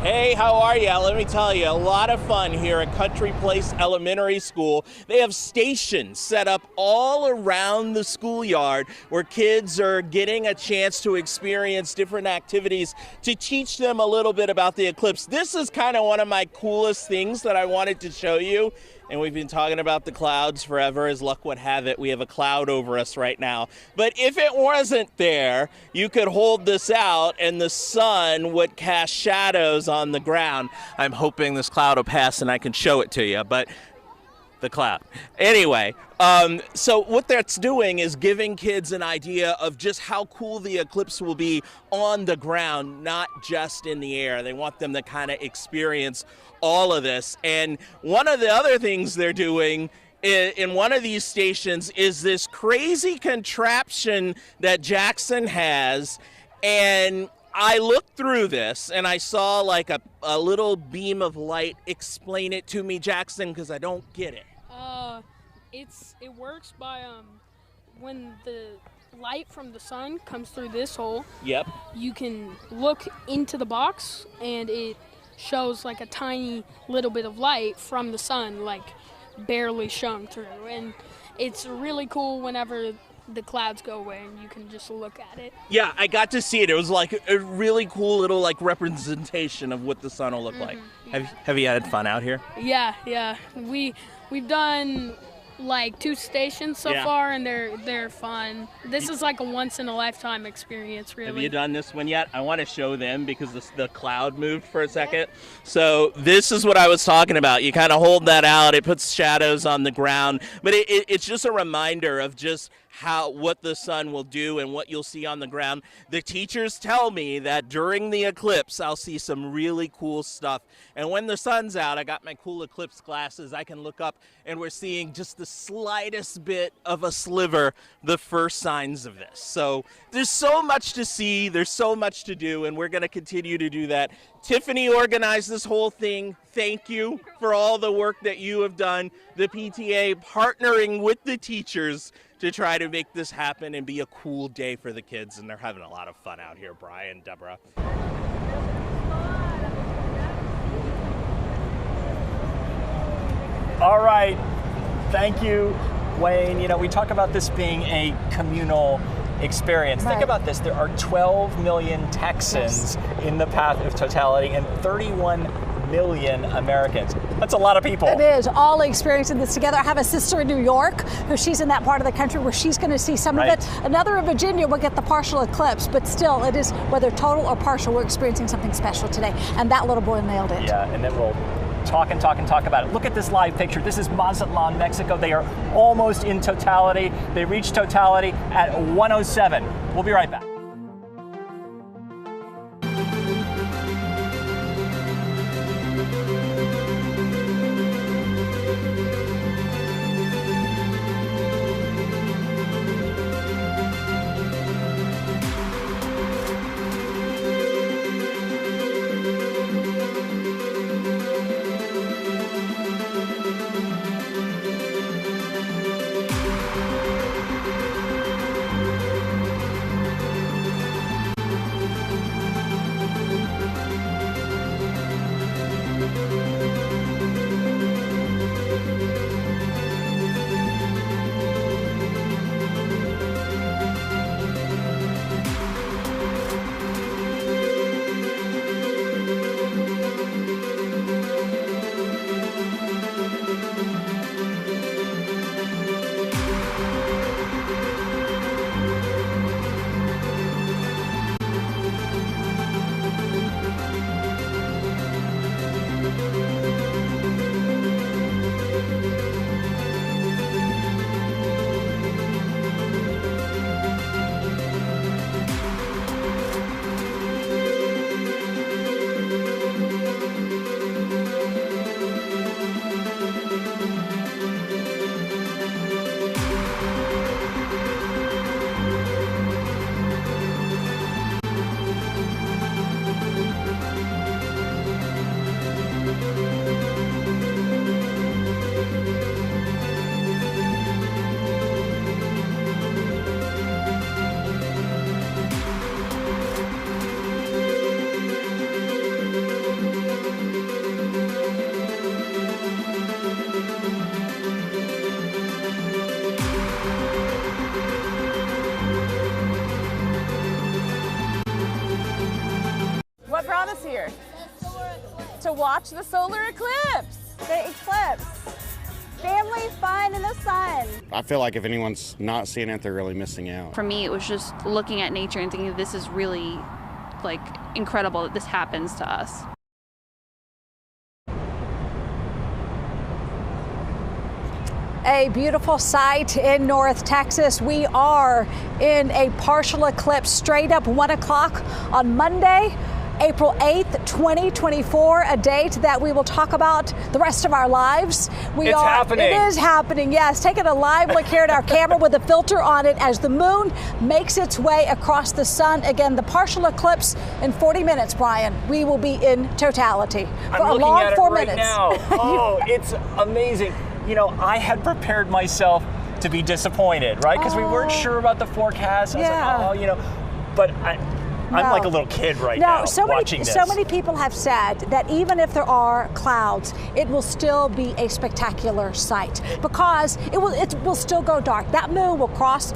Hey, how are you? Let me tell you, a lot of fun here at Country Place Elementary School. They have stations set up all around the schoolyard where kids are getting a chance to experience different activities to teach them a little bit about the eclipse. This is kind of one of my coolest things that I wanted to show you. And we've been talking about the clouds forever. As luck would have it, we have a cloud over us right now. But if it wasn't there, you could hold this out and the sun would cast shadows on the ground. I'm hoping this cloud will pass and I can show it to you. But the cloud. Anyway, so what that's doing is giving kids an idea of just how cool the eclipse will be on the ground, not just in the air. They want them to kind of experience all of this. And one of the other things they're doing in one of these stations is this crazy contraption that Jackson has. And I looked through this and I saw like a little beam of light. Explain it to me, Jackson, because I don't get it. It works by when the light from the sun comes through this hole. Yep. You can look into the box and it shows like a tiny little bit of light from the sun, like barely shone through. And it's really cool whenever the clouds go away and you can just look at it. Yeah, I got to see it. It was like a really cool little like representation of what the sun will look like. Yeah. Have you had fun out here? Yeah. We've done like 2 stations so far, and they're fun. This is like a once in a lifetime experience, really. Have you done this one yet? I want to show them because the cloud moved for a second. So this is what I was talking about. You kind of hold that out, it puts shadows on the ground, but it's just a reminder of just what the sun will do and what you'll see on the ground. The teachers tell me that during the eclipse, I'll see some really cool stuff. And when the sun's out, I got my cool eclipse glasses. I can look up and we're seeing just the slightest bit of a sliver, the first signs of this. So there's so much to see, there's so much to do, and we're going to continue to do that. Tiffany organized this whole thing. Thank you for all the work that you have done. The PTA partnering with the teachers to try to make this happen and be a cool day for the kids, and they're having a lot of fun out here, Brian, Deborah. All right, thank you, Wayne. You know, we talk about this being a communal experience. Think about this, there are 12 million Texans in the path of totality and 31 million Americans. That's a lot of people. It is, all experiencing this together. I have a sister in New York who she's in that part of the country where she's going to see some of it. Another in Virginia will get the partial eclipse, but still it is, whether total or partial, we're experiencing something special today. And that little boy nailed it. Yeah, and then we'll talk about it. Look at this live picture. This is Mazatlan, Mexico. They are almost in totality. They reach totality at 1:07. We'll be right back. What brought us here? To watch the solar eclipse. The eclipse. Family fun in the sun. I feel like if anyone's not seeing it, they're really missing out. For me, it was just looking at nature and thinking this is really like incredible that this happens to us. A beautiful sight in North Texas. We are in a partial eclipse straight up 1 o'clock on Monday, April 8th, 2024, a date that we will talk about the rest of our lives. It's happening. It is happening, yes. Taking a live look here at our camera with a filter on it as the moon makes its way across the sun. Again, the partial eclipse in 40 minutes, Brian. We will be in totality for I'm a looking long at it 4 right minutes. now. Oh, it's amazing. You know, I had prepared myself to be disappointed, right? Because we weren't sure about the forecast. I was like, oh, you know, but I'm like a little kid right now watching this. So many people have said that even if there are clouds, it will still be a spectacular sight because it will still go dark. That moon will cross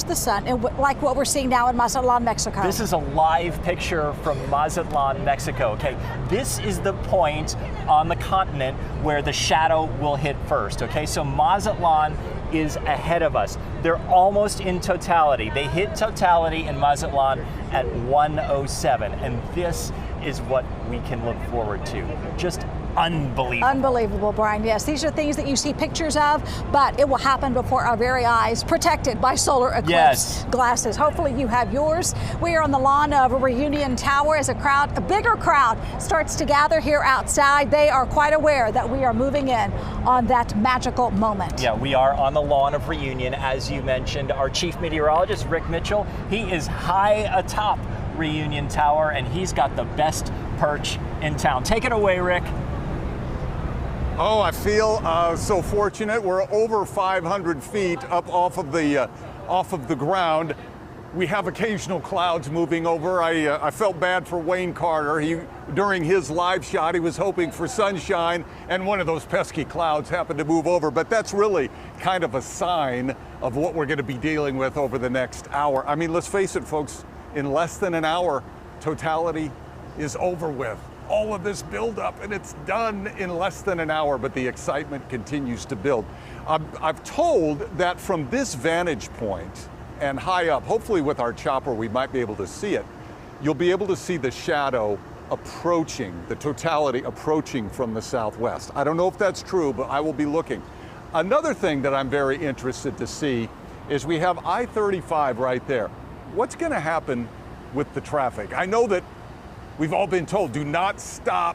the sun, and like what we're seeing now in Mazatlan, Mexico. This is a live picture from Mazatlan, Mexico. Okay, this is the point on the continent where the shadow will hit first. Okay, so Mazatlan is ahead of us. They're almost in totality. They hit totality in Mazatlan at 1:07, and this is what we can look forward to. Just unbelievable. Unbelievable, Brian. Yes, these are things that you see pictures of, but it will happen before our very eyes, protected by solar eclipse glasses. Hopefully you have yours. We are on the lawn of Reunion Tower as a bigger crowd starts to gather here outside. They are quite aware that we are moving in on that magical moment. Yeah, we are on the lawn of Reunion, as you mentioned. Our chief meteorologist, Rick Mitchell, he is high atop Reunion Tower, and he's got the best perch in town. Take it away, Rick. Oh, I feel so fortunate. We're over 500 feet up off of the ground. We have occasional clouds moving over. I felt bad for Wayne Carter. During his live shot, he was hoping for sunshine, and one of those pesky clouds happened to move over. But that's really kind of a sign of what we're going to be dealing with over the next hour. I mean, let's face it, folks. In less than an hour, totality is over with. All of this buildup, and it's done in less than an hour, but the excitement continues to build. I've told that from this vantage point and high up, hopefully with our chopper we might be able to see it, you'll be able to see the shadow approaching, the totality approaching from the southwest. I don't know if that's true, but I will be looking. Another thing that I'm very interested to see is we have I-35 right there. What's going to happen with the traffic? I know that we've all been told, do not stop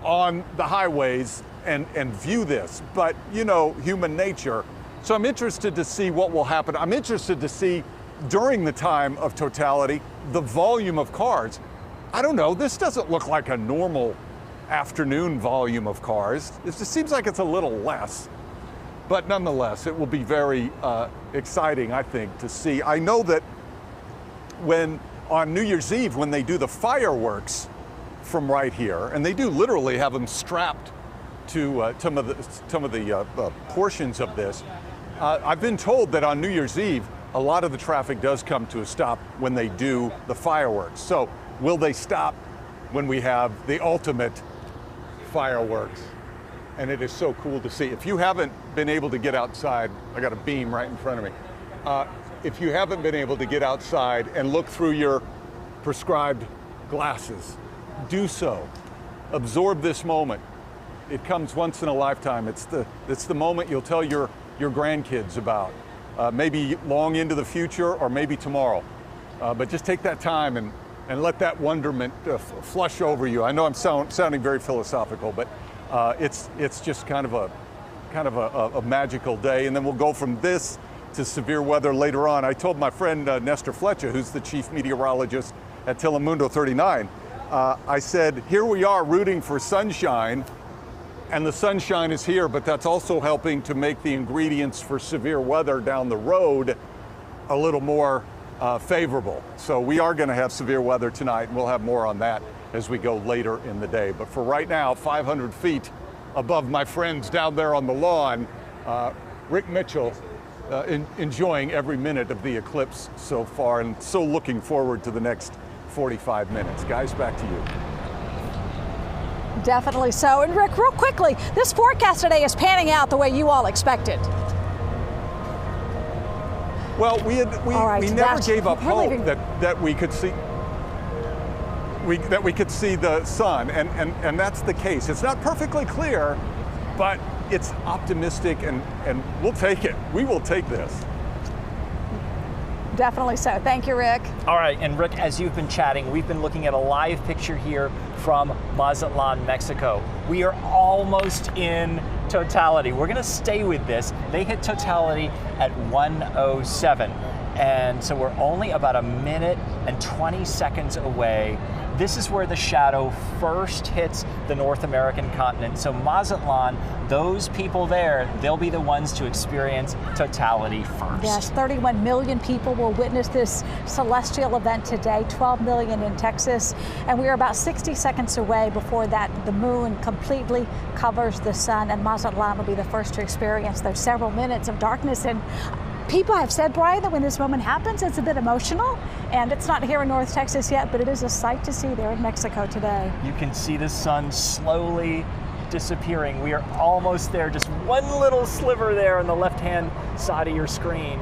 on the highways and view this, but you know, human nature. So I'm interested to see what will happen. I'm interested to see during the time of totality, the volume of cars. I don't know, this doesn't look like a normal afternoon volume of cars. It just seems like it's a little less, but nonetheless, it will be very exciting, I think, to see. I know that on New Year's Eve, when they do the fireworks from right here, and they do literally have them strapped to some of the portions of this, I've been told that on New Year's Eve, a lot of the traffic does come to a stop when they do the fireworks. So will they stop when we have the ultimate fireworks? And it is so cool to see. If you haven't been able to get outside, I got a beam right in front of me. If you haven't been able to get outside and look through your prescribed glasses, do so. Absorb this moment. It comes once in a lifetime. It's the moment you'll tell your grandkids about, maybe long into the future or maybe tomorrow. But just take that time and let that wonderment flush over you. I know I'm sounding very philosophical, but it's just kind of a magical day. And then we'll go from this to severe weather later on. I told my friend Nestor Fletcher, who's the chief meteorologist at Telemundo 39, I said, here we are rooting for sunshine, and the sunshine is here, but that's also helping to make the ingredients for severe weather down the road a little more favorable. So we are going to have severe weather tonight, and we'll have more on that as we go later in the day. But for right now, 500 feet above my friends down there on the lawn, Rick Mitchell, enjoying every minute of the eclipse so far, and so looking forward to the next 45 minutes. Guys, back to you. Definitely so. And Rick, real quickly, this forecast today is panning out the way you all expected. Well, we never gave up hope that we could see that we could see the sun, and that's the case. It's not perfectly clear, but it's optimistic, and we'll take it. We will take this. Definitely so. Thank you, Rick. All right, and Rick, as you've been chatting, we've been looking at a live picture here from Mazatlan, Mexico. We are almost in Totality. We're gonna stay with this. They hit Totality at 1:07. And so we're only about a minute and 20 seconds away. This is where the shadow first hits the North American continent. So Mazatlan, those people there, they'll be the ones to experience Totality first. Yes, 31 million people will witness this celestial event today, 12 million in Texas. And we are about 60 seconds away before that the moon completely covers the sun, and Mazatlan will be the first to experience those several minutes of darkness. And people have said, Brian, that when this moment happens, it's a bit emotional, and it's not here in North Texas yet, but it is a sight to see there in Mexico today. You can see the sun slowly disappearing. We are almost there, just one little sliver there on the left-hand side of your screen.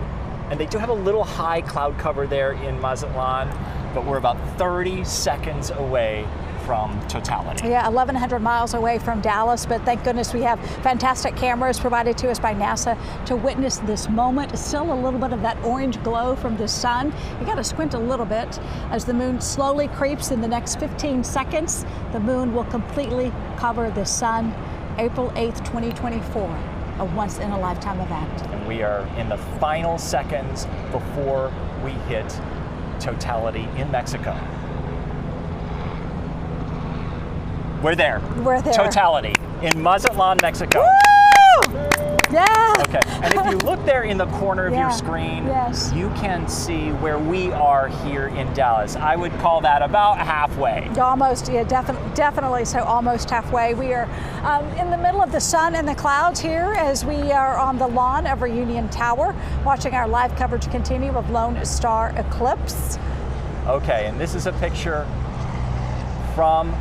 And they do have a little high cloud cover there in Mazatlan, but we're about 30 seconds away from Totality. Yeah, 1,100 miles away from Dallas, but thank goodness we have fantastic cameras provided to us by NASA to witness this moment. Still a little bit of that orange glow from the sun. You got to squint a little bit as the moon slowly creeps. In the next 15 seconds, the moon will completely cover the sun. April 8th, 2024, a once-in-a-lifetime event. And we are in the final seconds before we hit Totality in Mexico. We're there. We're there. Totality in Mazatlan, Mexico. Woo! Yeah. Okay. And if you look there in the corner of your screen, you can see where we are here in Dallas. I would call that about halfway. Almost, yeah, definitely. So almost halfway. We are in the middle of the sun and the clouds here as we are on the lawn of Reunion Tower, watching our live coverage continue of Lone Star Eclipse. Okay, and this is a picture from.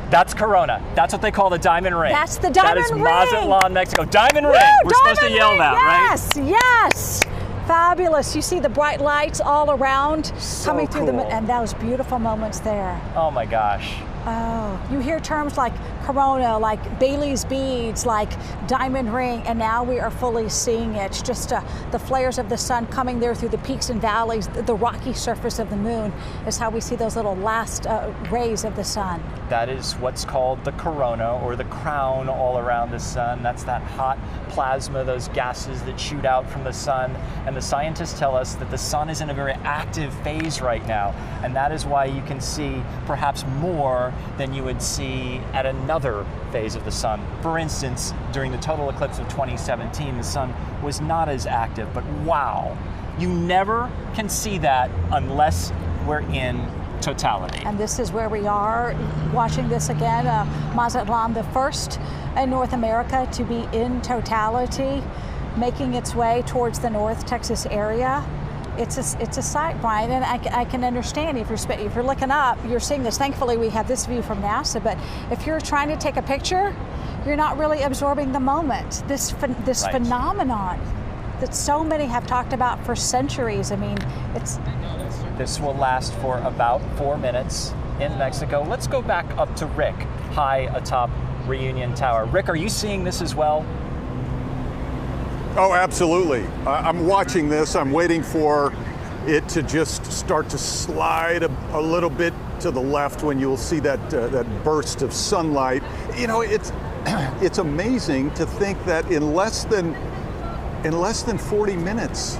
That's Corona. That's what they call the diamond ring. That's the diamond ring. That is Mazatlan, Mexico. Diamond ring. We're supposed to yell that, right? Yes, yes. Fabulous. You see the bright lights all around coming through the, and those beautiful moments there. Oh my gosh. Oh, you hear terms like Corona, like Bailey's beads, like diamond ring, and now we are fully seeing it. Just the flares of the sun coming there through the peaks and valleys, the rocky surface of the moon is how we see those little last rays of the sun. That is what's called the corona, or the crown, all around the sun. That's that hot plasma, those gases that shoot out from the sun. And the scientists tell us that the sun is in a very active phase right now. And that is why you can see perhaps more than you would see at another phase of the sun. For instance, during the total eclipse of 2017, the sun was not as active, but wow, you never can see that unless we're in Totality. And this is where we are watching this again. Mazatlan, the first in North America to be in Totality, making its way towards the North Texas area. It's a sight, Brian, and I can understand if you're looking up, you're seeing this. Thankfully, we have this view from NASA, but if you're trying to take a picture, you're not really absorbing the moment. This phenomenon that so many have talked about for centuries. I mean, This will last for about 4 minutes in Mexico. Let's go back up to Rick, high atop Reunion Tower. Rick, are you seeing this as well? Oh, absolutely. I'm watching this. I'm waiting for it to just start to slide a little bit to the left when you'll see that burst of sunlight. You know, it's amazing to think that in less than 40 minutes,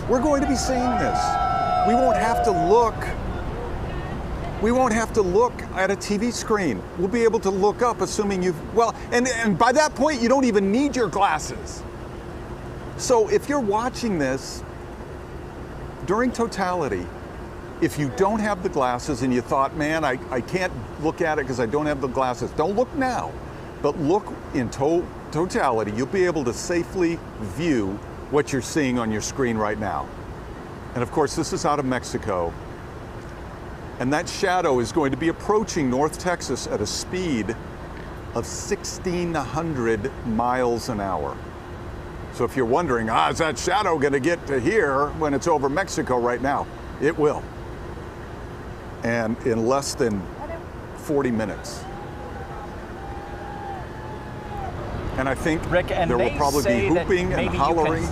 we're going to be seeing this. We won't have to look. We won't have to look at a TV screen. We'll be able to look up, assuming and by that point, you don't even need your glasses. So if you're watching this during Totality, if you don't have the glasses and you thought, man, I can't look at it because I don't have the glasses, don't look now, but look in Totality. You'll be able to safely view what you're seeing on your screen right now. And of course, this is out of Mexico. And that shadow is going to be approaching North Texas at a speed of 1,600 miles an hour. So if you're wondering, is that shadow going to get to here when it's over Mexico right now? It will. And in less than 40 minutes. And I think Rick, and there will probably be hooping and hollering.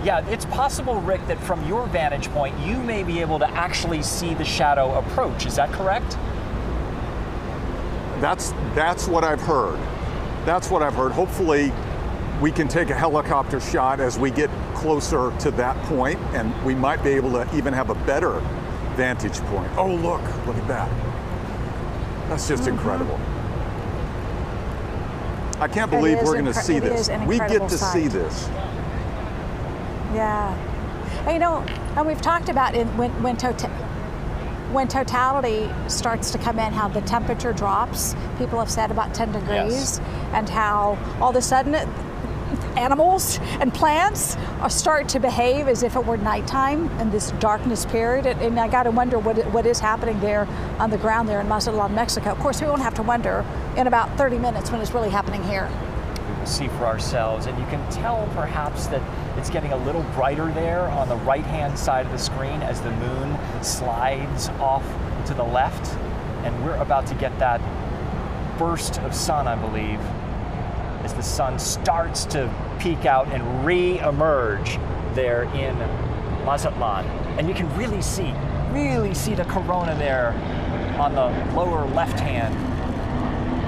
Yeah, it's possible, Rick, that from your vantage point, you may be able to actually see the shadow approach. Is that correct? That's what I've heard. That's what I've heard. Hopefully, we can take a helicopter shot as we get closer to that point, and we might be able to even have a better vantage point. Oh, look at that. That's just incredible. I can't believe we're going to see this. We get to see this. Yeah. And, you know, and we've talked about when totality starts to come in, how the temperature drops. People have said about 10 degrees, and how all of a sudden animals and plants start to behave as if it were nighttime in this darkness period. And I got to wonder what is happening there on the ground there in Mazatlan, Mexico. Of course, we won't have to wonder in about 30 minutes when it's really happening here. We will see for ourselves, and you can tell perhaps that it's getting a little brighter there on the right-hand side of the screen as the moon slides off to the left, and we're about to get that burst of sun, I believe, as the sun starts to peek out and re-emerge there in Mazatlan. And you can really see the corona there on the lower left-hand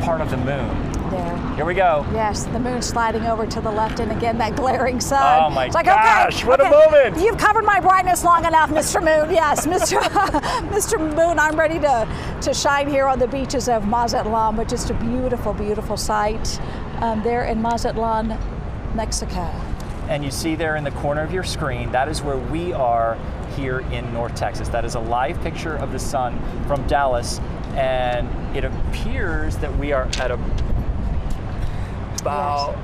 part of the moon. There. Here we go. Yes, the moon sliding over to the left, and again, that glaring sun. Oh my it's like, gosh, okay, what a moment. You've covered my brightness long enough, Mr. Moon. Yes, Mr. Moon, I'm ready to shine here on the beaches of Mazatlan, which is a beautiful, beautiful sight there in Mazatlan, Mexico. And you see there in the corner of your screen, that is where we are here in North Texas. That is a live picture of the sun from Dallas, and it appears that we are at about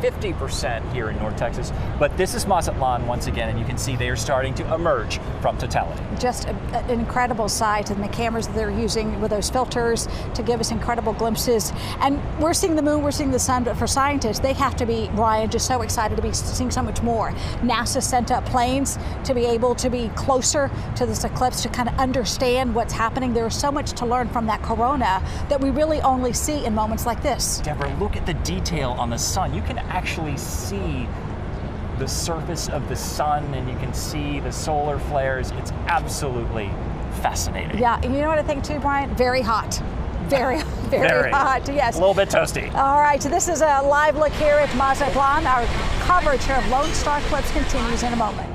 50% here in North Texas, but this is Mazatlan once again, and you can see they are starting to emerge from totality. Just an incredible sight, and the cameras that they're using with those filters to give us incredible glimpses. And we're seeing the moon, we're seeing the sun, but for scientists, they have to be, Ryan, just so excited to be seeing so much more. NASA sent up planes to be able to be closer to this eclipse to kind of understand what's happening. There is so much to learn from that corona that we really only see in moments like this. Deborah, look at the detail on the sun. You can actually see the surface of the sun, and you can see the solar flares. It's absolutely fascinating. Yeah, and you know what I think too, Brian? Very hot. Very hot, yes. A little bit toasty. All right, so this is a live look here at Mazatlan. Our coverage here of Lone Star Eclipse continues in a moment.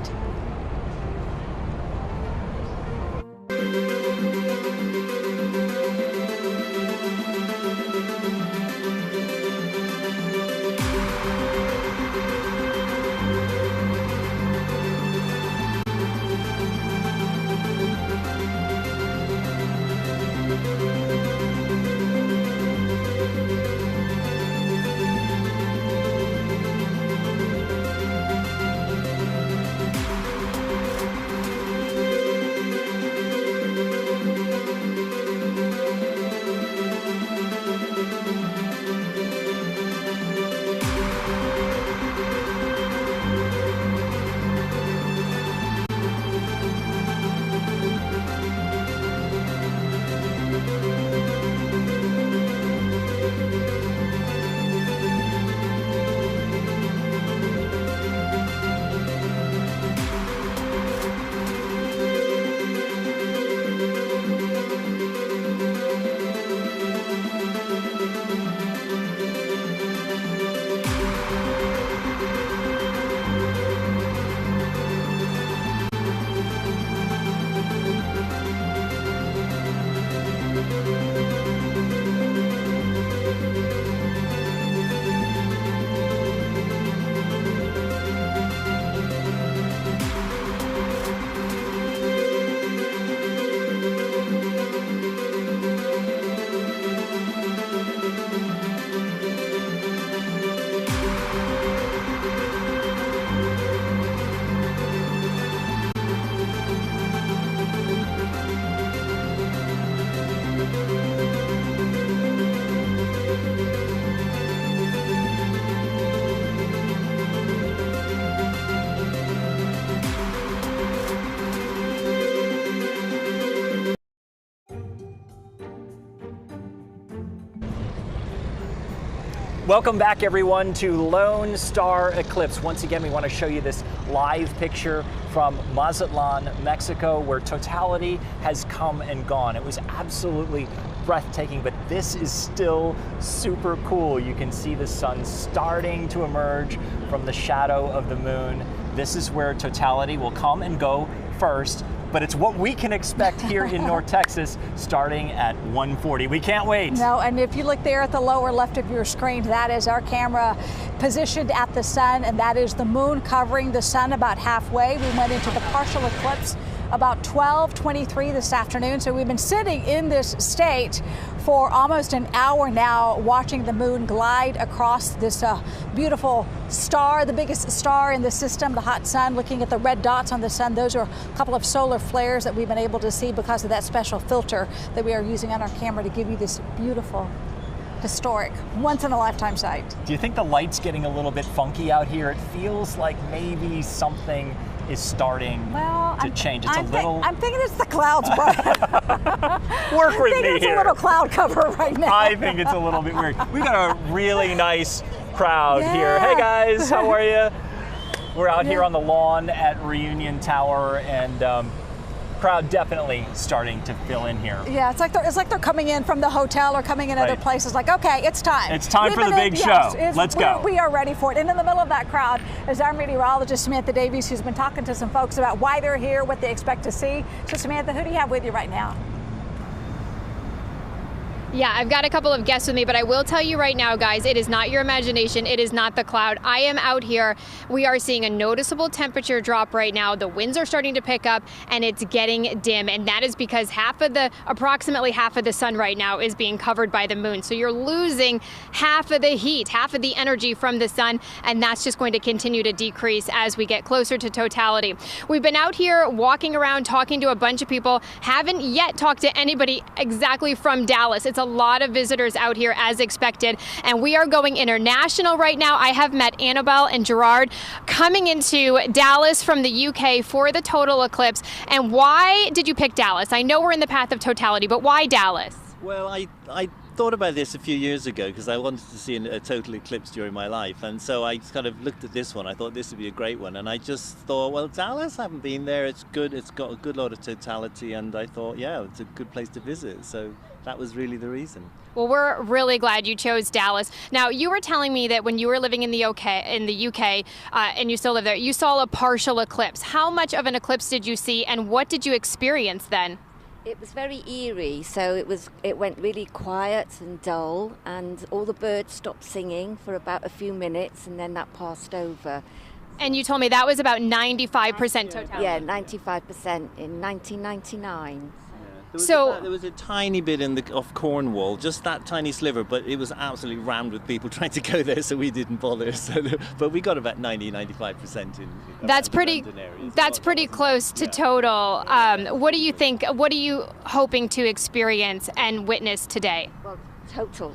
Welcome back, everyone, to Lone Star Eclipse. Once again, we want to show you this live picture from Mazatlan, Mexico, where Totality has come and gone. It was absolutely breathtaking, but this is still super cool. You can see the sun starting to emerge from the shadow of the moon. This is where Totality will come and go first, but it's what we can expect here in North Texas starting at 1:40. We can't wait. No, and if you look there at the lower left of your screen, that is our camera positioned at the sun, and that is the moon covering the sun about halfway. We went into the partial eclipse about 12:23 this afternoon, so we've been sitting in this state for almost an hour now, watching the moon glide across this beautiful star, the biggest star in the system, the hot sun. Looking at the red dots on the sun, those are a couple of solar flares that we've been able to see because of that special filter that we are using on our camera to give you this beautiful, historic, once-in-a-lifetime sight. Do you think the light's getting a little bit funky out here? It feels like maybe something is starting to change. It's a little... I'm thinking it's the clouds, Brian. Work with me it's here. A little cloud cover right now. I think it's a little bit weird. We got a really nice crowd here. Hey guys, how are you? We're out here on the lawn at Reunion Tower, and crowd definitely starting to fill in here. Yeah, it's like they're coming in from the hotel or coming in other places. Like, okay, it's time. It's time for the big show. Let's go. We are ready for it. And in the middle of that crowd is our meteorologist Samantha Davies, who's been talking to some folks about why they're here, what they expect to see. So Samantha, who do you have with you right now? Yeah, I've got a couple of guests with me, but I will tell you right now, guys, it is not your imagination. It is not the cloud. I am out here. We are seeing a noticeable temperature drop right now. The winds are starting to pick up, and it's getting dim. And that is because approximately half of the sun right now is being covered by the moon. So you're losing half of the heat, half of the energy from the sun, and that's just going to continue to decrease as we get closer to Totality. We've been out here walking around, talking to a bunch of people. Haven't yet talked to anybody exactly from Dallas. It's a lot of visitors out here as expected, and we are going international right now. I have met Annabelle and Gerard coming into Dallas from the UK for the total eclipse. And why did you pick Dallas? I know we're in the path of Totality, but why Dallas? Well, I thought about this a few years ago because I wanted to see a total eclipse during my life, and so I kind of looked at this one. I thought this would be a great one, and I just thought, well, Dallas, I haven't been there. It's good. It's got a good lot of totality, and I thought, yeah, it's a good place to visit. So that was really the reason. Well, we're really glad you chose Dallas. Now, you were telling me that when you were living in the UK, and you still live there, you saw a partial eclipse. How much of an eclipse did you see, and what did you experience then? It was very eerie, so it went really quiet and dull, and all the birds stopped singing for about a few minutes, and then that passed over. And you told me that was about 95% totality. Yeah, 95% in 1999. There was a tiny bit off Cornwall, just that tiny sliver, but it was absolutely rammed with people trying to go there, so we didn't bother. But we got about 90-95% in That's pretty close to total. What do you think? What are you hoping to experience and witness today? Well, total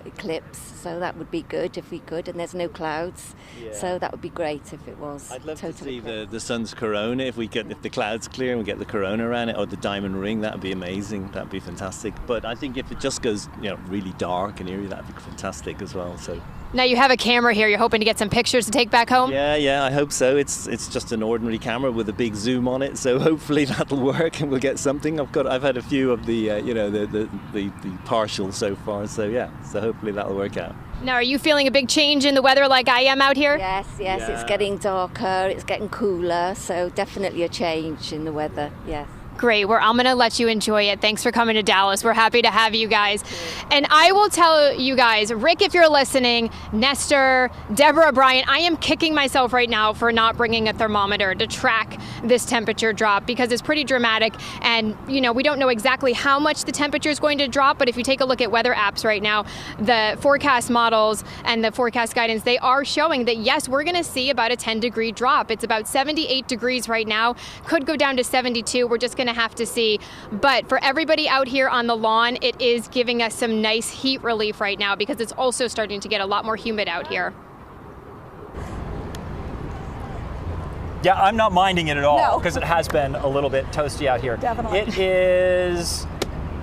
eclipse, so that would be good if we could, and there's no clouds, so that would be great if it was. I'd love to see the sun's corona if the clouds clear and we get the corona around it, or the diamond ring. That would be amazing. That would be fantastic. But I think if it just goes really dark and eerie, that would be fantastic as well. So now you have a camera here. You're hoping to get some pictures to take back home? Yeah, I hope so. It's just an ordinary camera with a big zoom on it, so hopefully that'll work and we'll get something. I've had a few of the the partial so far, so yeah. So hopefully that'll work out. Now, are you feeling a big change in the weather like I am out here? Yes, yeah. It's getting darker, it's getting cooler, so definitely a change in the weather, yes. Great. I'm going to let you enjoy it. Thanks for coming to Dallas. We're happy to have you guys. And I will tell you guys, Rick, if you're listening, Nestor, Deborah, Brian, I am kicking myself right now for not bringing a thermometer to track this temperature drop because it's pretty dramatic. And, we don't know exactly how much the temperature is going to drop. But if you take a look at weather apps right now, the forecast models and the forecast guidance, they are showing that, yes, we're going to see about a 10-degree drop. It's about 78 degrees right now. Could go down to 72. We're just going to have to see. But for everybody out here on the lawn, it is giving us some nice heat relief right now because it's also starting to get a lot more humid out here. Yeah, I'm not minding it at all because it has been a little bit toasty out here. Definitely. It is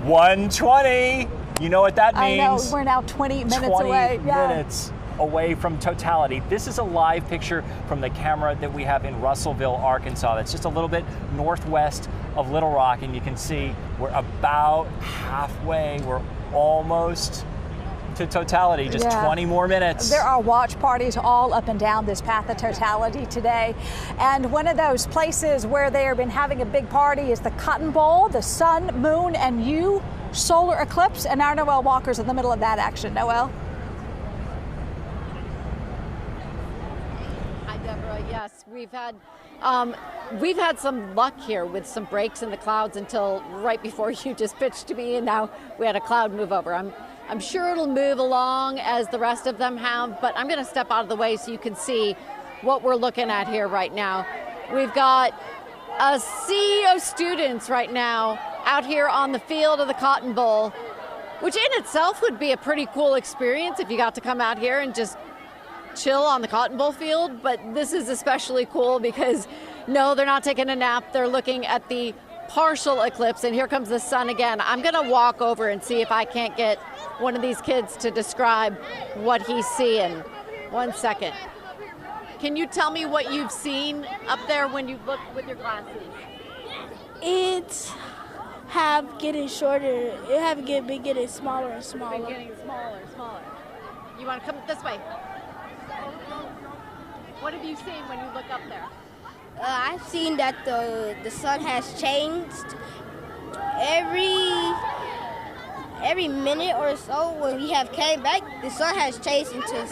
1:20. You know what that means? I know, we're now 20 minutes away. 20 minutes away from Totality. This is a live picture from the camera that we have in Russellville, Arkansas. That's just a little bit northwest of Little Rock, and you can see we're about halfway. We're almost to Totality, just 20 more minutes. There are watch parties all up and down this path of Totality today. And one of those places where they have been having a big party is the Cotton Bowl, the Sun, Moon, and You solar eclipse. And our Noelle Walker's in the middle of that action. Noelle? Hi, Deborah. Yes, we've had some luck here with some breaks in the clouds until right before you just pitched to me, and now we had a cloud move over. I'm sure it'll move along as the rest of them have, but I'm going to step out of the way so you can see what we're looking at here right now. We've got a sea of students right now out here on the field of the Cotton Bowl, which in itself would be a pretty cool experience if you got to come out here and just chill on the Cotton Bowl field. But this is especially cool because no, they're not taking a nap. They're looking at the partial eclipse, and here comes the sun again. I'm going to walk over and see if I can't get one of these kids to describe what he's seeing. 1 second. Can you tell me what you've seen up there when you look with your glasses? It's have getting shorter. It have been getting smaller and smaller. Been getting smaller and smaller. You want to come this way? What have you seen when you look up there? I've seen that the sun has changed every minute or so. When we have came back, the sun has changed into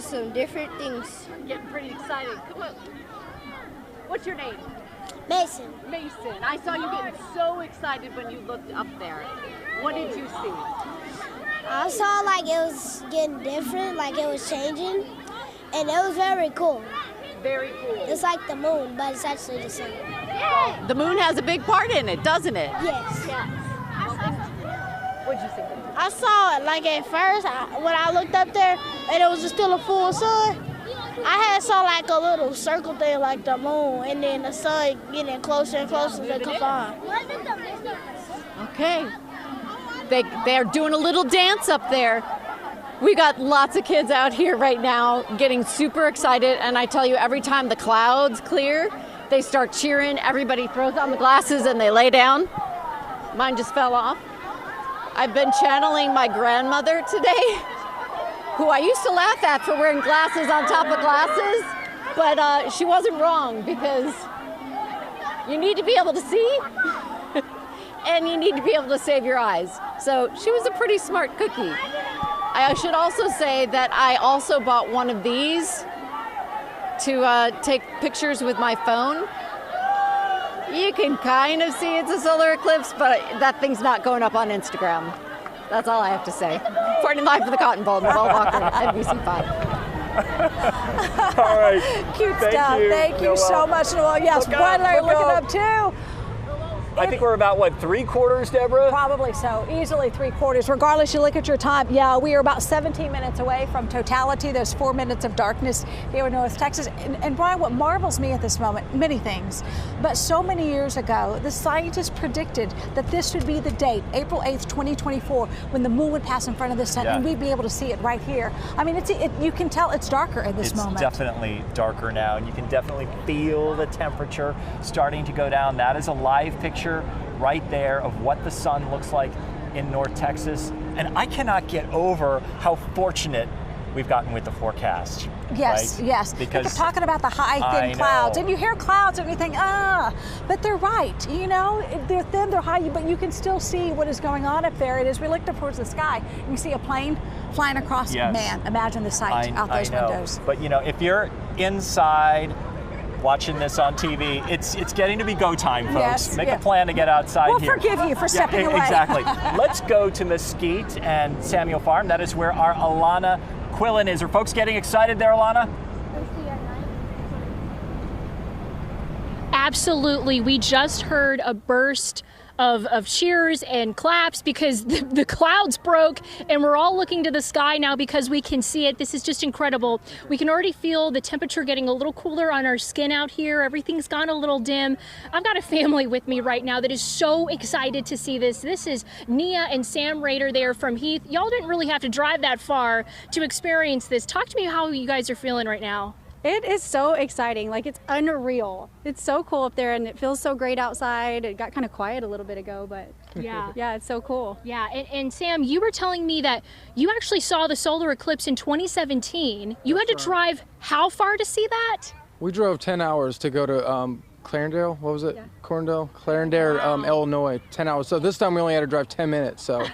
some different things. Getting pretty excited. Come on. What's your name? Mason. Mason. I saw you getting so excited when you looked up there. What did you see? I saw like it was getting different, like it was changing, and it was very cool. Very cool. It's like the moon, but it's actually the sun. Well, the moon has a big part in it, doesn't it? Yes. What did you see? I saw it like at first when I looked up there and it was still a full sun. I saw like a little circle thing like the moon, and then the sun getting closer and closer to come on. Okay. They're doing a little dance up there. We got lots of kids out here right now getting super excited, and I tell you, every time the clouds clear, they start cheering. Everybody throws on the glasses and they lay down. Mine just fell off. I've been channeling my grandmother today, who I used to laugh at for wearing glasses on top of glasses, but she wasn't wrong, because you need to be able to see and you need to be able to save your eyes. So she was a pretty smart cookie. I should also say that I also bought one of these to take pictures with my phone. You can kind of see it's a solar eclipse, but that thing's not going up on Instagram. That's all I have to say. Reporting live for the Cotton Bowl, Noelle Walker, NBC5. All right. Cute stuff. Thank you so much, Noelle. Yes, one layer looking up too. I think we're about, what, 3/4, Deborah? Probably so, easily 3/4. Regardless, you look at your time, yeah, we are about 17 minutes away from Totality, those 4 minutes of darkness here in North Texas. And Brian, what marvels me at this moment, many things, but so many years ago, the scientists predicted that this would be the date, April 8th, 2024, when the moon would pass in front of the sun, and we'd be able to see it right here. I mean, you can tell it's darker at this moment. It's definitely darker now, and you can definitely feel the temperature starting to go down. That is a live picture right there of what the sun looks like in North Texas. And I cannot get over how fortunate we've gotten with the forecast. Yes, right? yes. Because they're talking about the high, thin clouds. And you hear clouds and you think, but they're right. You know, they're thin, they're high, but you can still see what is going on up there. And as we look up towards the sky, you see a plane flying across. Yes. Man, imagine the sight out those windows. But you know, if you're inside watching this on TV, it's getting to be go time, folks. Yes, Make a plan to get outside we'll here. We'll forgive you for stepping away. Exactly. Let's go to Mesquite and Samuel Farm. That is where our Alana Quillen is. Are folks getting excited there, Alana? Absolutely. We just heard a burst of cheers and claps because the clouds broke and we're all looking to the sky now because we can see it. This is just incredible. We can already feel the temperature getting a little cooler on our skin out here. Everything's gone a little dim. I've got a family with me right now that is so excited to see this. This is Nia and Sam Rader there from Heath. Y'all didn't really have to drive that far to experience this. Talk to me how you guys are feeling right now. It is so exciting. Like, it's unreal. It's so cool up there and it feels so great outside. It got kind of quiet a little bit ago, but yeah, it's so cool. Yeah, and Sam, you were telling me that you actually saw the solar eclipse in 2017. You had to drive how far to see that? We drove 10 hours to go to Clarendale, what was it? Yeah. Clarendale, Illinois, 10 hours. So this time we only had to drive 10 minutes. So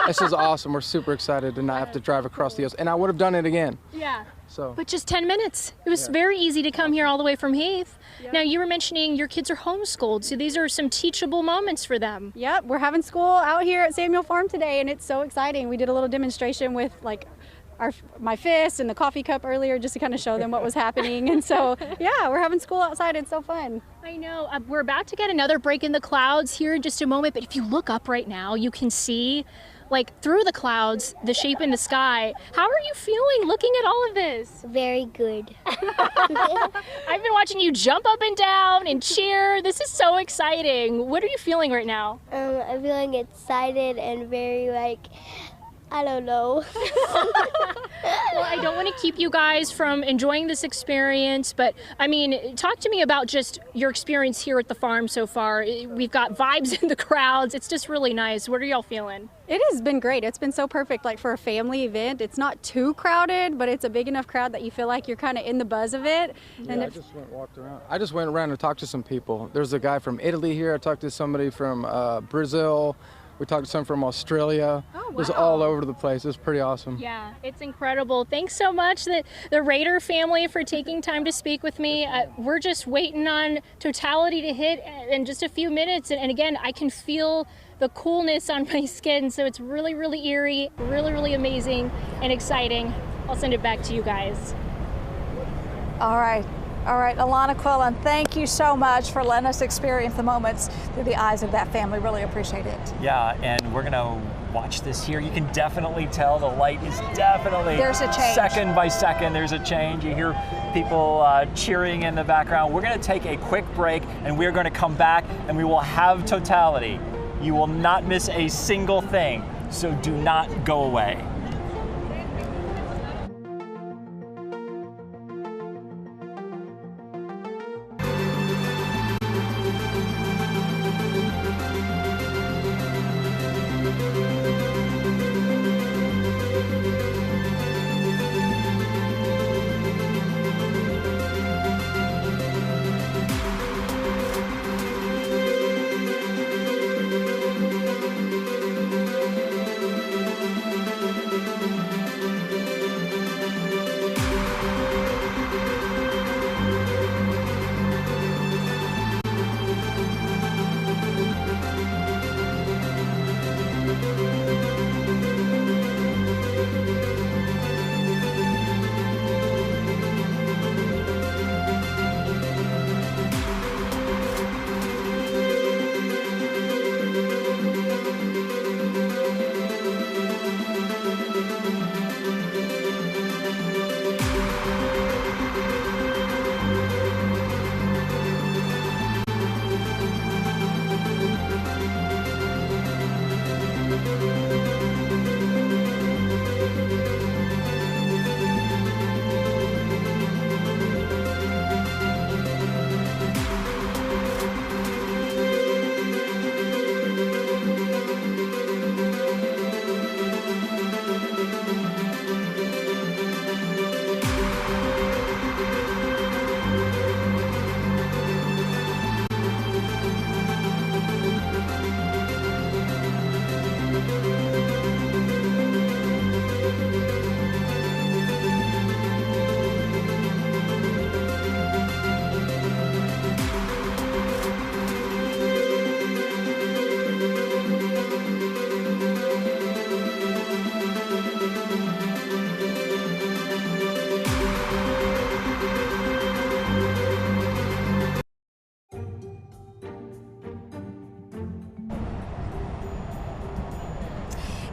this is awesome. We're super excited to not have to drive across the ocean. And I would have done it again. Yeah. So. But just 10 minutes. It was very easy to come here all the way from Heath. Yep. Now, you were mentioning your kids are homeschooled, so these are some teachable moments for them. Yep, we're having school out here at Samuel Farm today, and it's so exciting. We did a little demonstration with like my fist and the coffee cup earlier just to kind of show them what was happening. And so, yeah, we're having school outside. It's so fun. I know. We're about to get another break in the clouds here in just a moment, but if you look up right now, you can see like through the clouds, the shape in the sky. How are you feeling looking at all of this? Very good. I've been watching you jump up and down and cheer. This is so exciting. What are you feeling right now? I'm feeling excited and very I don't know. Well, I don't want to keep you guys from enjoying this experience, but I mean, talk to me about just your experience here at the farm so far. We've got vibes in the crowds. It's just really nice. What are y'all feeling? It has been great. It's been so perfect, like for a family event. It's not too crowded, but it's a big enough crowd that you feel like you're kind of in the buzz of it. Yeah, and I just went around and talked to some people. There's a guy from Italy here. I talked to somebody from Brazil. We talked to some from Australia. Oh, wow. It was all over the place. It was pretty awesome. Yeah, it's incredible. Thanks so much, the Rader family, for taking time to speak with me. We're just waiting on Totality to hit in just a few minutes. And again, I can feel the coolness on my skin. So it's really, really eerie, really, really amazing and exciting. I'll send it back to you guys. All right, Alana Quillen, thank you so much for letting us experience the moments through the eyes of that family. Really appreciate it. Yeah, and we're gonna watch this here. You can definitely tell the light is definitely there's a change. Second by second, there's a change. You hear people cheering in the background. We're gonna take a quick break and we're gonna come back and we will have Totality. You will not miss a single thing, so do not go away.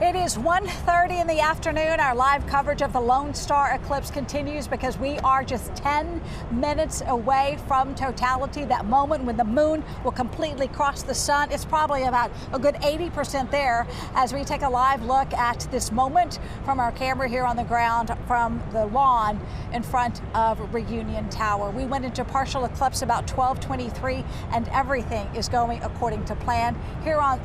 It is 1:30 in the afternoon. Our live coverage of the Lone Star eclipse continues because we are just 10 minutes away from totality, that moment when the moon will completely cross the sun. It's probably about a good 80% there as we take a live look at this moment from our camera here on the ground from the lawn in front of Reunion Tower. We went into partial eclipse about 12:23 and everything is going according to plan. Here on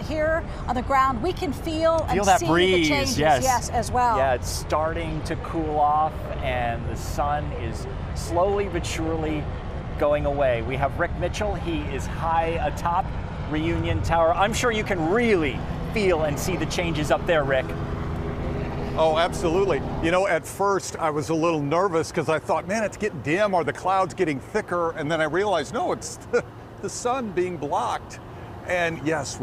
the ground, we can feel and that see breeze, the changes, yes, as well. Yeah, it's starting to cool off and the sun is slowly but surely going away. We have Rick Mitchell. He is high atop Reunion Tower. I'm sure you can really feel and see the changes up there, Rick. Oh, absolutely. You know, at first I was a little nervous because I thought, man, it's getting dim. Are the clouds getting thicker? And then I realized, no, it's the sun being blocked. And yes,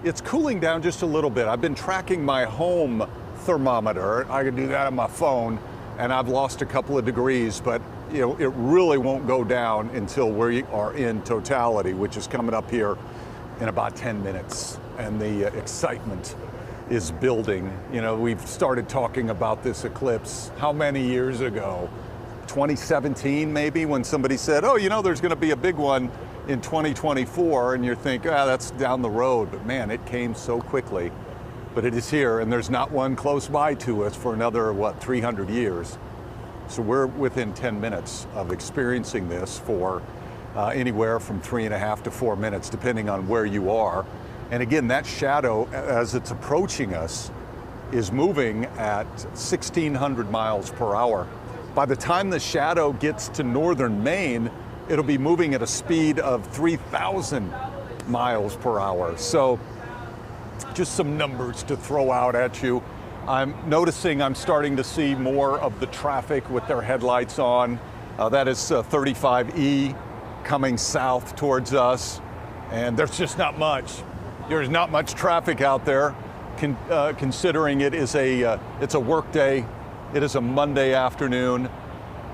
it's cooling down just a little bit. I've been tracking my home thermometer. I can do that on my phone, and I've lost a couple of degrees, but you know, it really won't go down until we are in totality, which is coming up here in about 10 minutes. And the excitement is building. You know, we've started talking about this eclipse how many years ago? 2017 maybe, when somebody said, oh, you know, there's going to be a big one in 2024, and you think, that's down the road. But man, it came so quickly. But it is here, and there's not one close by to us for another, 300 years. So we're within 10 minutes of experiencing this for anywhere from 3.5 to 4 minutes, depending on where you are. And again, that shadow, as it's approaching us, is moving at 1,600 miles per hour. By the time the shadow gets to northern Maine, it'll be moving at a speed of 3,000 miles per hour. So just some numbers to throw out at you. I'm noticing I'm starting to see more of the traffic with their headlights on. That is 35E coming south towards us. And there's just not much. There's not much traffic out there, considering it's a work day. It is a Monday afternoon.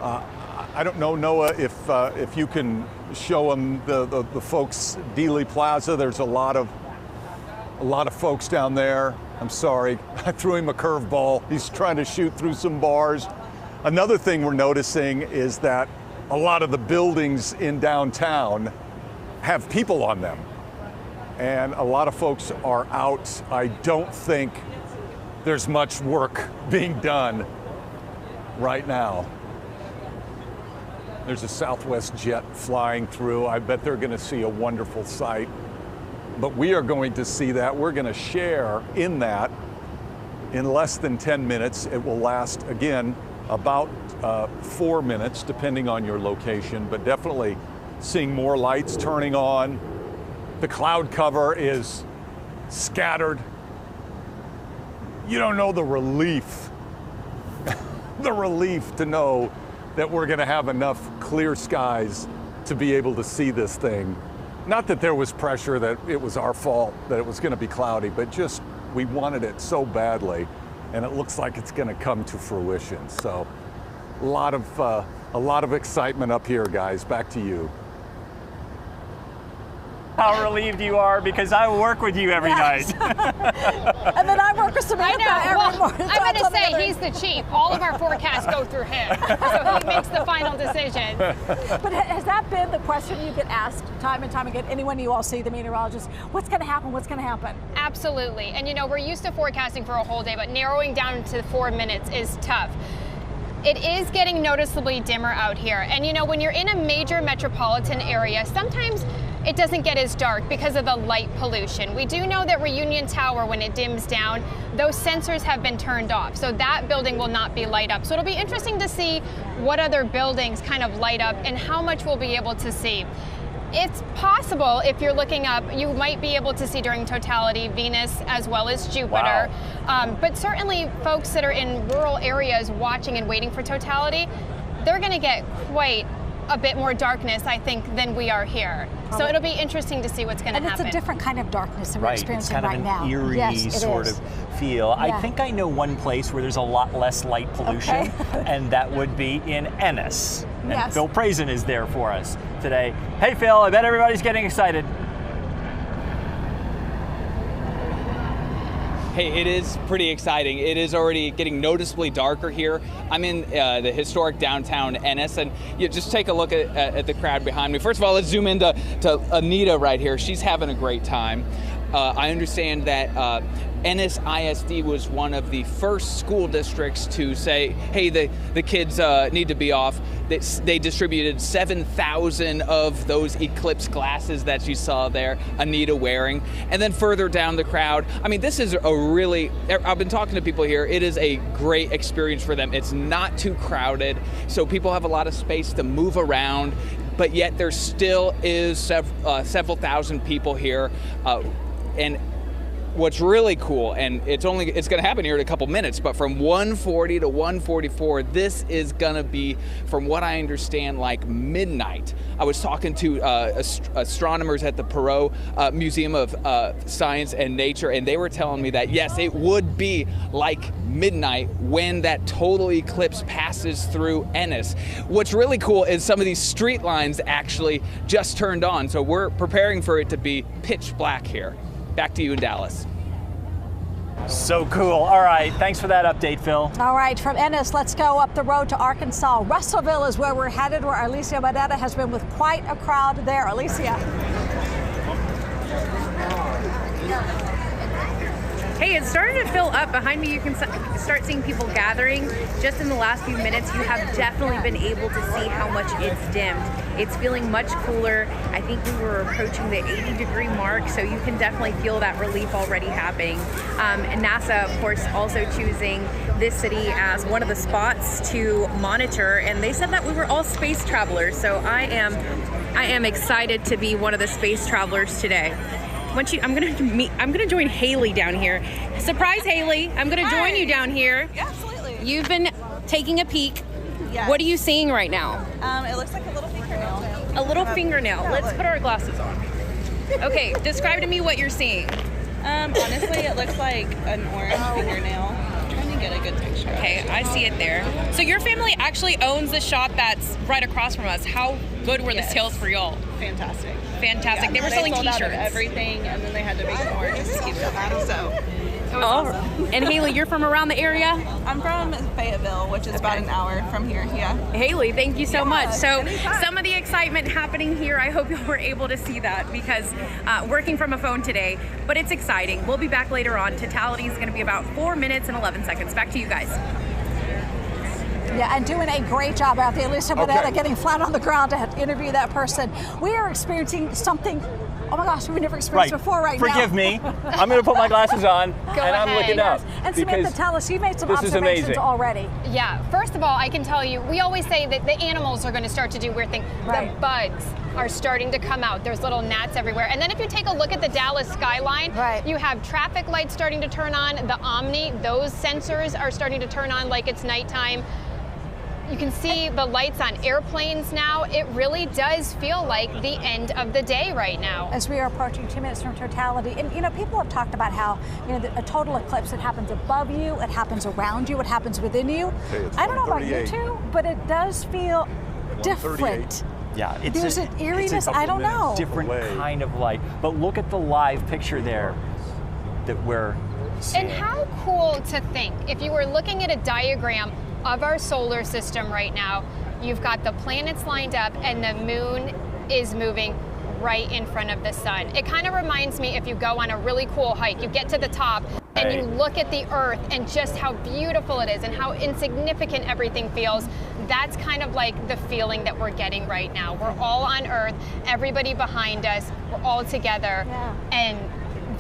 I don't know, Noah, if you can show them the folks, Dealey Plaza. There's a lot of folks down there. I'm sorry, I threw him a curveball. He's trying to shoot through some bars. Another thing we're noticing is that a lot of the buildings in downtown have people on them. And a lot of folks are out. I don't think there's much work being done right now. There's a Southwest jet flying through. I bet they're going to see a wonderful sight. But we are going to see that. We're going to share in that in less than 10 minutes. It will last, again, about 4 minutes, depending on your location, but definitely seeing more lights turning on. The cloud cover is scattered. You don't know the relief, the relief to know that we're going to have enough clear skies to be able to see this thing. Not that there was pressure that it was our fault that it was going to be cloudy, but just we wanted it so badly, and it looks like it's going to come to fruition. So a lot of excitement up here, guys. Back to you. How relieved you are, because I work with you every night. And then I work with Samantha every morning. I'm going to say he's the chief. All of our forecasts go through him, so he makes the final decision. But has that been the question you get asked time and time again? Anyone you all see, the meteorologist, what's going to happen? What's going to happen? Absolutely. And you know, we're used to forecasting for a whole day, but narrowing down to 4 minutes is tough. It is getting noticeably dimmer out here. And you know, when you're in a major metropolitan area, sometimes it doesn't get as dark because of the light pollution. We do know that Reunion Tower, when it dims down, those sensors have been turned off, so that building will not be light up. So it'll be interesting to see what other buildings kind of light up and how much we'll be able to see. It's possible, if you're looking up, you might be able to see during totality Venus as well as Jupiter. Wow. But certainly folks that are in rural areas watching and waiting for totality, they're going to get quite a bit more darkness, I think, than we are here. So it'll be interesting to see what's going to happen. And it's a different kind of darkness that we're experiencing right now. It's kind of an eerie sort of feel. Yeah. I think I know one place where there's a lot less light pollution, and that would be in Ennis. And Phil Prazen is there for us today. Hey, Phil, I bet everybody's getting excited. Hey, it is pretty exciting. It is already getting noticeably darker here. I'm in the historic downtown Ennis, and you just take a look at the crowd behind me. First of all, let's zoom into Anita right here. She's having a great time. I understand that Ennis ISD was one of the first school districts to say, hey, the kids need to be off. They distributed 7,000 of those Eclipse glasses that you saw there, Anita wearing. And then further down the crowd, I mean, this is a really, I've been talking to people here, it is a great experience for them. It's not too crowded, so people have a lot of space to move around, but yet there still is several thousand people here. And what's really cool, and it's going to happen here in a couple minutes, but from 1:40 to 1:44, this is going to be, from what I understand, like midnight. I was talking to astronomers at the Perot Museum of Science and Nature, and they were telling me that, yes, it would be like midnight when that total eclipse passes through Ennis. What's really cool is some of these street lines actually just turned on, so we're preparing for it to be pitch black here. Back to you in Dallas. So cool. All right, thanks for that update, Phil. All right, from Ennis, let's go up the road to Arkansas. Russellville is where we're headed, where Alicia Barrera has been with quite a crowd there. Alicia. Hey, it's starting to fill up. Behind me, you can start seeing people gathering. Just in the last few minutes, you have definitely been able to see how much it's dimmed. It's feeling much cooler. I think we were approaching the 80-degree mark, so you can definitely feel that relief already happening. And NASA, of course, also choosing this city as one of the spots to monitor, and they said that we were all space travelers, so I am excited to be one of the space travelers today. I'm gonna join Haley down here. Surprise, Haley! I'm gonna join you down here. Yeah, absolutely. You've been taking a peek. Yes. What are you seeing right now? It looks like a little fingernail. A little fingernail. Yeah, Let's put our glasses on. Okay, describe to me what you're seeing. Honestly, it looks like an orange fingernail. I'm trying to get a good picture. Okay, I see it there. So your family actually owns the shop that's right across from us. How good were the sales for y'all? Fantastic. Fantastic. Yeah, they were selling sold t-shirts. out of everything, and then they had to make more just to keep them. So it was awesome. And Haley, you're from around the area? I'm from Fayetteville, which is about an hour from here. Yeah. Haley, thank you so much. So some of the excitement happening here, I hope you were able to see that, because working from a phone today, but it's exciting. We'll be back later on. Totality is going to be about 4 minutes and 11 seconds. Back to you guys. Yeah, and doing a great job out there, Alicia Barrera, getting flat on the ground to interview that person. We are experiencing something, oh my gosh, we've never experienced before now. Forgive me. I'm going to put my glasses on, I'm looking up. And Samantha, tell us, you made some this is observations amazing. already. Yeah, first of all, I can tell you, we always say that the animals are going to start to do weird things. Right. The bugs are starting to come out. There's little gnats everywhere. And then if you take a look at the Dallas skyline, you have traffic lights starting to turn on. The Omni, those sensors are starting to turn on like it's nighttime. You can see the lights on airplanes now. It really does feel like the end of the day right now. As we are approaching 2 minutes from totality, and you know, people have talked about how, you know, a total eclipse, it happens above you, it happens around you, it happens within you. I don't know about you two, but it does feel different. Yeah, there's an eeriness, I don't know. Different kind of light. But look at the live picture there that we're seeing. And how cool to think, if you were looking at a diagram of our solar system right now, you've got the planets lined up and the moon is moving right in front of the sun. It kind of reminds me if you go on a really cool hike, you get to the top and you look at the earth and just how beautiful it is and how insignificant everything feels. That's kind of like the feeling that we're getting right now. We're all on earth, everybody behind us, we're all together, and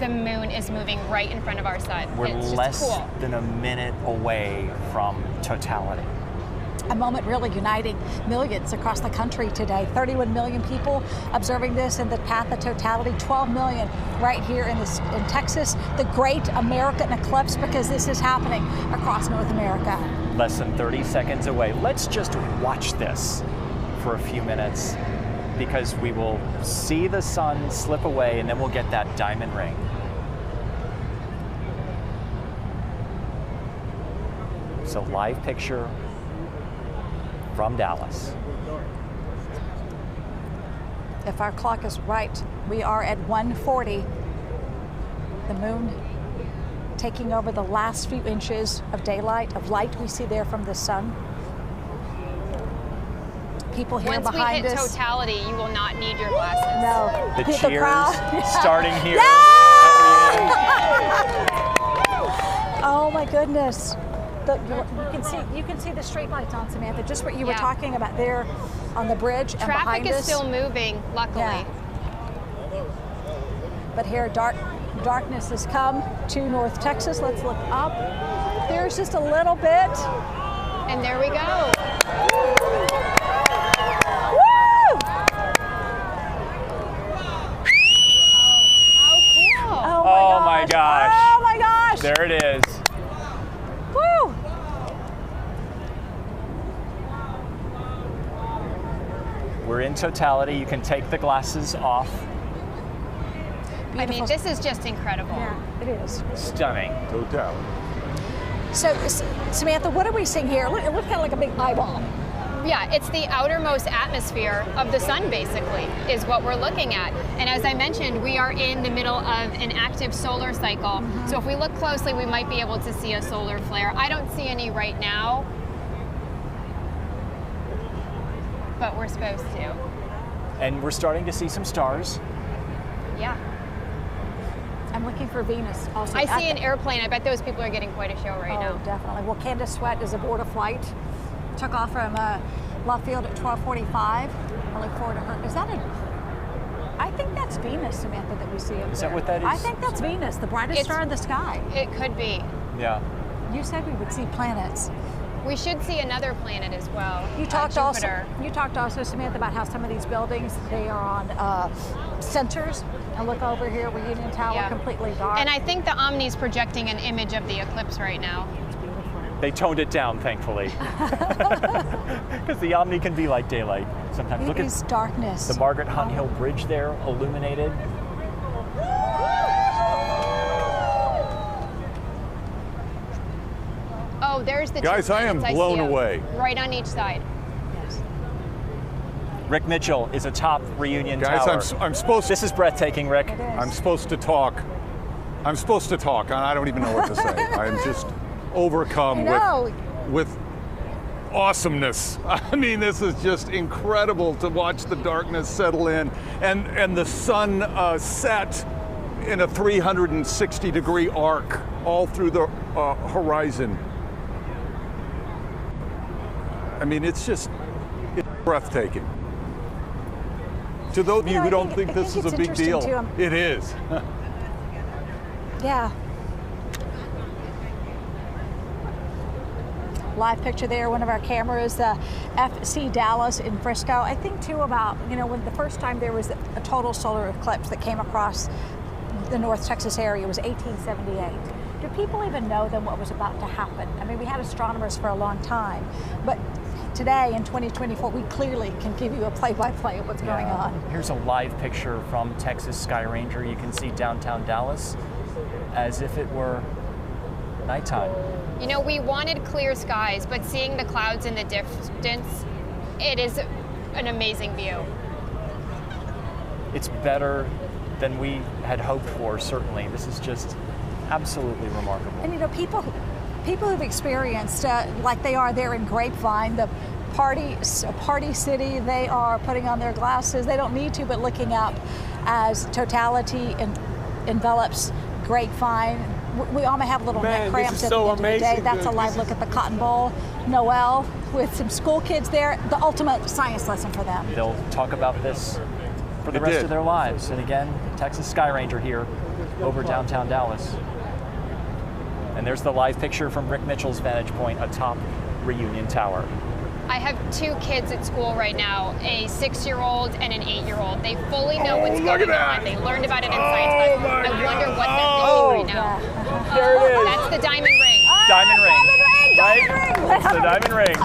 the moon is moving right in front of our sun. We're it's just less cool. than a minute away from totality. A moment really uniting millions across the country today. 31 million people observing this in the path of totality. 12 million right here in Texas. The great American eclipse, because this is happening across North America. Less than 30 seconds away. Let's just watch this for a few minutes, because we will see the sun slip away and then we'll get that diamond ring. So live picture from Dallas. If our clock is right, we are at 1:40. The moon taking over the last few inches of daylight, of light we see there from the sun. People here Once behind we hit us. Totality, you will not need your glasses. No. The Hit cheers crowd. starting here. Oh my goodness. You can see the street lights on, Samantha, just what you were talking about there on the bridge and Traffic behind is us. still moving, luckily. Yeah. But here, darkness has come to North Texas. Let's look up. There's just a little bit. And there we go. Woo! Oh my gosh. Oh my gosh. There it is. Woo! We're in Totality. You can take the glasses off. I mean, this is just incredible. Yeah, it is. Stunning. Totality. So, Samantha, what are we seeing here? It looks kind of like a big eyeball. Yeah, it's the outermost atmosphere of the sun, basically, is what we're looking at. And as I mentioned, we are in the middle of an active solar cycle. So if we look closely, we might be able to see a solar flare. I don't see any right now, but we're supposed to. And we're starting to see some stars. Yeah. I'm looking for Venus also. I see an airplane. I bet those people are getting quite a show right now. Oh, definitely. Well, Candace Sweat is aboard a flight. Took off from Love Field at 12:45. I look forward to her. Is that I think that's Venus, Samantha, that we see up there. Is that what that is? I think that's Venus, the brightest star in the sky. It could be. Yeah. You said we would see planets. We should see another planet as well. You talked Jupiter. also, Samantha, about how some of these buildings, they are on sensors. And look over here, Reunion Tower, completely dark. And I think the Omni's projecting an image of the eclipse right now. They toned it down, thankfully. Because the Omni can be like daylight sometimes. Look It is at darkness. the Margaret Hunt Hill Bridge there, illuminated. Oh, there's the Guys, two I am planets. blown see 'em. away. Right on each side. Rick Mitchell is atop Reunion Guys, Tower. I'm supposed. This is breathtaking, Rick. I'm supposed to talk. I'm supposed to talk, and I don't even know what to say. I'm just overcome with awesomeness. I mean, this is just incredible to watch the darkness settle in, and the sun set in a 360-degree arc all through the horizon. I mean, it's breathtaking. To those of you who don't think this is a big deal, it is. Yeah. Live picture there, one of our cameras, FC Dallas in Frisco. I think too about, when the first time there was a total solar eclipse that came across the North Texas area was 1878. Do people even know then what was about to happen? I mean, we had astronomers for a long time, but today in 2024, we clearly can give you a play-by-play of what's going on. Here's a live picture from Texas Sky Ranger. You can see downtown Dallas as if it were nighttime. We wanted clear skies, but seeing the clouds in the distance, it is an amazing view. It's better than we had hoped for, certainly. This is just absolutely remarkable. And people who've experienced, like they are there in Grapevine, the party city, they are putting on their glasses. They don't need to, but looking up as Totality envelops Grapevine. We all may have little neck cramps at the end of the day. That's a live look at the Cotton Bowl. Noel with some school kids there, the ultimate science lesson for them. They'll talk about this for the rest of their lives. And again, Texas Sky Ranger here over downtown Dallas. And there's the live picture from Rick Mitchell's vantage point atop Reunion Tower. I have two kids at school right now, a 6-year-old and an 8-year-old. They fully know what's going on. They learned about it in science class. I wonder what they're thinking right now. There it is. That's the diamond ring. Diamond ring. Right? It's the diamond ring.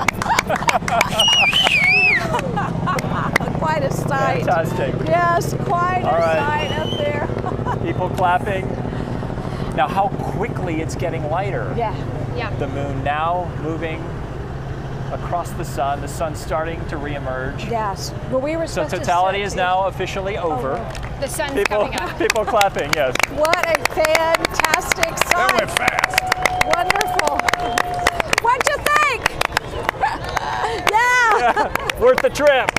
Quite a sight. Fantastic. Yes, quite All a right. sight up there. People clapping. Now, how quickly it's getting lighter. Yeah. The moon now moving across the sun's starting to reemerge. Yes. Well, we were So supposed Totality to is now officially over. The sun's coming up. People clapping, yes. What a fantastic sight. That went fast. the trip.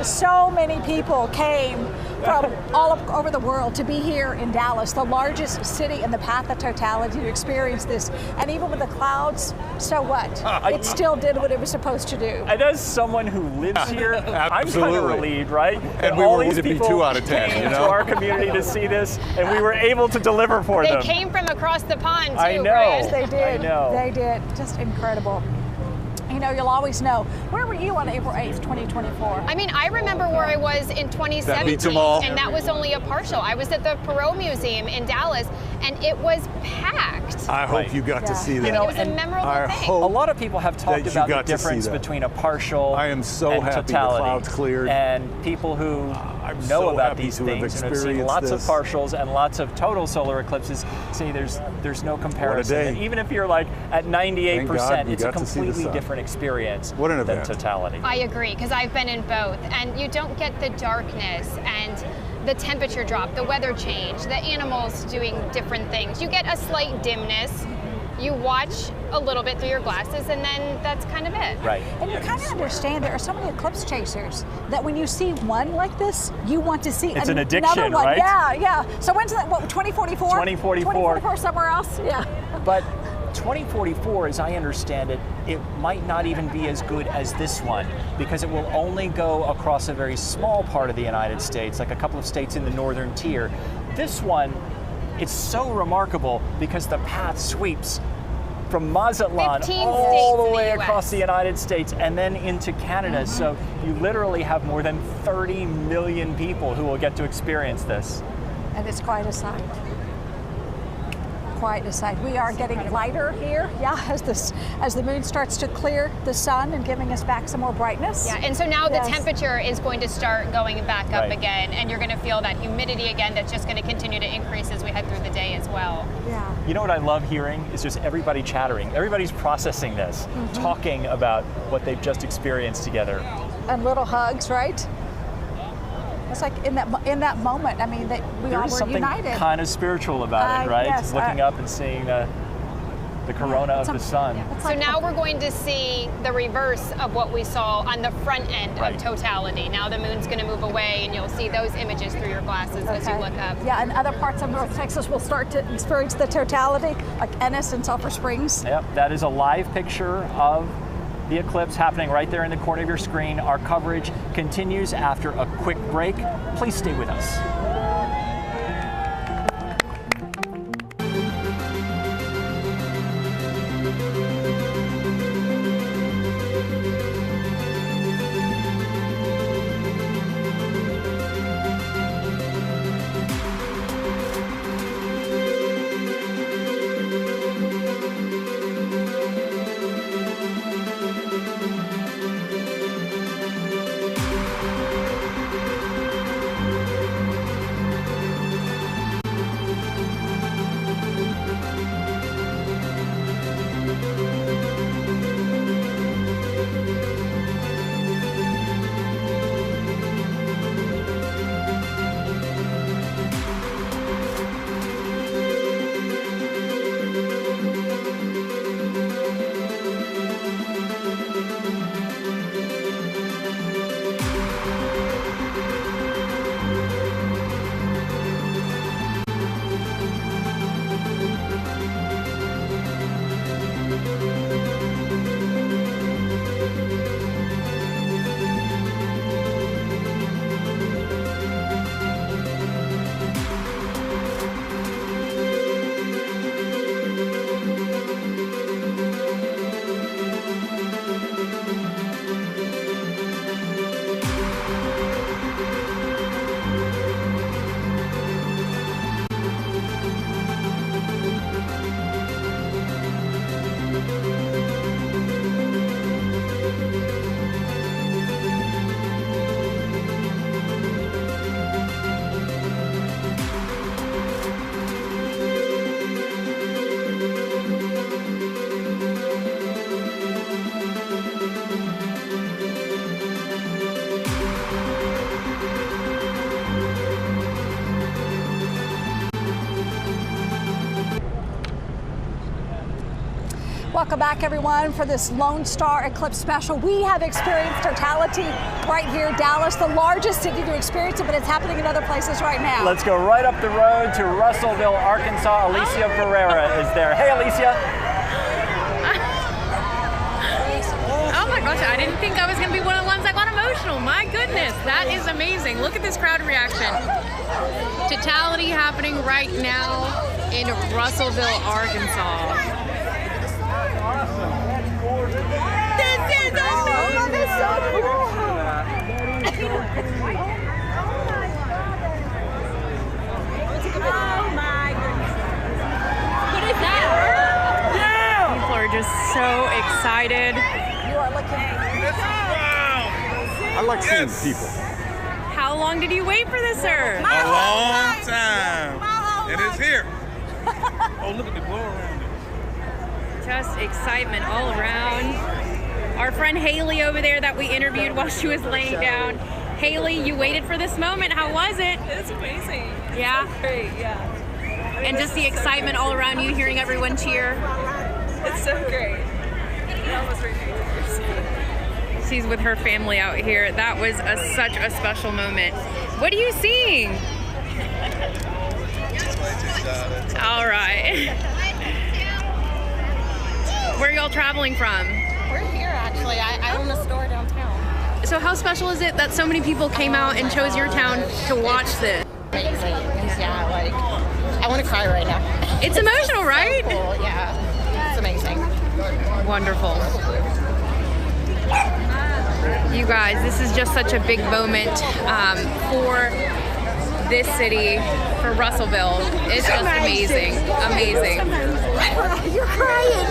So many people came from all over the world to be here in Dallas, the largest city in the path of totality, to experience this. And even with the clouds, so what? It still did what it was supposed to do. And as someone who lives here, I'm kind of relieved, right? And we all were these to be people 2 out of 10, came you know? to our community to see this, and we were able to deliver for They them. came from across the pond, too, I know. Chris. Yes, they did. I know. They did. Just incredible. You know, you'll always know. Where were you on April 8th, 2024? I mean, I remember where I was in 2017, That beats them all. and that was only a partial. I was at the Perot Museum in Dallas, and it was packed. I hope you got to see that. You know, it was a memorable I thing. hope A lot of people have talked that you about the got to see difference that. between a partial I am so and happy the totality. clouds cleared. And people who know so about happy these to have things and have seen experienced lots this. of partials and lots of total solar eclipses say there's no comparison. day. And even if you're like at 98%, Thank God we it's a got to see the completely sun. different experience What an than event. totality. I agree, because I've been in both, and you don't get the darkness and the temperature drop, the weather change, the animals doing different things. You get a slight dimness. You watch a little bit through your glasses, and then that's kind of it. Right. And you kind of understand there are so many eclipse chasers that when you see one like this, you want to see It's an another addiction, one. right? Yeah, yeah. So when's that? What, 2044? 2044. 2044 somewhere else? Yeah. But 2044, as I understand it, it might not even be as good as this one because it will only go across a very small part of the United States, like a couple of states in the northern tier. This one, it's so remarkable because the path sweeps from Mazatlan 15 all the states in way the US. across the United States and then into Canada. So you literally have more than 30 million people who will get to experience this. And it's quite a sight. Quite a sight. We are getting lighter here, yeah, as the moon starts to clear the sun and giving us back some more brightness. Yeah, and so now Yes. the temperature is going to start going back up Right. again, and you're going to feel that humidity again that's just going to continue to increase as we head through the day as well. Yeah. You know what I love hearing is just everybody chattering. Everybody's processing this, talking about what they've just experienced together. And little hugs, right? It's like in that moment, I mean, that we There all is were something united. kind of spiritual about it, right? Yes, Looking up and seeing the corona of the sun. So now we're going to see the reverse of what we saw on the front end Right. of totality. Now the moon's going to move away, and you'll see those images through your glasses as you look up. Yeah, and other parts of North Texas will start to experience the totality, like Ennis and Sulphur Springs. Yep, that is a live picture of the eclipse happening right there in the corner of your screen. Our coverage continues after a quick break. Please stay with us. Welcome back, everyone, for this Lone Star Eclipse special. We have experienced Totality right here in Dallas, the largest city to experience it, but it's happening in other places right now. Let's go right up the road to Russellville, Arkansas. Alicia Barrera is there. Hey, Alicia. Oh my gosh, I didn't think I was going to be one of the ones that got emotional. My goodness, that is amazing. Look at this crowd reaction. Totality happening right now in Russellville, Arkansas. This is amazing! This is so cool! Oh my goodness. What is that? Yeah! People are just so excited. You are looking. I like seeing people. How long did you wait for this, sir? A long time. And it's here. Oh, look at the glow around it. Just excitement all around. Our friend Haley over there that we interviewed while she was laying down. Haley, you waited for this moment. How was it? It's amazing. Yeah? It's great, yeah. And just the excitement all around you, hearing everyone cheer. It's so great. It almost brings me to tears. She's with her family out here. That was such a special moment. What are you seeing? All right. Where are y'all traveling from? We're here actually. I own a store downtown. So how special is it that so many people came out and chose your town to watch this? Amazing. Yeah, like I want to cry right now. It's emotional, right? So cool. Yeah, it's amazing. Wonderful. You guys, this is just such a big moment for this city, for Russellville. It's just amazing. Amazing. You're crying.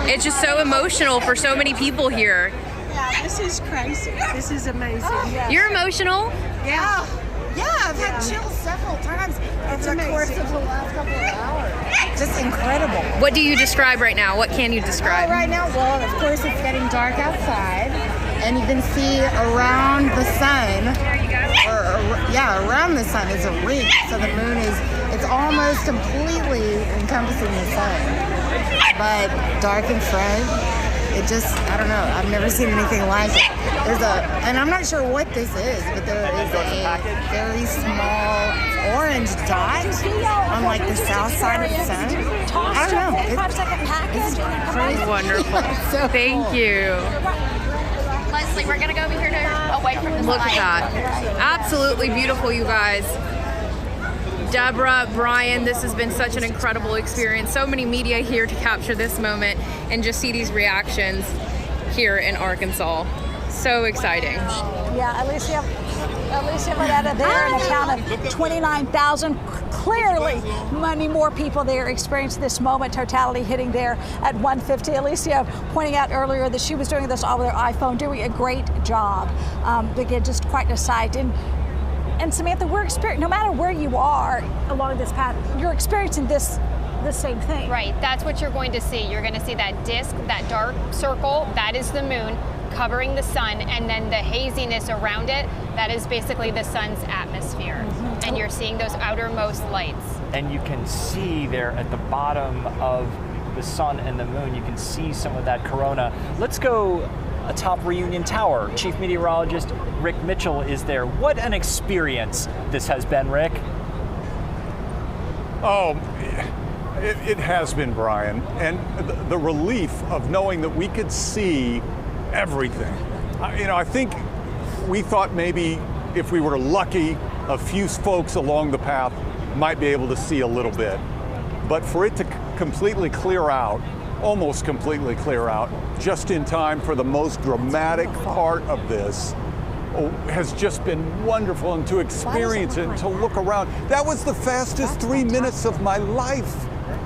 It's just so emotional for so many people here. Yeah, this is crazy. This is amazing. You're emotional? Yeah. Yeah, I've had chills several times over the course of the last couple of hours. Just incredible. What do you describe right now? What can you describe? Right now, well, of course, it's getting dark outside, and you can see around the sun, around the sun is a ring. So the moon it's almost completely encompassing the sun, but dark in front. It just, I don't know, I've never seen anything like it. And I'm not sure what this is, but there is a very small orange dot on like the south side of the sun. I don't know. It's crazy. Wonderful. So Thank cool. you. Leslie, we're gonna go over here to away from the Look light. at that. Absolutely beautiful, you guys. Deborah, Brian, this has been such an incredible experience. So many media here to capture this moment and just see these reactions here in Arkansas. So exciting. Yeah, Alicia Barrera there in a town of 29,000. Clearly, many more people there experienced this moment, Totality hitting there at 150. Alicia pointing out earlier that she was doing this all with her iPhone, doing a great job. Again, just quite a sight. And Samantha, no matter where you are along this path, you're experiencing the same thing. Right, that's what you're going to see. You're going to see that disk, that dark circle, that is the moon covering the sun, and then the haziness around it, that is basically the sun's atmosphere. Mm-hmm. And you're seeing those outermost lights. And you can see there at the bottom of the sun and the moon, you can see some of that corona. Let's go atop Reunion Tower. Chief Meteorologist Rick Mitchell is there. What an experience this has been, Rick. Oh, it has been, Brian. And the relief of knowing that we could see everything. I think we thought maybe if we were lucky, a few folks along the path might be able to see a little bit. But for it to completely clear out, almost completely clear out, just in time for the most dramatic part of this, has just been wonderful. And to experience it and to look around. That was the fastest 3 minutes of my life.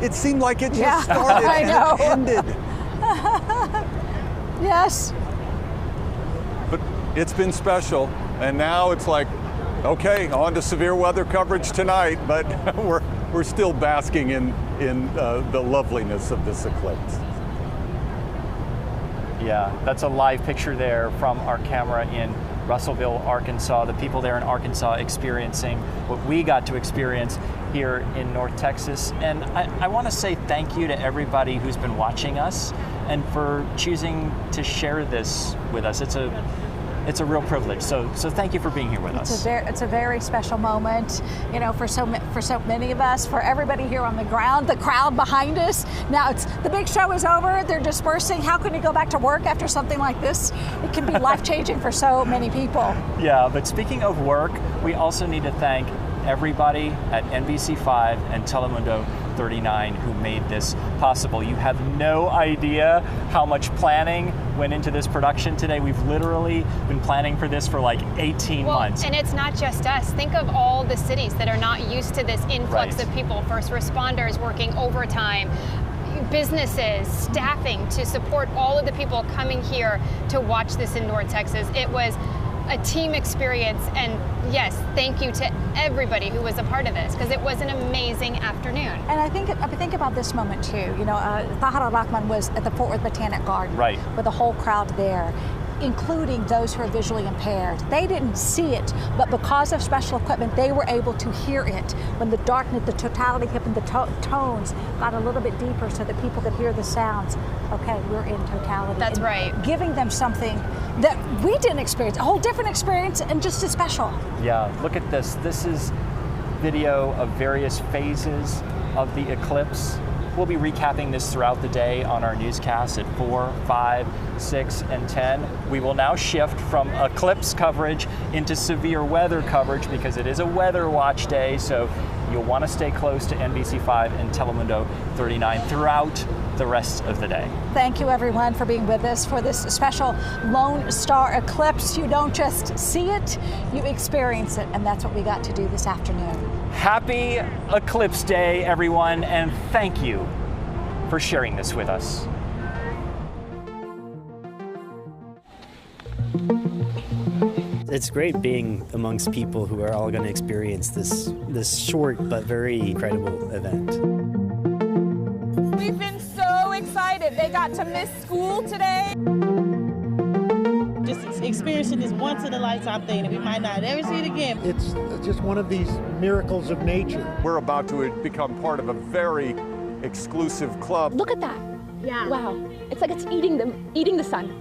It seemed like it just started and it ended. Yes. But it's been special. And now it's like, okay, on to severe weather coverage tonight, but we're still basking in the loveliness of this eclipse. Yeah, that's a live picture there from our camera in Russellville, Arkansas. The people there in Arkansas experiencing what we got to experience here in North Texas. And I want to say thank you to everybody who's been watching us and for choosing to share this with us. It's a real privilege. So thank you for being here with us. It's a very special moment, you know, for so many of us, for everybody here on the ground, the crowd behind us. Now the big show is over. They're dispersing. How can you go back to work after something like this? It can be life-changing for so many people. Yeah, but speaking of work, we also need to thank everybody at NBC5 and Telemundo 39 who made this possible. You have no idea how much planning went into this production today. We've literally been planning for this for like 18 months. And it's not just us. Think of all the cities that are not used to this influx of people, first responders working overtime, businesses, staffing to support all of the people coming here to watch this in North Texas. It was a team experience, and yes, thank you to everybody who was a part of this, because it was an amazing afternoon. And I think about this moment too. You know, Tahara Rahman was at the Fort Worth Botanic Garden, with a whole crowd there, including those who are visually impaired. They didn't see it, but because of special equipment, they were able to hear it. When the darkness, the totality hit and the tones got a little bit deeper so that people could hear the sounds. Okay, we're in totality. That's right. Giving them something that we didn't experience, a whole different experience, and just as special. Yeah, look at this. This is video of various phases of the eclipse. We'll be recapping this throughout the day on our newscasts at 4, 5, 6, and 10. We will now shift from eclipse coverage into severe weather coverage because it is a weather watch day, so you'll want to stay close to NBC5 and Telemundo 39 throughout the rest of the day. Thank you everyone for being with us for this special Lone Star eclipse. You don't just see it, you experience it, and that's what we got to do this afternoon. Happy Eclipse Day, everyone, and thank you for sharing this with us. It's great being amongst people who are all going to experience this short but very incredible event. We've been so excited. They got to miss school today. Just experiencing this once in a lifetime thing that we might not ever see it again. It's just one of these miracles of nature. We're about to become part of a very exclusive club. Look at that. Yeah. Wow. It's like it's eating the sun.